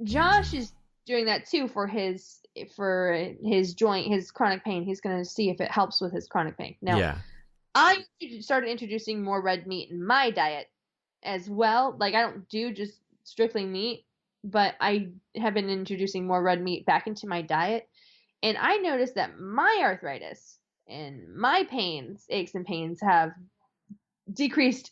B: Josh is doing that too for his for his joint, his chronic pain. He's going to see if it helps with his chronic pain. Now,
A: Yeah.
B: I started introducing more red meat in my diet as well. Like, I don't do just strictly meat, but I have been introducing more red meat back into my diet. And I noticed that my arthritis and my pains, aches and pains, have decreased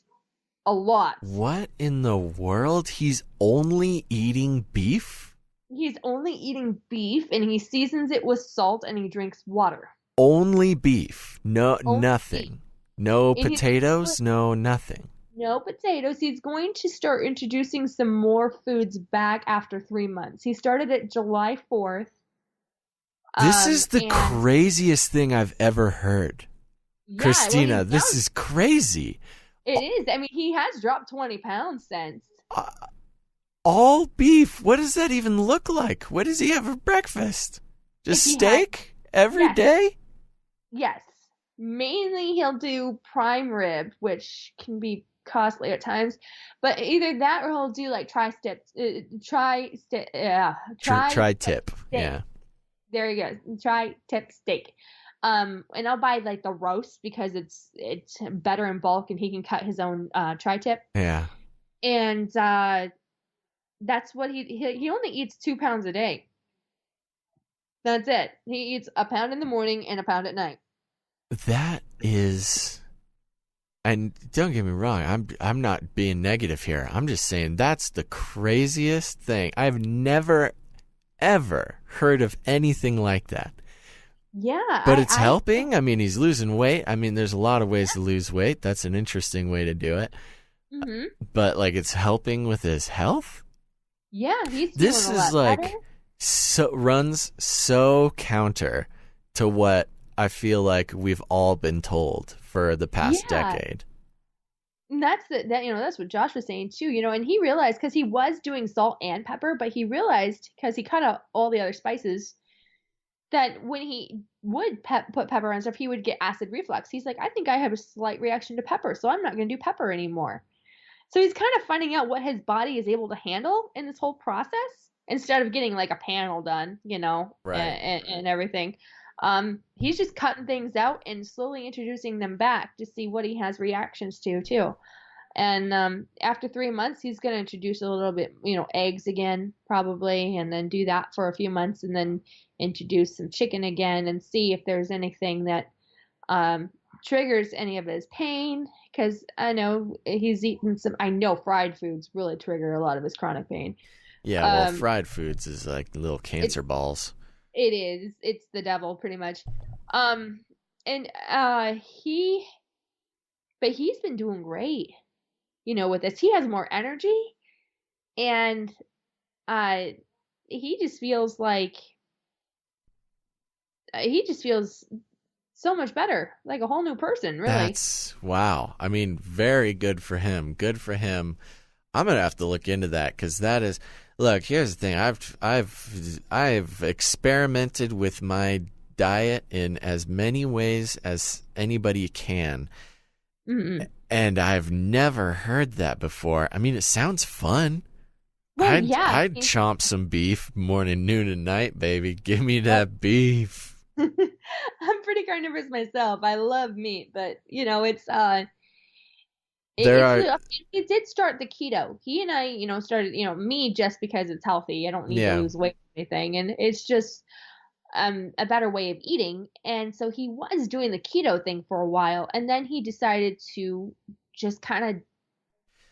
B: a lot.
A: What in the world? He's only eating beef?
B: He's only eating beef, and he seasons it with salt, and he drinks water.
A: Only beef. No,
B: Only
A: nothing.
B: beef.
A: No
B: And
A: potatoes, no nothing.
B: no potatoes. He's going to start introducing some more foods back after 3 months. He started it July 4th.
A: This is the craziest thing I've ever heard.
B: Yeah,
A: Christina,
B: well,
A: this is crazy.
B: It is. I mean, he has dropped 20 pounds since.
A: All beef. What does that even look like? What does he have for breakfast? Just steak every day?
B: Yes. Mainly he'll do prime rib, which can be costly at times. But either that or he'll do like tri-tip.
A: Yeah.
B: There you go. Tri-tip steak. And I'll buy like the roast because it's better in bulk and he can cut his own tri-tip.
A: Yeah.
B: And that's what he only eats 2 pounds a day. That's it. He eats a pound in the morning and a pound at night.
A: That is, and don't get me wrong, I'm not being negative here. I'm just saying that's the craziest thing. I've never ever heard of anything like that.
B: Yeah.
A: But it's helping. I mean, he's losing weight. I mean, there's a lot of ways to lose weight. That's an interesting way to do it. Mm-hmm. But like, it's helping with his health.
B: Yeah, he's
A: this
B: doing
A: is like better. Runs so counter to what I feel like we've all been told for the past decade.
B: And that's what Josh was saying too, and he realized because he was doing salt and pepper, but he realized because he cut out all the other spices that when he would put pepper on stuff, he would get acid reflux. He's like, I think I have a slight reaction to pepper, so I'm not going to do pepper anymore. So he's kind of finding out what his body is able to handle in this whole process instead of getting like a panel done,
A: right.
B: and everything. He's just cutting things out and slowly introducing them back to see what he has reactions to too. And after 3 months, he's going to introduce a little bit, eggs again, probably, and then do that for a few months and then introduce some chicken again and see if there's anything that triggers any of his pain. Because I know he's eaten I know fried foods really trigger a lot of his chronic pain.
A: Yeah, well, fried foods is like little cancer balls.
B: It is. It's the devil, pretty much. But he's been doing great, with this. He has more energy, and he just feels so much better, like a whole new person, really.
A: That's wow. I mean, very good for him. Good for him. I'm gonna have to look into that because that is. Look, here's the thing. I've experimented with my diet in as many ways as anybody can, and I've never heard that before. I mean, it sounds fun. Well, I'd chomp some beef morning, noon, and night, baby. Give me that beef.
B: I'm pretty carnivorous myself. I love meat, but it's it did start the keto. He and I, started, me just because it's healthy. I don't need to lose weight or anything, and it's just a better way of eating. And so he was doing the keto thing for a while, and then he decided to just kind of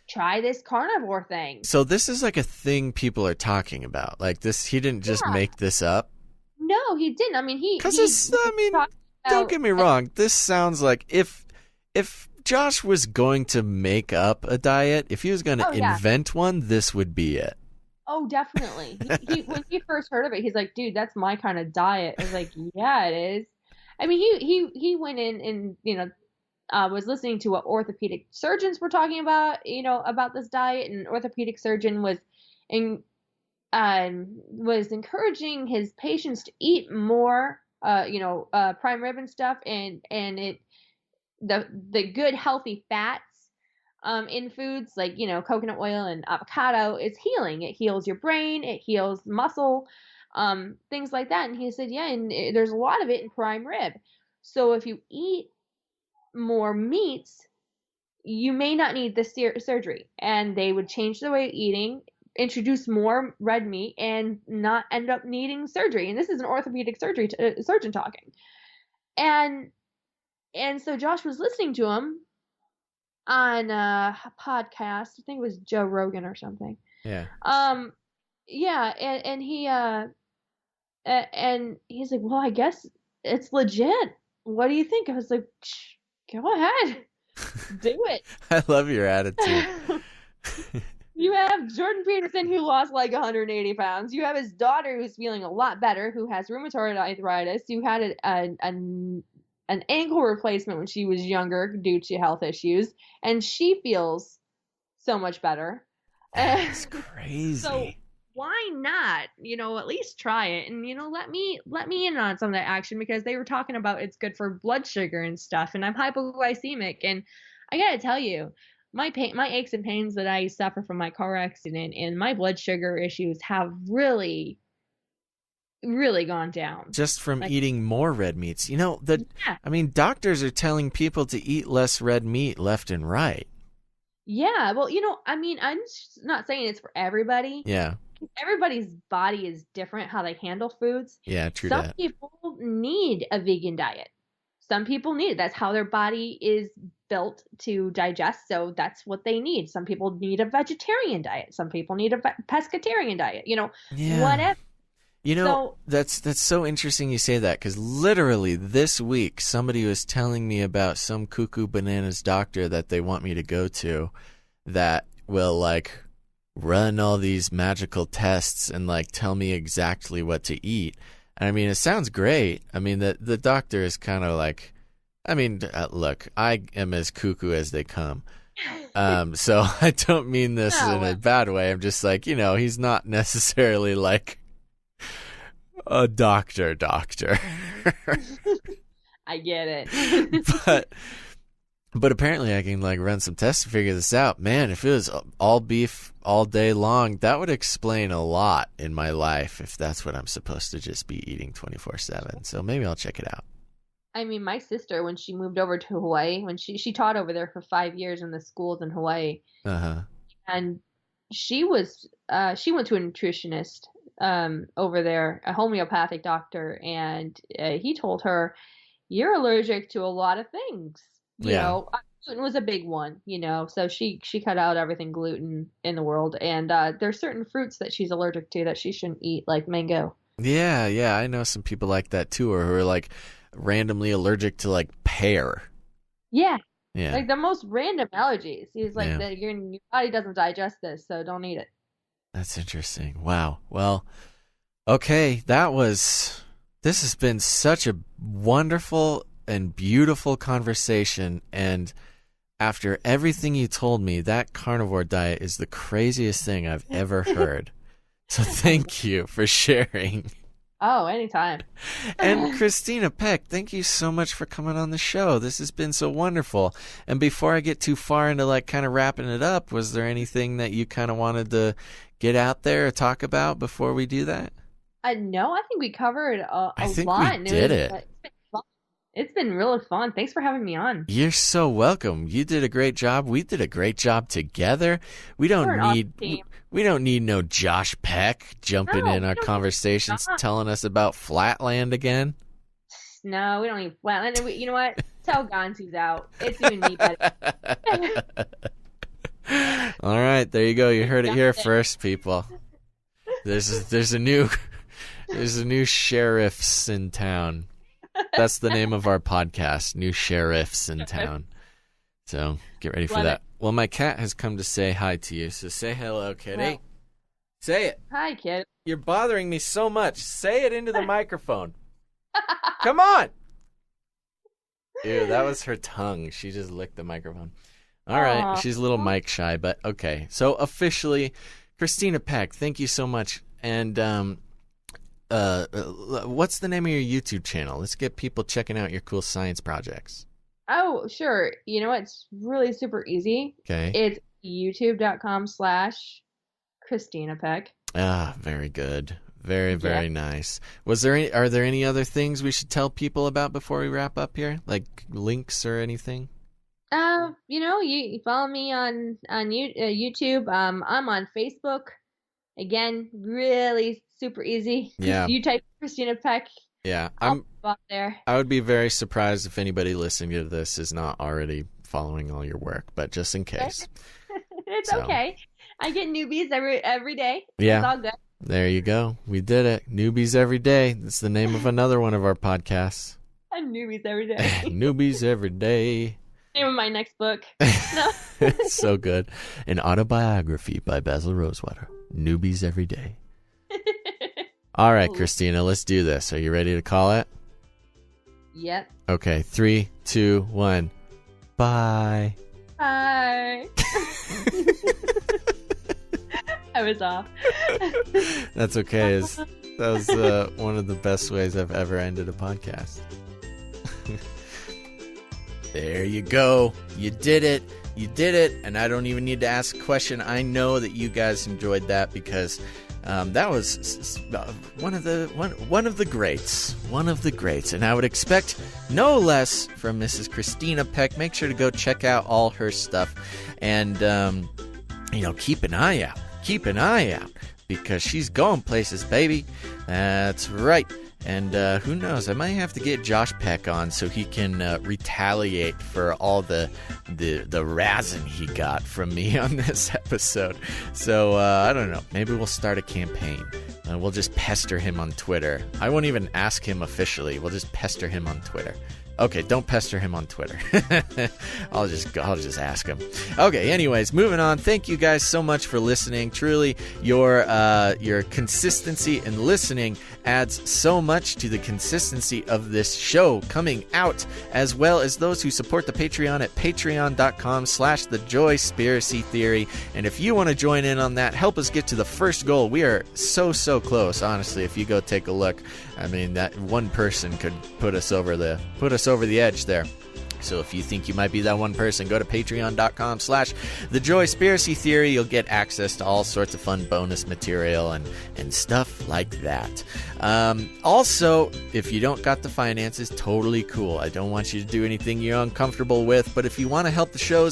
B: try this carnivore thing.
A: So this is like a thing people are talking about. Like this, he didn't just make this up.
B: No, he didn't. I mean,
A: don't get me wrong. This sounds like if Josh was going to make up a diet, if he was going to invent one, this would be it.
B: Oh, definitely. When he first heard of it, he's like, dude, that's my kind of diet. I was like, yeah, it is. I mean, he went in and, was listening to what orthopedic surgeons were talking about, about this diet. And orthopedic surgeon was encouraging his patients to eat more, prime rib and stuff. And the good healthy fats in foods like coconut oil and avocado is healing. It heals your brain, it heals muscle, things like that. And he said, yeah, and there's a lot of it in prime rib. So if you eat more meats, you may not need the surgery. And they would change the way of eating, introduce more red meat, and not end up needing surgery. And this is an orthopedic surgeon talking. And so Josh was listening to him on a podcast. I think it was Joe Rogan or something.
A: Yeah.
B: Yeah, and he's like, well, I guess it's legit. What do you think? I was like, go ahead, do it.
A: I love your attitude.
B: You have Jordan Peterson, who lost like 180 pounds. You have his daughter, who's feeling a lot better, who has rheumatoid arthritis. You had an ankle replacement when she was younger due to health issues, and she feels so much better.
A: That's crazy.
B: So why not, at least try it, and, let me in on some of that action, because they were talking about it's good for blood sugar and stuff, and I'm hypoglycemic, and I gotta tell you, my aches and pains that I suffer from my car accident and my blood sugar issues have really, really gone down.
A: Just from eating more red meats. I mean, doctors are telling people to eat less red meat left and right.
B: Yeah, well, I mean, I'm not saying it's for everybody.
A: Yeah.
B: Everybody's body is different, how they handle foods.
A: Yeah, true.
B: Some people need a vegan diet. Some people need it. That's how their body is built to digest, so that's what they need. Some people need a vegetarian diet. Some people need a pescatarian diet. Whatever.
A: That's so interesting you say that, because literally this week somebody was telling me about some cuckoo bananas doctor that they want me to go to that will run all these magical tests and tell me exactly what to eat. And I mean, it sounds great. I mean, the doctor is kind of look, I am as cuckoo as they come. So I don't mean this in a bad way. I'm just he's not necessarily a doctor.
B: I get it.
A: But apparently I can run some tests to figure this out. Man, if it was all beef all day long, that would explain a lot in my life, if that's what I'm supposed to just be eating 24/7. So maybe I'll check it out.
B: I mean, my sister, when she moved over to Hawaii, when she taught over there for 5 years in the schools in Hawaii, and she went to a nutritionist over there, a homeopathic doctor, and he told her, you're allergic to a lot of things. Gluten was a big one, so she cut out everything gluten in the world, and there's certain fruits that she's allergic to that she shouldn't eat, like mango.
A: Yeah, I know some people like that too, or who are randomly allergic to pear.
B: Yeah. The most random allergies. He's that your body doesn't digest this, so don't eat it.
A: That's interesting. Wow. Well, okay, this has been such a wonderful and beautiful conversation, and after everything you told me, that carnivore diet is the craziest thing I've ever heard. So thank you for sharing.
B: Oh, anytime.
A: And Christina Peck, thank you so much for coming on the show. This has been so wonderful. And before I get too far into kind of wrapping it up, was there anything that you kind of wanted to get out there or talk about before we do that?
B: No, I think we covered a lot.
A: I think we did it.
B: It's been really fun. Thanks for having me on.
A: You're so welcome. You did a great job. We did a great job together. We don't need no Josh Peck jumping in our conversations, telling us about Flatland again.
B: No, we don't need Flatland. You know what? Tell Gons he's out. It's even me better.
A: All right, there you go. You heard it here first, people. There's a new sheriffs in town. That's the name of our podcast, New Sheriffs in Town. So get ready for that. Well, my cat has come to say hi to you, so say hello, kitty. Well, say it.
B: Hi, kid.
A: You're bothering me so much. Say it into the microphone. Come on. Ew, that was her tongue. She just licked the microphone. All right, she's a little mic shy, but okay. So officially, Christina Peck, thank you so much. And what's the name of your YouTube channel? Let's get people checking out your cool science projects.
B: Oh, sure. You know what? It's really super easy.
A: Okay.
B: It's youtube.com/Christina Peck.
A: Ah, very good. Very, very nice. Are there any other things we should tell people about before we wrap up here? Like links or anything?
B: You follow me on YouTube. I'm on Facebook. Again, really super easy.
A: Yeah.
B: You type Christina Peck.
A: Yeah.
B: I'll pop there.
A: I would be very surprised if anybody listening to this is not already following all your work, but just in case.
B: It's okay. I get newbies every day.
A: Yeah.
B: It's all good.
A: There you go. We did it. Newbies every day. That's the name of another one of our podcasts.
B: Newbies every day.
A: Newbies every day.
B: Name of my next book. No.
A: It's so good. An autobiography by Basil Rosewater. Newbies every day. All right, Christina, let's do this. Are you ready to call it?
B: Yep.
A: Okay, 3, 2, 1. Bye.
B: Bye. I was off.
A: That's okay. That was one of the best ways I've ever ended a podcast. There you go. You did it. You did it. And I don't even need to ask a question. I know that you guys enjoyed that because that was one of the greats. One of the greats. And I would expect no less from Mrs. Christina Peck. Make sure to go check out all her stuff. And, keep an eye out. Keep an eye out because she's going places, baby. That's right. And who knows? I might have to get Josh Peck on so he can retaliate for all the razzing he got from me on this episode. So I don't know. Maybe we'll start a campaign. We'll just pester him on Twitter. I won't even ask him officially. We'll just pester him on Twitter. Okay, don't pester him on Twitter. I'll just ask him. Okay, anyways, moving on. Thank you guys so much for listening. Truly, your consistency in listening adds so much to the consistency of this show coming out, as well as those who support the Patreon at patreon.com/thejoyspiracy-theory. And if you want to join in on that, help us get to the first goal. We are so close, honestly. If you go take a look, I mean, that one person could put us over the edge there. So if you think you might be that one person, go to patreon.com/thejoyspiracy-theory. You'll get access to all sorts of fun bonus material and stuff like that. Also, if you don't got the finances, totally cool. I don't want you to do anything you're uncomfortable with, but if you want to help the show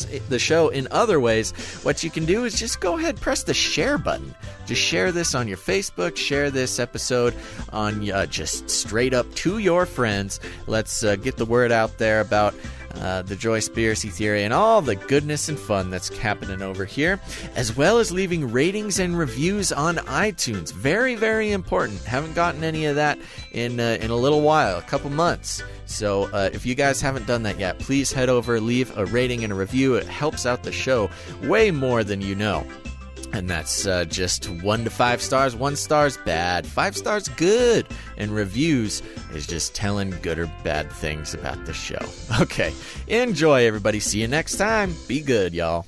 A: in other ways, what you can do is just go ahead, press the share button. Just share this on your Facebook, share this episode on just straight up to your friends. Let's get the word out there about the Joyspiracy Theory and all the goodness and fun that's happening over here, as well as leaving ratings and reviews on iTunes. Very, very important. Haven't gotten any of that in a little while, a couple months. So if you guys haven't done that yet, please head over, leave a rating and a review. It helps out the show way more than you know. And that's just 1 to 5 stars. 1 star's bad. 5 stars good. And reviews is just telling good or bad things about the show. Okay. Enjoy, everybody. See you next time. Be good, y'all.